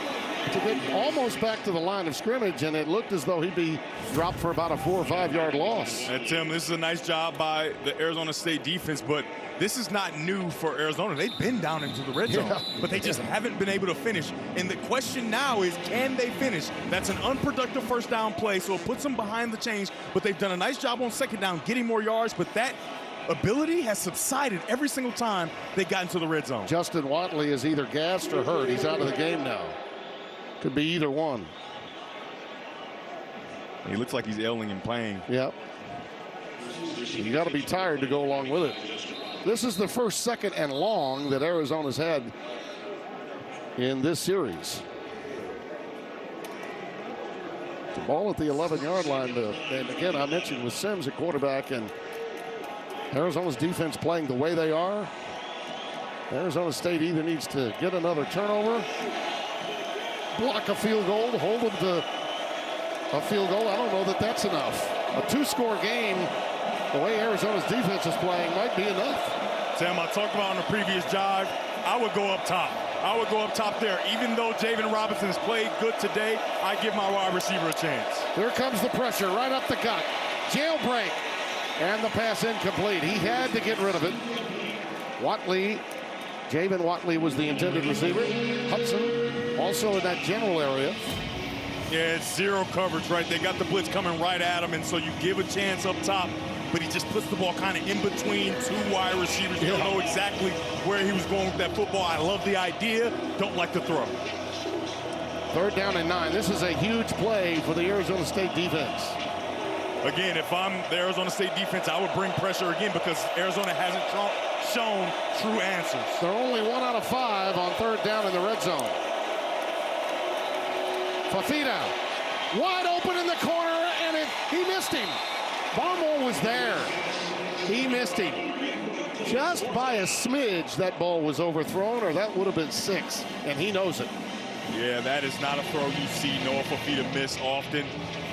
Speaker 13: to get almost back to the line of scrimmage, and it looked as though he'd be dropped for about a 4 or 5 yard loss.
Speaker 3: And Tim, this is a nice job by the Arizona State defense, but this is not new for Arizona. They've been down into the red zone, but they just haven't been able to finish. And the question now is, can they finish? That's an unproductive 1st down play, so it puts them behind the chains, but they've done a nice job on 2nd down, getting more yards, but that ability has subsided every single time they got into the red zone.
Speaker 13: Justin Watley is either gassed or hurt. He's out of the game now. Could be either one.
Speaker 3: He looks like he's ailing in pain.
Speaker 13: Yep. You got to be tired to go along with it. This is the 1st, 2nd, and long that Arizona's had in this series. The ball at the 11-yard line. And again, I mentioned with Sims at quarterback and Arizona's defense playing the way they are, Arizona State either needs to get another turnover, block a field goal, hold them to a field goal. I don't know that that's enough. A 2-score game, the way Arizona's defense is playing, might be enough.
Speaker 3: Sam, I talked about on the previous drive, I would go up top. I would go up top there. Even though Javen Robinson has played good today, I give my wide receiver a chance.
Speaker 13: Here comes the pressure right up the gut. Jailbreak. And the pass incomplete. He had to get rid of it. Watley, Javen Watley was the intended receiver. Hudson also in that general area.
Speaker 3: Yeah, it's zero coverage, right? They got the blitz coming right at him, and so you give a chance up top, but he just puts the ball kind of in between 2 wide receivers. You don't know exactly where he was going with that football. I love the idea, don't like the throw.
Speaker 13: 3rd down and 9. This is a huge play for the Arizona State defense.
Speaker 3: Again, if I'm the Arizona State defense, I would bring pressure again because Arizona hasn't shown true answers.
Speaker 13: They're only 1 out of 5 on 3rd down in the red zone. Fifita, wide open in the corner, and he missed him. Barmore was there. He missed him. Just by a smidge, that ball was overthrown, or that would have been 6, and he knows it.
Speaker 3: Yeah, that is not a throw you see Noah Fifita miss often.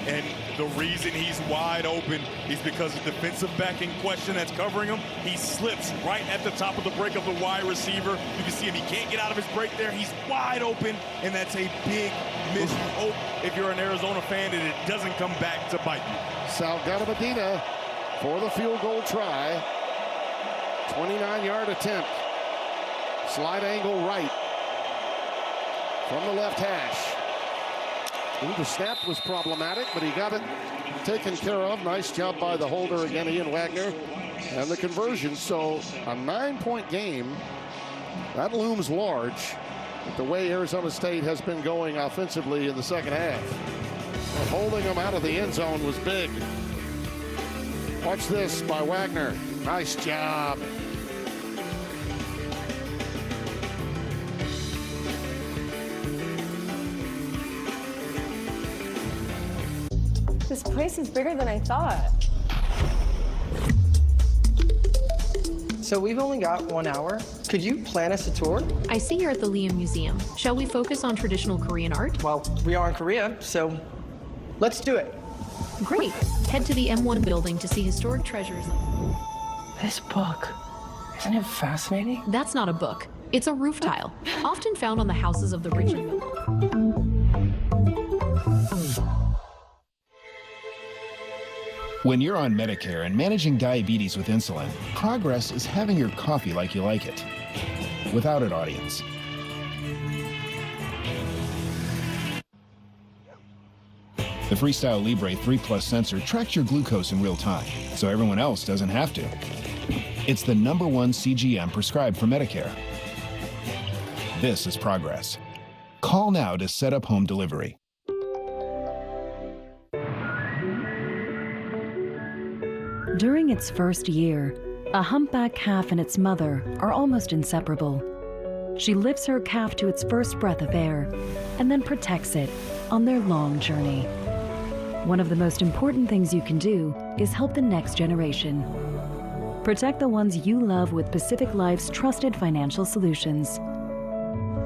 Speaker 3: And the reason he's wide open is because the defensive back in question that's covering him, he slips right at the top of the break of the wide receiver. You can see him, he can't get out of his break there. He's wide open, and that's a big miss. You hope, if you're an Arizona fan, that it doesn't come back to bite you.
Speaker 13: Salgado Medina for the field goal try. 29-yard attempt. Slide angle right from the left hash. Ooh, the snap was problematic, but he got it taken care of. Nice job by the holder again, Ian Wagner. And the conversion, so a 9-point game. That looms large with the way Arizona State has been going offensively in the 2nd half. And holding them out of the end zone was big. Watch this by Wagner. Nice job.
Speaker 6: This place is bigger than I thought.
Speaker 7: So we've only got 1 hour. Could you plan us a tour?
Speaker 11: I see you're at the Liam Museum. Shall we focus on traditional Korean art?
Speaker 7: Well, we are in Korea, so let's do it.
Speaker 11: Great. Head to the M1 building to see historic treasures.
Speaker 7: This book, isn't it fascinating?
Speaker 11: That's not a book. It's a roof tile, often found on the houses of the rich and noble.
Speaker 9: When you're on Medicare and managing diabetes with insulin, progress is having your coffee like you like it, without an audience. The Freestyle Libre 3 Plus sensor tracks your glucose in real time, so everyone else doesn't have to. It's the #1 CGM prescribed for Medicare. This is progress. Call now to set up home delivery.
Speaker 12: During its first year, a humpback calf and its mother are almost inseparable. She lifts her calf to its first breath of air and then protects it on their long journey. One of the most important things you can do is help the next generation. Protect the ones you love with Pacific Life's trusted financial solutions.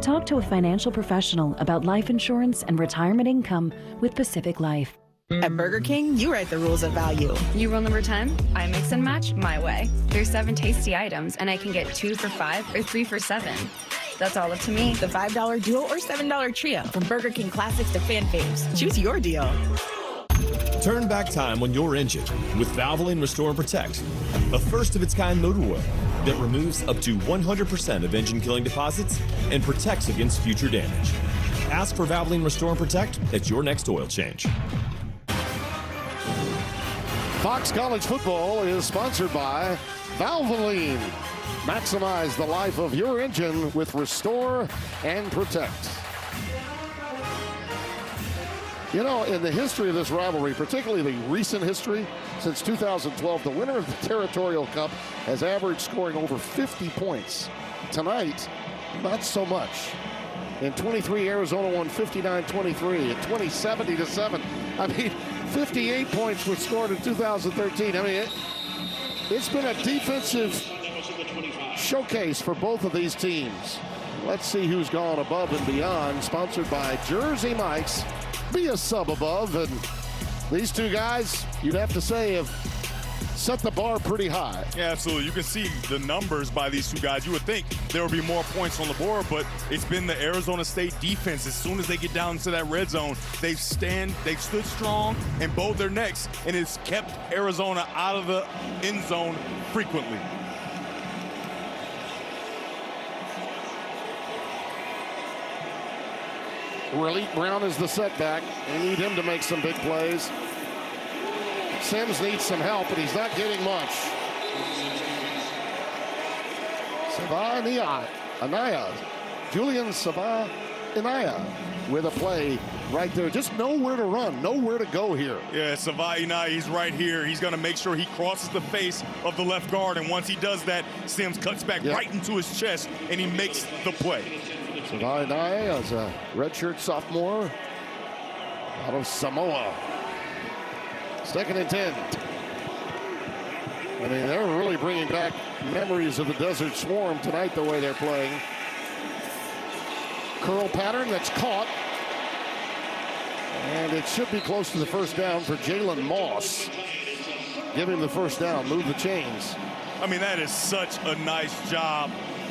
Speaker 12: Talk to a financial professional about life insurance and retirement income with Pacific Life.
Speaker 14: At Burger King, you write the rules of value.
Speaker 15: You rule number 10, I mix and match my way. There's 7 tasty items, and I can get 2 for $5 or 3 for $7. That's all up to me.
Speaker 14: The $5 duo or $7 trio. From Burger King classics to fan faves. Choose your deal.
Speaker 16: Turn back time on your engine with Valvoline Restore and Protect, a first-of-its-kind motor oil that removes up to 100% of engine-killing deposits and protects against future damage. Ask for Valvoline Restore and Protect at your next oil change.
Speaker 13: Fox College Football is sponsored by Valvoline. Maximize the life of your engine with Restore and Protect. You know, in the history of this rivalry, particularly the recent history, since 2012, the winner of the Territorial Cup has averaged scoring over 50 points. Tonight, not so much. In 23, Arizona won 59-23. In 70-7. I mean, 58 points were scored in 2013. I mean, it's been a defensive showcase for both of these teams. Let's see who's gone above and beyond. Sponsored by Jersey Mike's. Be a sub above, and these two guys, you'd have to say, have set the bar pretty high.
Speaker 3: Yeah, absolutely. You can see the numbers by these two guys. You would think there would be more points on the board, but it's been the Arizona State defense. As soon as they get down into that red zone, they've stood strong and bowed their necks, and it's kept Arizona out of the end zone frequently.
Speaker 13: Raleigh Brown is the setback. They need him to make some big plays. Sims needs some help, but he's not getting much. Anaya. Julian Anaya with a play right there. Just nowhere to run, nowhere to go here.
Speaker 3: Yeah, Anaya, he's right here. He's going to make sure he crosses the face of the left guard, and once he does that, Sims cuts back right into his chest, and he makes the play.
Speaker 13: Anaya is a redshirt sophomore out of Samoa. 2nd and 10. I mean, they're really bringing back memories of the Desert Swarm tonight, the way they're playing. Curl pattern that's caught. And it should be close to the first down for Jalen Moss. Give him the first down, move the chains.
Speaker 3: I mean, that is such a nice job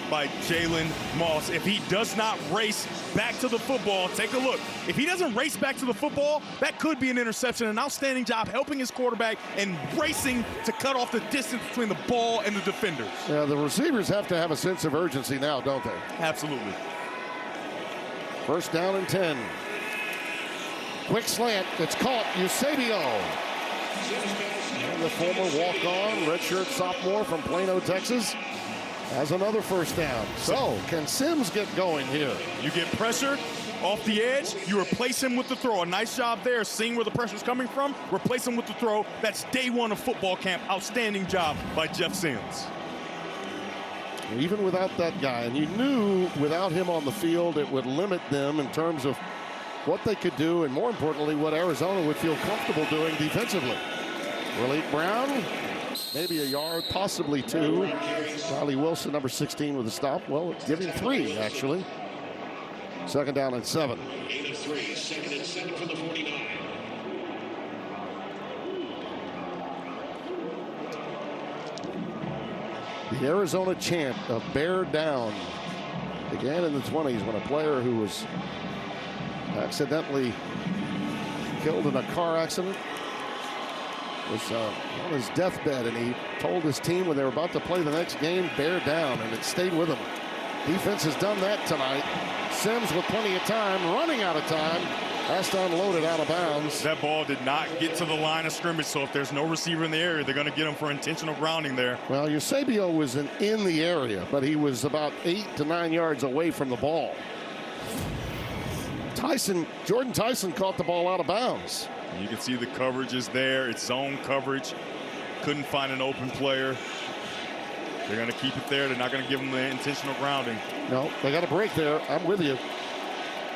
Speaker 3: by Jalen Moss. If he does not race back to the football, take a look. If he doesn't race back to the football, that could be an interception. An outstanding job helping his quarterback and racing to cut off the distance between the ball and the defenders.
Speaker 13: Yeah, the receivers have to have a sense of urgency now, don't they?
Speaker 3: Absolutely.
Speaker 13: First down and 10. Quick slant. It's caught. Eusebio. And the former walk-on redshirt sophomore from Plano, Texas, has another first down. So, can Sims get going here?
Speaker 3: You get pressure off the edge, you replace him with the throw. A nice job there, seeing where the pressure's coming from, replace him with the throw. That's day one of football camp. Outstanding job by Jeff Sims.
Speaker 13: Even without that guy, and you knew without him on the field, it would limit them in terms of what they could do, and more importantly, what Arizona would feel comfortable doing defensively. Raleigh Brown, maybe a yard, possibly 2. Riley Wilson, number 16, with a stop. Well, give him 3, actually. 2nd down and 7.
Speaker 8: 2nd and 7 for the 49.
Speaker 13: The Arizona chant of bear down began in the 20s when a player who was accidentally killed in a car accident was on his deathbed, and he told his team when they were about to play the next game, bear down, and it stayed with him. Defense has done that tonight. Sims with plenty of time, running out of time, has to unload it out of bounds.
Speaker 3: That ball did not get to the line of scrimmage, so if there's no receiver in the area, they're going to get him for intentional grounding there.
Speaker 13: Well, Eusebio was in the area, but he was about 8 to 9 yards away from the ball. Jordan Tyson caught the ball out of bounds.
Speaker 3: You can see the coverage is there. It's zone coverage. Couldn't find an open player. They're going to keep it there. They're not going to give him the intentional grounding.
Speaker 13: No, they got a break there. I'm with you.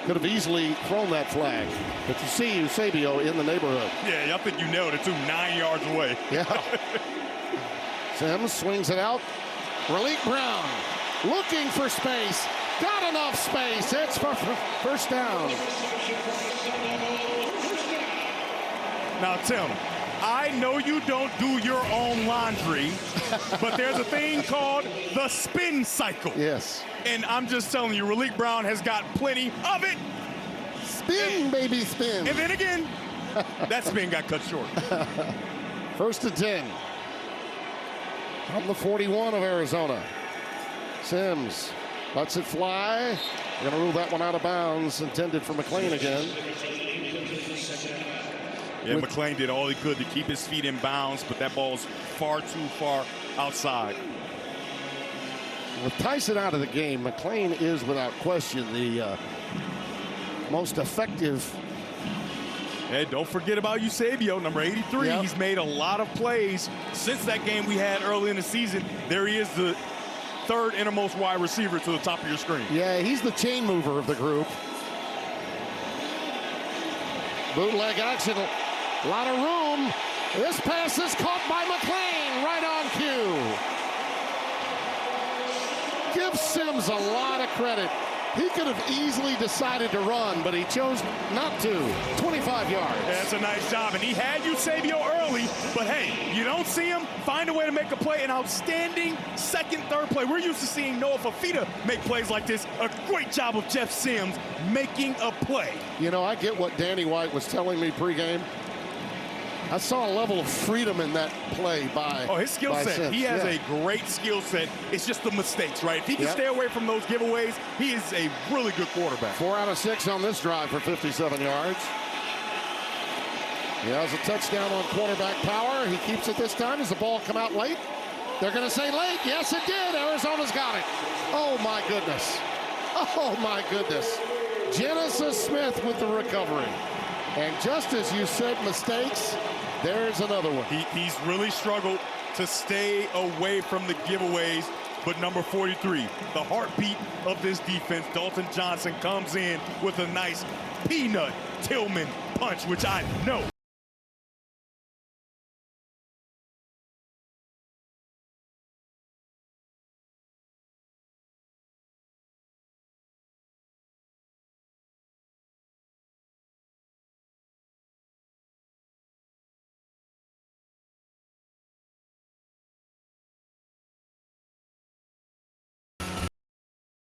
Speaker 13: Could have easily thrown that flag. But you see Eusebio in the neighborhood.
Speaker 3: Yeah, I think you nailed it, too. 9 yards away.
Speaker 13: Yeah. Sims swings it out. Raleek Brown looking for space. Got enough space. It's for first down.
Speaker 3: Now, Tim, I know you don't do your own laundry, but there's a thing called the spin cycle.
Speaker 13: Yes.
Speaker 3: And I'm just telling you, Raleek Brown has got plenty of it.
Speaker 13: Spin, baby, spin.
Speaker 3: And then again, that spin got cut short.
Speaker 13: First and 10. From the 41 of Arizona. Sims lets it fly. We're going to rule that one out of bounds. Intended for McClain again.
Speaker 3: Yeah, McClain did all he could to keep his feet in bounds, but that ball's far too far outside.
Speaker 13: With Tyson out of the game, McClain is without question the most effective.
Speaker 3: Hey, don't forget about Eusebio, number 83.
Speaker 13: Yep.
Speaker 3: He's made a lot of plays since that game we had early in the season. There he is, the third innermost wide receiver to the top of your screen.
Speaker 13: Yeah, he's the chain mover of the group. Bootleg action, a lot of room. This pass is caught by McClain, right on cue. Give Sims a lot of credit. He could have easily decided to run, but he chose not to. 25 yards.
Speaker 3: Yeah, that's a nice job, and he had Eusebio early, but hey, you don't see him, find a way to make a play, an outstanding second, third play. We're used to seeing Noah Fafita make plays like this. A great job of Jeff Sims making a play.
Speaker 13: You know, I get what Danny White was telling me pregame. I saw a level of freedom in that play by
Speaker 3: his skill set.
Speaker 13: Sims.
Speaker 3: He has a great skill set. It's just the mistakes, right? If he can stay away from those giveaways, he is a really good quarterback.
Speaker 13: 4 out of 6 on this drive for 57 yards. He has a touchdown on quarterback power. He keeps it this time. Does the ball come out late? They're going to say late. Yes, it did. Arizona's got it. Oh, my goodness. Oh, my goodness. Genesis Smith with the recovery. And just as you said, mistakes, there's another one.
Speaker 3: He's really struggled to stay away from the giveaways, but number 43, the heartbeat of this defense, Dalton Johnson, comes in with a nice peanut Tillman punch, which I know.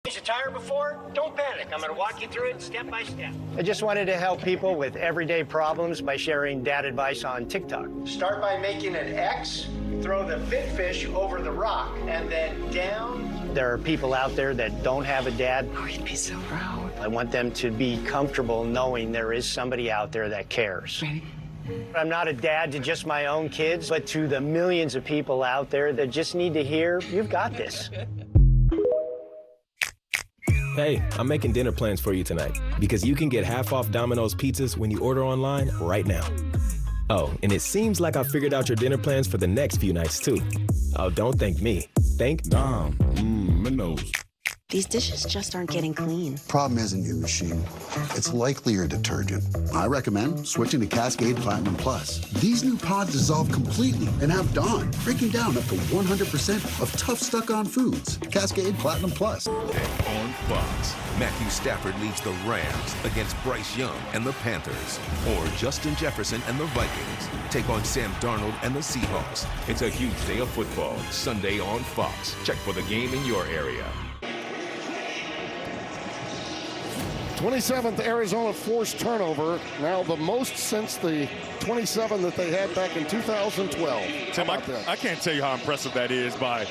Speaker 1: A tire before? Don't panic. I'm going to walk you through it step by step.
Speaker 5: I just wanted to help people with everyday problems by sharing dad advice on TikTok.
Speaker 1: Start by making an X, throw the big fish over the rock, and then down.
Speaker 5: There are people out there that don't have a dad.
Speaker 1: Oh, you'd be so proud.
Speaker 5: I want them to be comfortable knowing there is somebody out there that cares.
Speaker 1: Ready?
Speaker 5: I'm not a dad to just my own kids, but to the millions of people out there that just need to hear, you've got this.
Speaker 10: Hey, I'm making dinner plans for you tonight because you can get half off Domino's pizzas when you order online right now. Oh, and it seems like I figured out your dinner plans for the next few nights too. Oh, don't thank me. Thank Dom.
Speaker 17: Domino's.
Speaker 18: These dishes just aren't getting clean.
Speaker 24: Problem isn't your machine. It's likely your detergent. I recommend switching to Cascade Platinum Plus. These new pods dissolve completely and have Dawn, breaking down up to 100% of tough stuck-on foods. Cascade Platinum Plus.
Speaker 28: And on Fox, Matthew Stafford leads the Rams against Bryce Young and the Panthers. Or Justin Jefferson and the Vikings take on Sam Darnold and the Seahawks. It's a huge day of football, Sunday on Fox. Check for the game in your area.
Speaker 13: 27th Arizona forced turnover, now the most since the 27 that they had back in 2012.
Speaker 3: Tim, I can't tell you how impressive that is by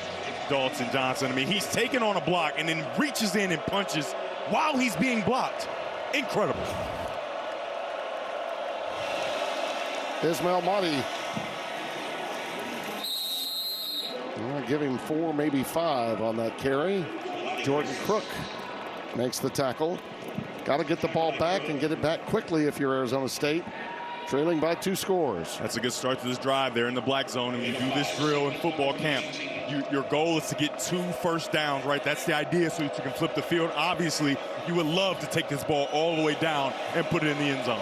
Speaker 3: Dalton Johnson. I mean, he's taken on a block and then reaches in and punches while he's being blocked. Incredible.
Speaker 13: Ismail Mahdi. I'll give him 4, maybe 5 on that carry. Jordan Crook makes the tackle. Got to get the ball back and get it back quickly if you're Arizona State. Trailing by 2 scores.
Speaker 3: That's a good start to this drive. They're in the black zone, and you do this drill in football camp. Your goal is to get 2 first downs, right? That's the idea, so that you can flip the field. Obviously, you would love to take this ball all the way down and put it in the end zone.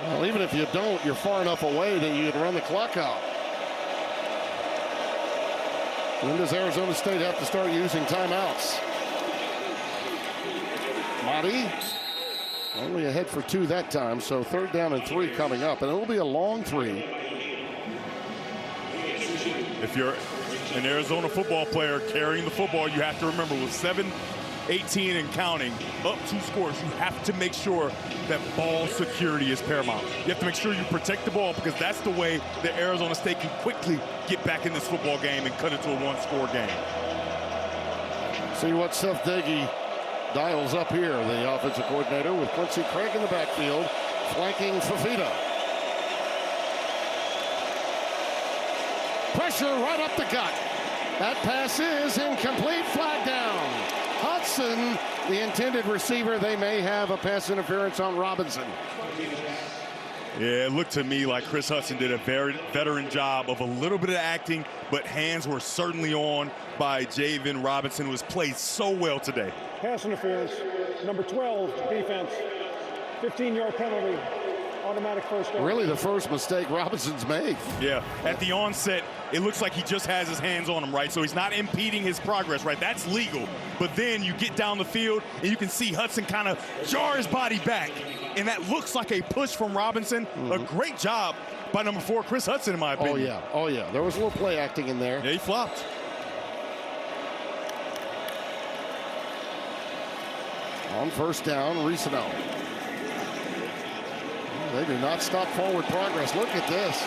Speaker 13: Well, even if you don't, you're far enough away that you can run the clock out. When does Arizona State have to start using timeouts? Mahdi only ahead for 2 that time, so 3rd down and 3 coming up, and it'll be a long 3.
Speaker 3: If you're an Arizona football player carrying the football, you have to remember with 7-18 and counting, up 2 scores, you have to make sure that ball security is paramount. You have to make sure you protect the ball, because that's the way that Arizona State can quickly get back in this football game and cut it to a 1-score game.
Speaker 13: See what Seth Dagey dials up here, the offensive coordinator, with Quincy Craig in the backfield, flanking Fafita. Pressure right up the gut. That pass is incomplete, flag down. Hudson, the intended receiver. They may have a pass interference on Robinson.
Speaker 3: Yeah, it looked to me like Chris Hudson did a very veteran job of a little bit of acting, but hands were certainly on by Javen Robinson, who has played so well today.
Speaker 2: Pass interference, number 12, defense, 15-yard penalty, automatic first down.
Speaker 13: Really the first mistake Robinson's made.
Speaker 3: Yeah, at the onset, it looks like he just has his hands on him, right? So he's not impeding his progress, right? That's legal. But then you get down the field, and you can see Hudson kind of jar his body back, and that looks like a push from Robinson. A great job by number 4, Chris Hudson, in my opinion.
Speaker 13: Oh, yeah. There was a little play acting in there.
Speaker 3: Yeah, he flopped.
Speaker 13: On first down, Risano. They do not stop forward progress. Look at this.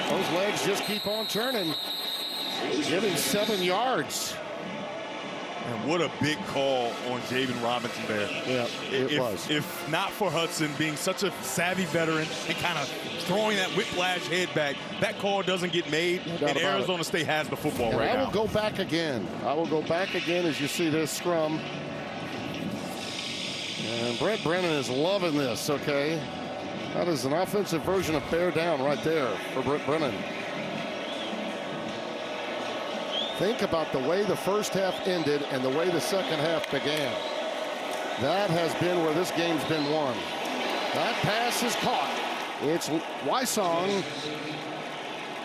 Speaker 13: Those legs just keep on turning. Giving 7 yards.
Speaker 3: And what a big call on Javen Robinson there.
Speaker 13: Yeah, it was.
Speaker 3: If not for Hudson being such a savvy veteran and kind of throwing that whiplash head back, that call doesn't get made, and Arizona State has the football right now.
Speaker 13: I will go back again. As you see this scrum. And Brent Brennan is loving this, okay? That is an offensive version of bear down right there for Brent Brennan. Think about the way the first half ended and the way the second half began. That has been where this game's been won. That pass is caught. It's Wysong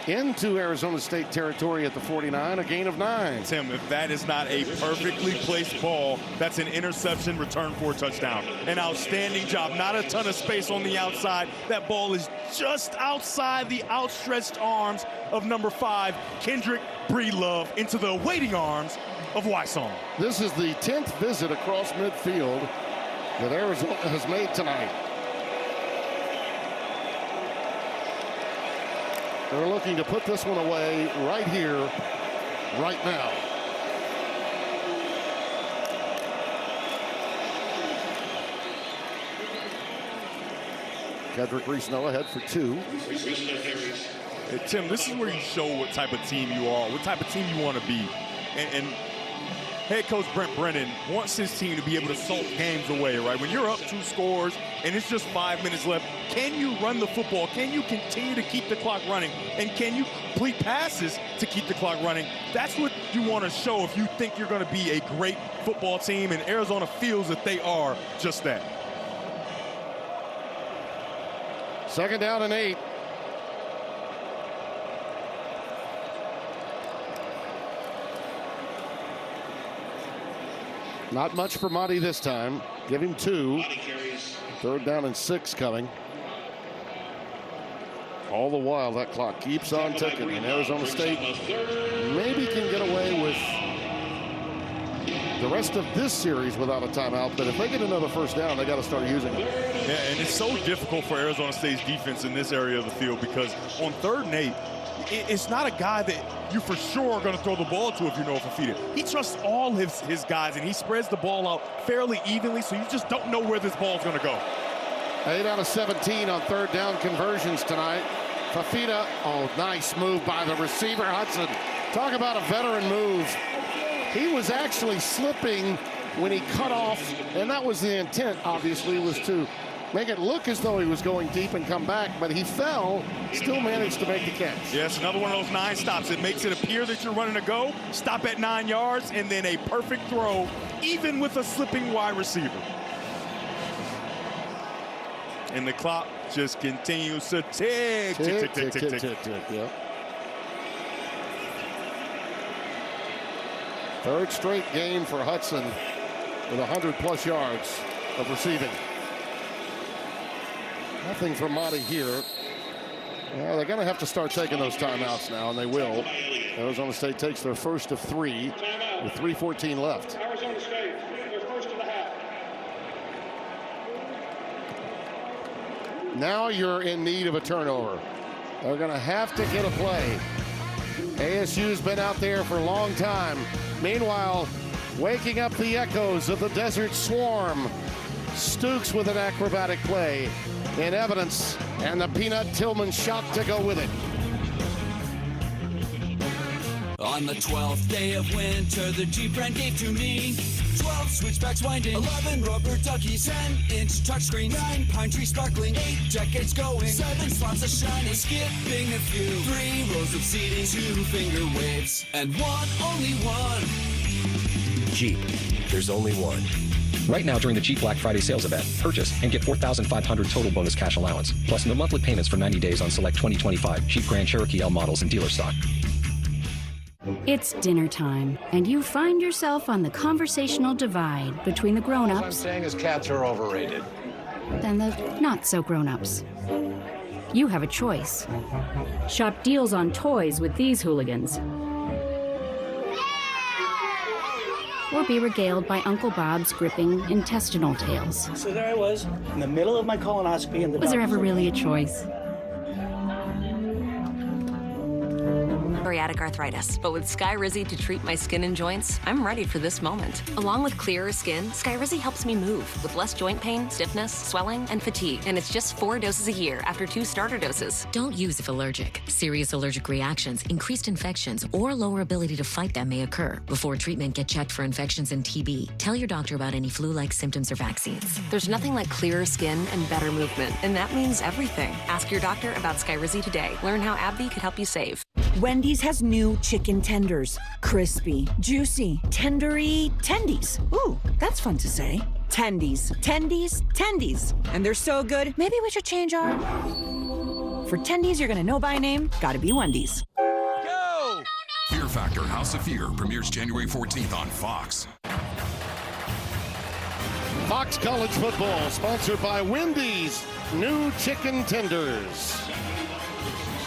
Speaker 13: into Arizona State territory at the 49, a gain of 9.
Speaker 3: Tim, if that is not a perfectly placed ball, that's an interception return for a touchdown. An outstanding job. Not a ton of space on the outside. That ball is just outside the outstretched arms of number 5, Kendrick Breedlove, into the waiting arms of Wysong.
Speaker 13: This is the 10th visit across midfield that Arizona has made tonight. They're looking to put this one away right here, right now. Kendrick Risano ahead for 2.
Speaker 3: Hey, Tim, this is where you show what type of team you are, what type of team you want to be. And head coach Brent Brennan wants his team to be able to salt games away, right? When you're up 2 scores and it's just 5 minutes left, can you run the football? Can you continue to keep the clock running? And can you complete passes to keep the clock running? That's what you want to show if you think you're going to be a great football team, and Arizona feels that they are just that.
Speaker 13: 2nd down and 8. Not much for Mahdi this time. Give him 2. 3rd down and 6 coming. All the while, that clock keeps on ticking, and Arizona State maybe can get away with the rest of this series without a timeout, but if they get another first down, they got to start using it.
Speaker 3: Yeah, and it's so difficult for Arizona State's defense in this area of the field because on 3rd and 8, it's not a guy that you for sure are going to throw the ball to if you know Fafita. He trusts all his guys, and he spreads the ball out fairly evenly, so you just don't know where this ball's going to go.
Speaker 13: 8 out of 17 on 3rd down conversions tonight. Fafita, oh, nice move by the receiver, Hudson. Talk about a veteran move. He was actually slipping when he cut off, and that was the intent, obviously, was to make it look as though he was going deep and come back, but he fell, still managed to make the catch.
Speaker 3: Yes, another one of those 9 stops. It makes it appear that you're running a go, stop at 9 yards, and then a perfect throw, even with a slipping wide receiver. And the clock just continues to tick, tick, tick, tick, tick, tick, tick.
Speaker 13: Yeah. 3rd straight game for Hudson with 100+ yards of receiving. Nothing from Monty here. Well, they're going to have to start taking those timeouts now, and they will. Arizona State takes their first of 3 with 3:14 left.
Speaker 2: Arizona State, their first of the half.
Speaker 13: Now you're in need of a turnover. They're going to have to get a play. ASU's been out there for a long time. Meanwhile, waking up the echoes of the Desert Swarm. Stukes with an acrobatic play in evidence, and the Peanut Tillman shot to go with it.
Speaker 8: On the 12th day of winter, the Jeep brand gave to me 12 switchbacks winding, 11 rubber duckies, 10-inch touchscreen, 9 pine tree sparkling, 8 decades going, 7 slots of shining, skipping a few, 3 rows of seating, 2 finger waves, and only one.
Speaker 17: Jeep, there's only one. Right now during the Jeep Black Friday sales event, purchase and get $4,500 total bonus cash allowance, plus no monthly payments for 90 days on select 2025 Jeep Grand Cherokee L models in dealer stock.
Speaker 19: It's dinner time, and you find yourself on the conversational divide between the grown-ups.
Speaker 20: All I'm saying is cats are overrated.
Speaker 19: And the not-so-grown-ups. You have a choice. Shop deals on toys with these hooligans. Or be regaled by Uncle Bob's gripping intestinal tales.
Speaker 21: So there I was, in the middle of my colonoscopy, and
Speaker 19: Was there ever really a choice?
Speaker 22: Psoriatic arthritis, but with Skyrizi to treat my skin and joints, I'm ready for this moment. Along with clearer skin, Skyrizi helps me move with less joint pain, stiffness, swelling, and fatigue. And it's just 4 doses a year after 2 starter doses.
Speaker 23: Don't use if allergic. Serious allergic reactions, increased infections, or lower ability to fight them may occur. Before treatment, get checked for infections and TB. Tell your doctor about any flu-like symptoms or vaccines.
Speaker 22: There's nothing like clearer skin and better movement, and that means everything. Ask your doctor about Skyrizi today. Learn how AbbVie could help you save.
Speaker 25: Wendy's has new chicken tenders. Crispy, juicy, tendery tendies. Ooh, that's fun to say. Tendies, tendies, tendies. And they're so good, maybe we should change our... For tendies you're gonna know by name, gotta be Wendy's.
Speaker 26: Go! Fear Factor House of Fear premieres January 14th on Fox.
Speaker 13: Fox College Football, sponsored by Wendy's new chicken tenders.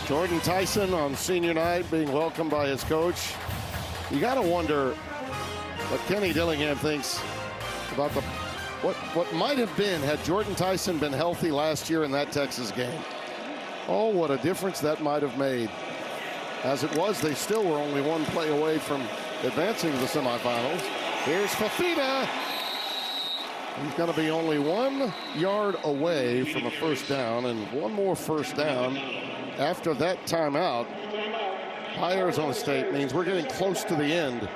Speaker 13: Jordan Tyson on senior night being welcomed by his coach. You got to wonder what Kenny Dillingham thinks about what might have been had Jordan Tyson been healthy last year in that Texas game. Oh, what a difference that might have made. As it was, they still were only 1 play away from advancing to the semifinals. Here's Fafita. He's going to be only 1 yard away from a first down, and 1 more first down after that timeout by Arizona State means we're getting close to the end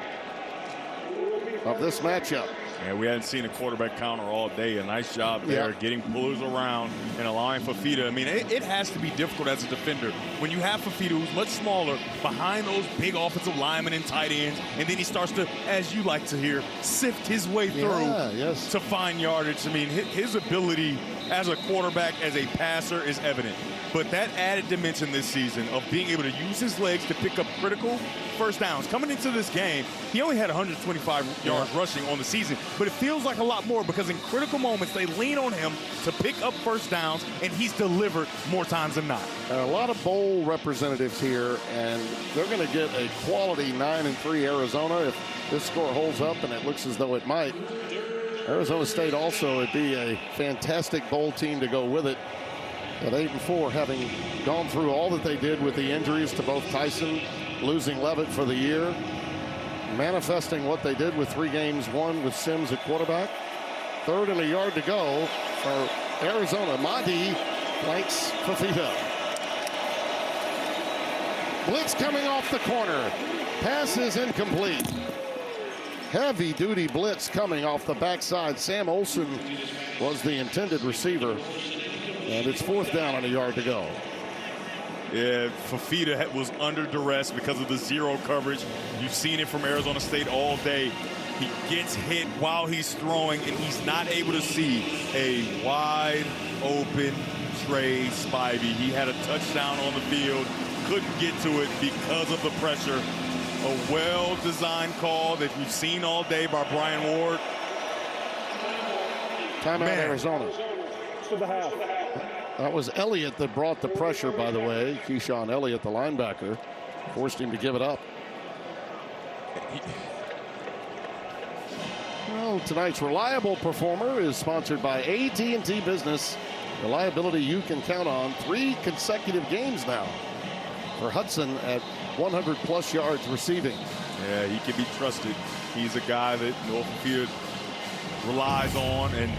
Speaker 13: of this matchup.
Speaker 3: Yeah, we hadn't seen a quarterback counter all day. A nice job there, getting pullers around and allowing Fafita. I mean, it has to be difficult as a defender when you have Fafita, who's much smaller, behind those big offensive linemen and tight ends, and then he starts to, as you like to hear, sift his way through to find yardage. I mean, his ability as a quarterback, as a passer, is evident. But that added dimension this season of being able to use his legs to pick up critical first downs. Coming into this game, he only had 125 yards rushing on the season, but it feels like a lot more because in critical moments, they lean on him to pick up first downs, and he's delivered more times than not.
Speaker 13: A lot of bowl representatives here, and they're going to get a quality 9-3 Arizona if this score holds up, and it looks as though it might. Arizona State also would be a fantastic bowl team to go with it. At 8-4, having gone through all that they did with the injuries to both Tyson, losing Levitt for the year, manifesting what they did with 3 games won with Sims at quarterback. 3rd and a yard to go for Arizona. Mahdi flanks Fafita. Blitz coming off the corner. Pass is incomplete. Heavy-duty blitz coming off the backside. Sam Olsen was the intended receiver. And it's 4th down and a yard to go.
Speaker 3: Yeah, Fafita was under duress because of the zero coverage. You've seen it from Arizona State all day. He gets hit while he's throwing, and he's not able to see a wide open Trey Spivey. He had a touchdown on the field, couldn't get to it because of the pressure. A well-designed call that we've seen all day by Brian Ward.
Speaker 13: Timeout, Arizona.
Speaker 2: To the half.
Speaker 13: That was Elliott that brought the pressure, by the way. Keyshawn Elliott, the linebacker, forced him to give it up. Well, tonight's reliable performer is sponsored by AT&T Business. Reliability you can count on. 3 consecutive games now for Hudson at 100-plus yards receiving.
Speaker 3: Yeah, he can be trusted. He's a guy that Norfolk Field relies on, and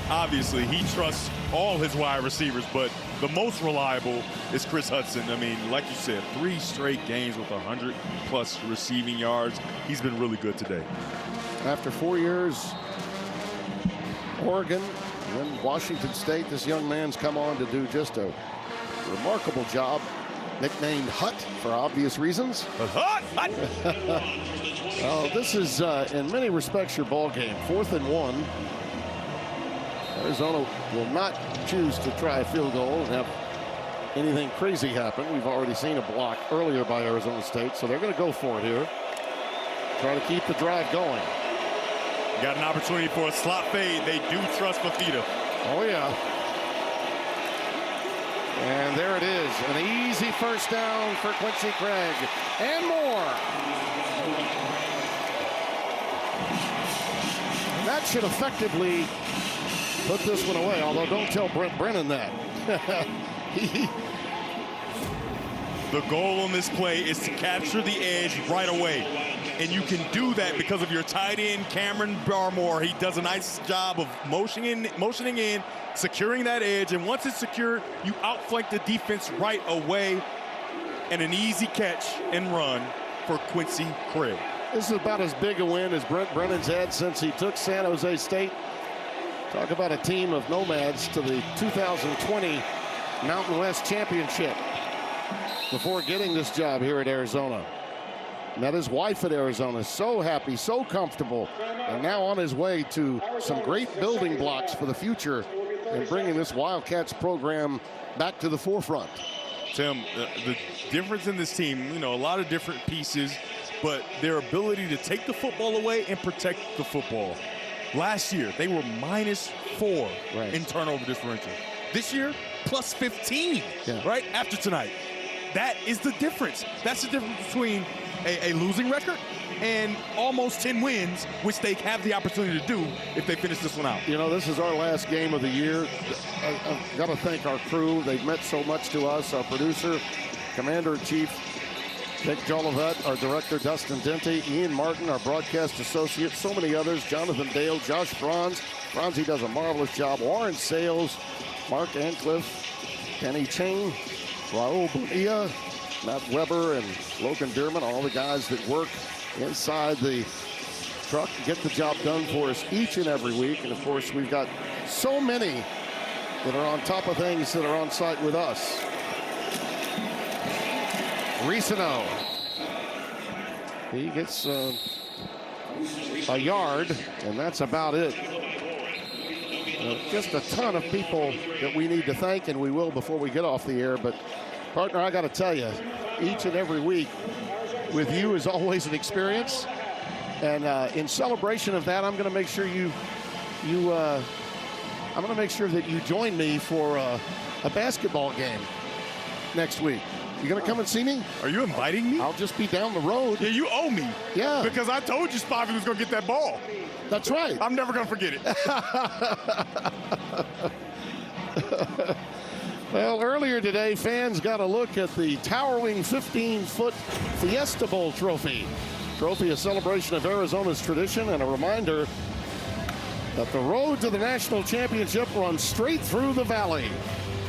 Speaker 3: obviously he trusts all his wide receivers, but the most reliable is Chris Hudson. I mean, like you said, 3 straight games with 100-plus receiving yards. He's been really good today.
Speaker 13: After 4 years, Oregon, and then Washington State, this young man's come on to do just a remarkable job. Nicknamed Hut for obvious reasons.
Speaker 3: Hut!
Speaker 13: Well, this is, in many respects, your ball game. 4th and 1. Arizona will not choose to try a field goal and have anything crazy happen. We've already seen a block earlier by Arizona State, so they're going to go for it here. Try to keep the drive going.
Speaker 3: Got an opportunity for a slot fade. They do trust Fafita.
Speaker 13: Oh, yeah. And there it is. An easy first down for Quincy Craig. And more. That should effectively put this one away, although don't tell Brent Brennan that.
Speaker 3: The goal on this play is to capture the edge right away. And you can do that because of your tight end, Cameron Barmore. He does a nice job of motioning in, securing that edge. And once it's secured, you outflank the defense right away. And an easy catch and run for Quincy Craig.
Speaker 13: This is about as big a win as Brent Brennan's had since he took San Jose State. Talk about a team of nomads to the 2020 Mountain West Championship before getting this job here at Arizona. Met his wife at Arizona, so happy, so comfortable, and now on his way to some great building blocks for the future and bringing this Wildcats program back to the forefront.
Speaker 3: Tim, the difference in this team, you know, a lot of different pieces, but their ability to take the football away and protect the football. Last year, they were -4 in turnover differential. This year, +15, right, after tonight. That is the difference. That's the difference between a losing record and almost 10 wins, which they have the opportunity to do if they finish this one out.
Speaker 13: You know, this is our last game of the year. I've got to thank our crew. They've meant so much to us. Our producer, Commander-in-Chief Nick Jolivet, our director, Dustin Dente, Ian Martin, our broadcast associate, so many others, Jonathan Dale, Josh Franz. Franzi does a marvelous job. Warren Sales, Mark Ancliffe, Kenny Chain, Raul Bonilla, Matt Weber, and Logan Dearman, all the guys that work inside the truck to get the job done for us each and every week. And of course, we've got so many that are on top of things that are on site with us. Ricino. He gets a yard, and that's about it. Just a ton of people that we need to thank, and we will before we get off the air. But, partner, I got to tell you, each and every week with you is always an experience. And in celebration of that, I'm going to make sure I'm going to make sure that you join me for a basketball game next week. You going to come and see me?
Speaker 3: Are you inviting me?
Speaker 13: I'll just be down the road.
Speaker 3: Yeah, you owe me.
Speaker 13: Yeah.
Speaker 3: Because I told you Spivey was going to get that ball.
Speaker 13: That's right.
Speaker 3: I'm never going to forget it.
Speaker 13: Well, earlier today, fans got a look at the towering 15-foot Fiesta Bowl trophy. Trophy, a celebration of Arizona's tradition and a reminder that the road to the national championship runs straight through the valley.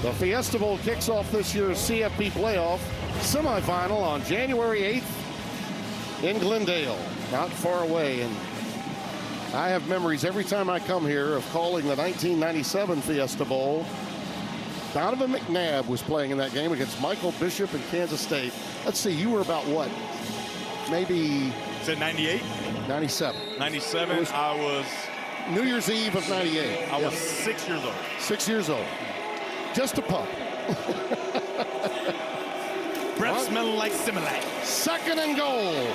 Speaker 13: The Fiesta Bowl kicks off this year's CFP playoff semifinal on January 8th in Glendale, not far away. And I have memories every time I come here of calling the 1997 Fiesta Bowl. Donovan McNabb was playing in that game against Michael Bishop in Kansas State. Let's see, you were about what? Maybe...
Speaker 3: Is it 98?
Speaker 13: 97.
Speaker 3: 97, I was...
Speaker 13: New Year's Eve of 98.
Speaker 3: I was 6 years old.
Speaker 13: 6 years old. Just a pup.
Speaker 3: Breath smelling like Similac.
Speaker 13: 2nd and goal.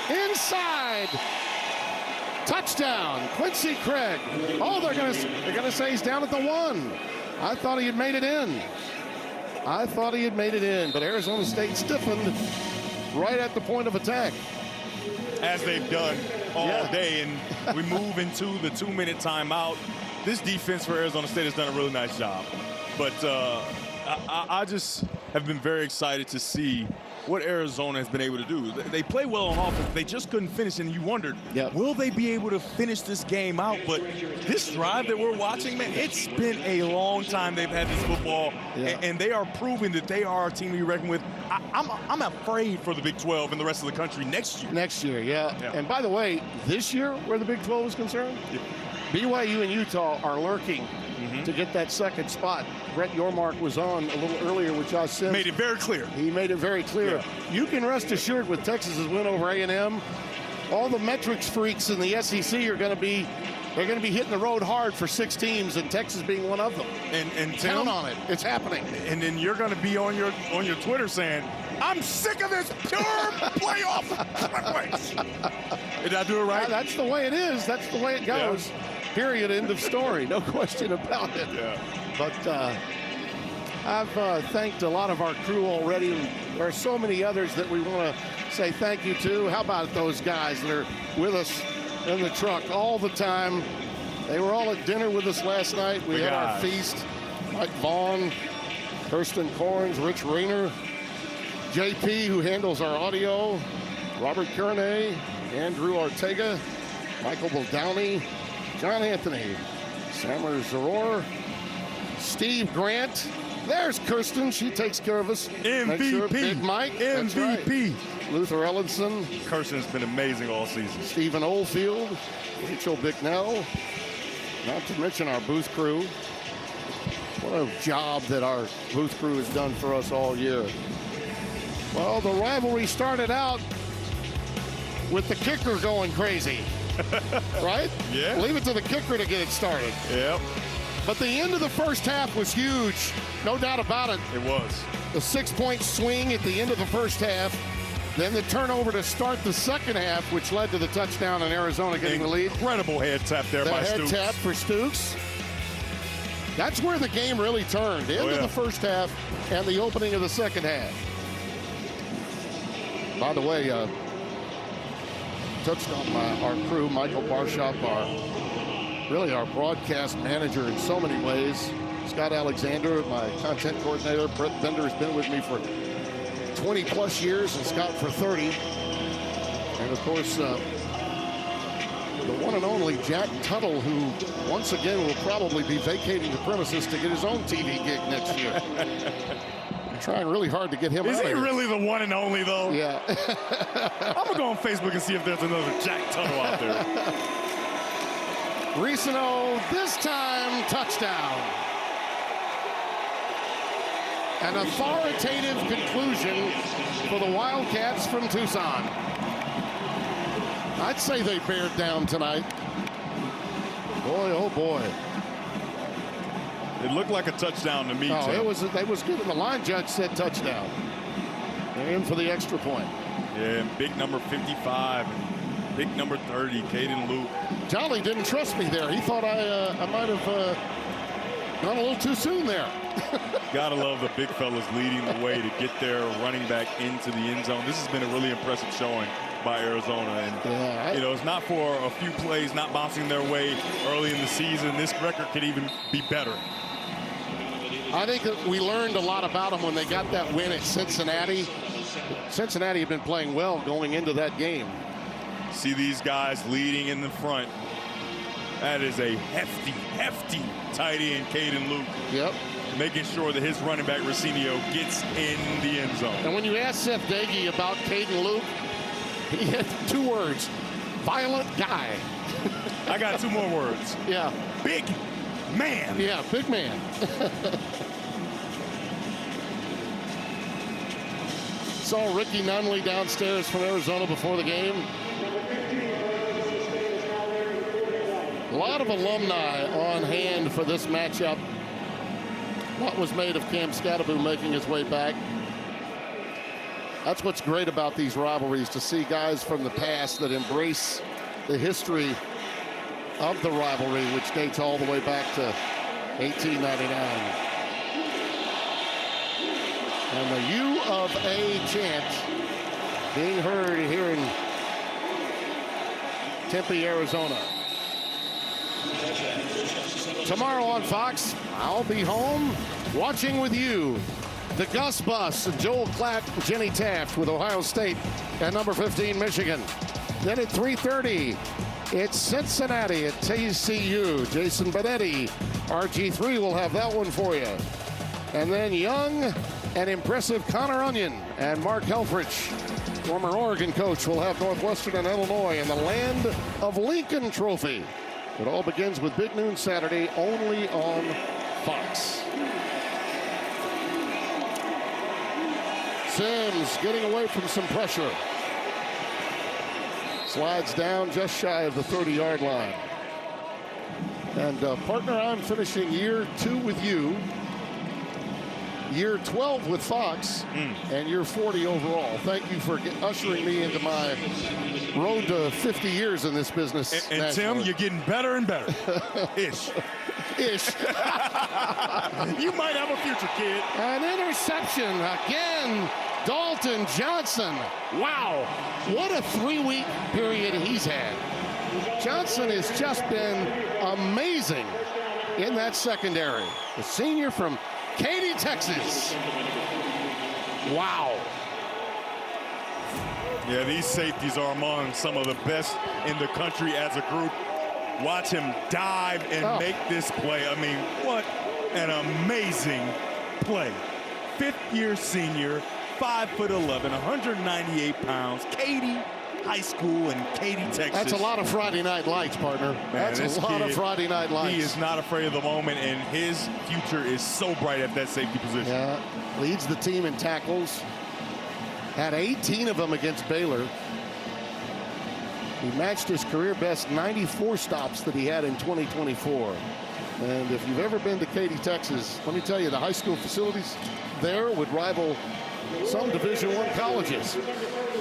Speaker 13: Inside. Touchdown. Quincy Craig. Oh, they're gonna say he's down at the 1. I thought he had made it in. But Arizona State stiffened right at the point of attack.
Speaker 3: As they've done all day, and we move into the 2-minute timeout. This defense for Arizona State has done a really nice job. But I just have been very excited to see what Arizona has been able to do. They play well on offense. They just couldn't finish, and you wondered, will they be able to finish this game out? But this drive that we're watching, man, it's been a long time they've had this football, and they are proving that they are a team to be reckoned with. I'm afraid for the Big 12 and the rest of the country next year.
Speaker 13: Next year, yeah. And by the way, this year, where the Big 12 is concerned, BYU and Utah are lurking to get that second spot. Brett Yormark was on a little earlier with Josh Sims.
Speaker 3: Made it very clear.
Speaker 13: He made it very clear. Yeah. You can rest assured with Texas's win over A&M, all the metrics freaks in the SEC are going to be hitting the road hard for 6 teams, and Texas being one of them.
Speaker 3: And
Speaker 13: count on it. It's happening.
Speaker 3: And then you're going to be on your Twitter saying, I'm sick of this pure playoff. Did I do it right?
Speaker 13: That's the way it is. That's the way it goes. Yeah. Period. End of story. No question about it.
Speaker 3: Yeah.
Speaker 13: But I've thanked a lot of our crew already. There are so many others that we want to say thank you to. How about those guys that are with us in the truck all the time? They were all at dinner with us last night. We had our feast. Mike Vaughn, Kirsten Corns, Rich Rayner, JP, who handles our audio, Robert Kearney, Andrew Ortega, Michael Baldowney, John Anthony, Sammer Zaror, Steve Grant. There's Kirsten. She takes care of us.
Speaker 3: MVP.
Speaker 13: Sure. Big Mike.
Speaker 3: MVP.
Speaker 13: Right. Luther Ellenson.
Speaker 3: Kirsten's been amazing all season.
Speaker 13: Stephen Oldfield. Rachel Bicknell. Not to mention our booth crew. What a job that our booth crew has done for us all year. Well, the rivalry started out with the kicker going crazy. Right?
Speaker 3: Yeah.
Speaker 13: Leave it to the kicker to get it started.
Speaker 3: Yep.
Speaker 13: But the end of the first half was huge. No doubt about it.
Speaker 3: It was.
Speaker 13: The 6-point swing at the end of the first half. Then the turnover to start the second half, which led to the touchdown and Arizona getting the lead.
Speaker 3: Incredible head tap there by Stooks.
Speaker 13: The head tap for Stooks. That's where the game really turned. The end of the first half and the opening of the second half. By the way, touched on our crew, Michael Barshop, our broadcast manager in so many ways. Scott Alexander, my content coordinator. Brett Bender has been with me for 20 plus years and Scott for 30. And of course, the one and only Jack Tuttle, who once again will probably be vacating the premises to get his own TV gig next year. Trying really hard to get him out of here.
Speaker 3: Is he really the one and only, though?
Speaker 13: Yeah.
Speaker 3: I'm going to go on Facebook and see if there's another Jack Tuttle out there.
Speaker 13: Risano, this time, touchdown. An authoritative conclusion for the Wildcats from Tucson. I'd say they bared down tonight. Boy, oh boy.
Speaker 3: It looked like a touchdown to me,
Speaker 13: No,
Speaker 3: Tim.
Speaker 13: they was given, the line judge said touchdown. They're in for the extra point.
Speaker 3: Yeah, big number 55 and big number 30, Caden Luke.
Speaker 13: Jolly didn't trust me there. He thought I might have gone a little too soon there.
Speaker 3: Gotta love the big fellas leading the way to get their running back into the end zone. This has been a really impressive showing by Arizona. And, you know, it's not for a few plays not bouncing their way early in the season. This record could even be better.
Speaker 13: I think that we learned a lot about them when they got that win at Cincinnati. Cincinnati had been playing well going into that game.
Speaker 3: See these guys leading in the front. That is a hefty tight end, Caden Luke.
Speaker 13: Yep.
Speaker 3: Making sure that his running back, Rocinio, gets in the end zone.
Speaker 13: And when you ask Seth Dagey about Caden Luke, he had 2 words: violent guy.
Speaker 3: I got 2 more words.
Speaker 13: Yeah.
Speaker 3: Big man.
Speaker 13: Yeah, big man. Saw Ricky Nunley downstairs from Arizona before the game. A lot of alumni on hand for this matchup. What was made of Cam Scatterboom making his way back. That's what's great about these rivalries, to see guys from the past that embrace the history of the rivalry, which dates all the way back to 1899. And the U of A chant being heard here in Tempe, Arizona. Tomorrow on Fox, I'll be home watching with you the Gus Bus, Joel Klatt, Jenny Taft with Ohio State and number 15 Michigan. Then at 3:30, it's Cincinnati at TCU. Jason Benetti, RG3 will have that one for you. And then young and impressive Connor Onion and Mark Helfrich, former Oregon coach, will have Northwestern and Illinois in the Land of Lincoln Trophy. It all begins with Big Noon Saturday, only on Fox. Sims getting away from some pressure. Slides down just shy of the 30-yard line. And partner, I'm finishing year 2 with you, year 12 with Fox, and year 40 overall. Thank you for ushering me into my road to 50 years in this business.
Speaker 3: And Tim, you're getting better and better. Ish. You might have a future, kid.
Speaker 13: An interception again. Dalton Johnson. Wow. What a 3-week period he's had. Johnson has just been amazing in that secondary. The senior from Katy, Texas. Wow.
Speaker 3: Yeah, these safeties are among some of the best in the country as a group. Watch him dive and make this play. I mean, what an amazing play. 5th-year senior, 5'11", 198 pounds, Katy High School in Katy, Texas.
Speaker 13: That's a lot of Friday night lights, partner.
Speaker 3: Man,
Speaker 13: that's a lot of Friday night lights.
Speaker 3: He is not afraid of the moment, and his future is so bright at that safety position.
Speaker 13: Yeah, leads the team in tackles. Had 18 of them against Baylor. He matched his career best 94 stops that he had in 2024. And if you've ever been to Katy, Texas, let me tell you, the high school facilities there would rival some Division I colleges.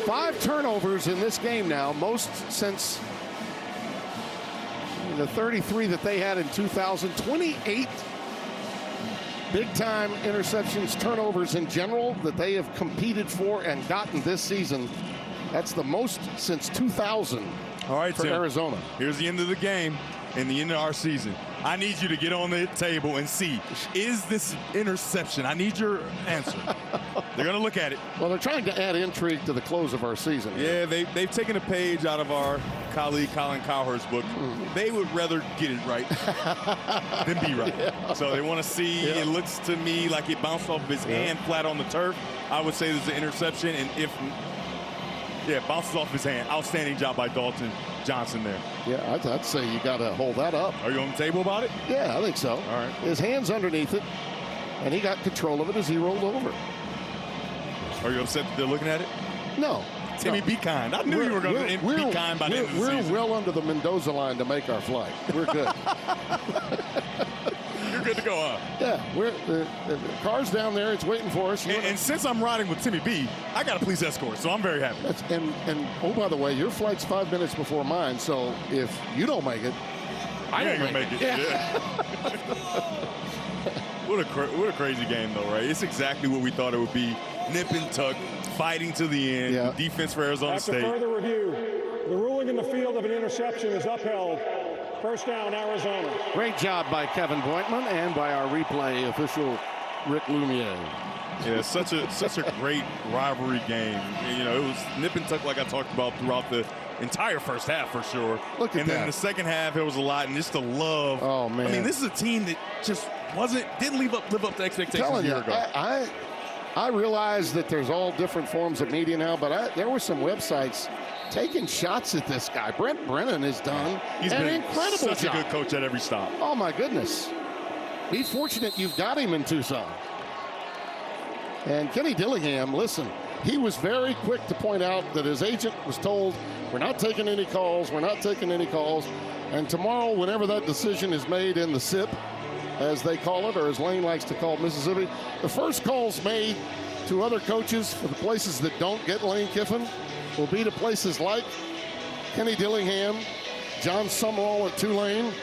Speaker 13: 5 turnovers in this game now, most since the 33 that they had in 2000. 28 big-time interceptions, turnovers in general that they have competed for and gotten this season. That's the most since 2000.
Speaker 3: All right,
Speaker 13: for
Speaker 3: Tim,
Speaker 13: Arizona.
Speaker 3: Here's the end of the game and the end of our season. I need you to get on the table and see, is this interception? I need your answer. They're going to look at it.
Speaker 13: Well, they're trying to add intrigue to the close of our season.
Speaker 3: Yeah, they've taken a page out of our colleague Colin Cowherd's book. They would rather get it right than be right. Yeah. So they want to see, it looks to me like it bounced off of his hand flat on the turf. I would say there's an interception, and if it bounces off his hand. Outstanding job by Dalton Johnson there.
Speaker 13: Yeah, I'd say you got to hold that up.
Speaker 3: Are you on the table about it?
Speaker 13: Yeah, I think so.
Speaker 3: All right.
Speaker 13: His hand's underneath it, and he got control of it as he rolled over.
Speaker 3: Are you upset that they're looking at it?
Speaker 13: No.
Speaker 3: Timmy, be kind. I knew you were going to be kind by the end of the season.
Speaker 13: We're well under the Mendoza line to make our flight. We're good.
Speaker 3: You're good to go, huh?
Speaker 13: Yeah, the car's down there. It's waiting for us.
Speaker 3: And since I'm riding with Timmy B, I got a police escort, so I'm very happy.
Speaker 13: And oh, by the way, your flight's 5 minutes before mine, so if you don't make it, I don't make it.
Speaker 3: Yeah. What a crazy game, though, right? It's exactly what we thought it would be. Nip and tuck, fighting to the end.
Speaker 13: Yeah.
Speaker 3: Defense for Arizona State.
Speaker 2: After further review, the ruling in the field of an interception is upheld. First down, Arizona.
Speaker 13: Great job by Kevin Bointman and by our replay official, Rick Lumiere.
Speaker 3: Yeah, such a great rivalry game. You know, it was nip and tuck like I talked about throughout the entire first half for sure.
Speaker 13: Look at
Speaker 3: and
Speaker 13: that.
Speaker 3: then the second half, it was a lot, and just the love.
Speaker 13: Oh, man.
Speaker 3: I mean, this is a team that just didn't live up to expectations a year ago.
Speaker 13: I realize that there's all different forms of media now, but there were some websites taking shots at this guy. Brent Brennan has done an incredible job.
Speaker 3: Such a good coach at every stop.
Speaker 13: Oh, my goodness. Be fortunate you've got him in Tucson. And Kenny Dillingham, listen, he was very quick to point out that his agent was told, we're not taking any calls, we're not taking any calls. And tomorrow, whenever that decision is made in the SIP, as they call it, or as Lane likes to call Mississippi, the first calls made to other coaches for the places that don't get Lane Kiffin will be to places like Kenny Dillingham, John Sumrall at Tulane,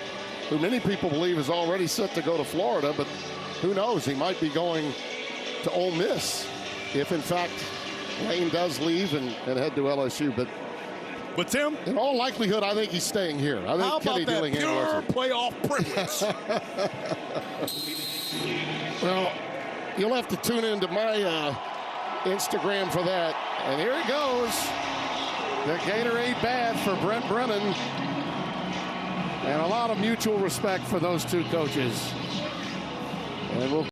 Speaker 13: who many people believe is already set to go to Florida, but who knows, he might be going to Ole Miss if, in fact, Lane does leave and head to LSU.
Speaker 3: But Tim,
Speaker 13: in all likelihood, I think he's staying here. I think
Speaker 3: how
Speaker 13: Kenny
Speaker 3: about that
Speaker 13: Dillingham
Speaker 3: pure playoff privilege?
Speaker 13: Well, you'll have to tune into my Instagram for that. And here he goes. The Gatorade bad for Brent Brennan. And a lot of mutual respect for those two coaches. And we'll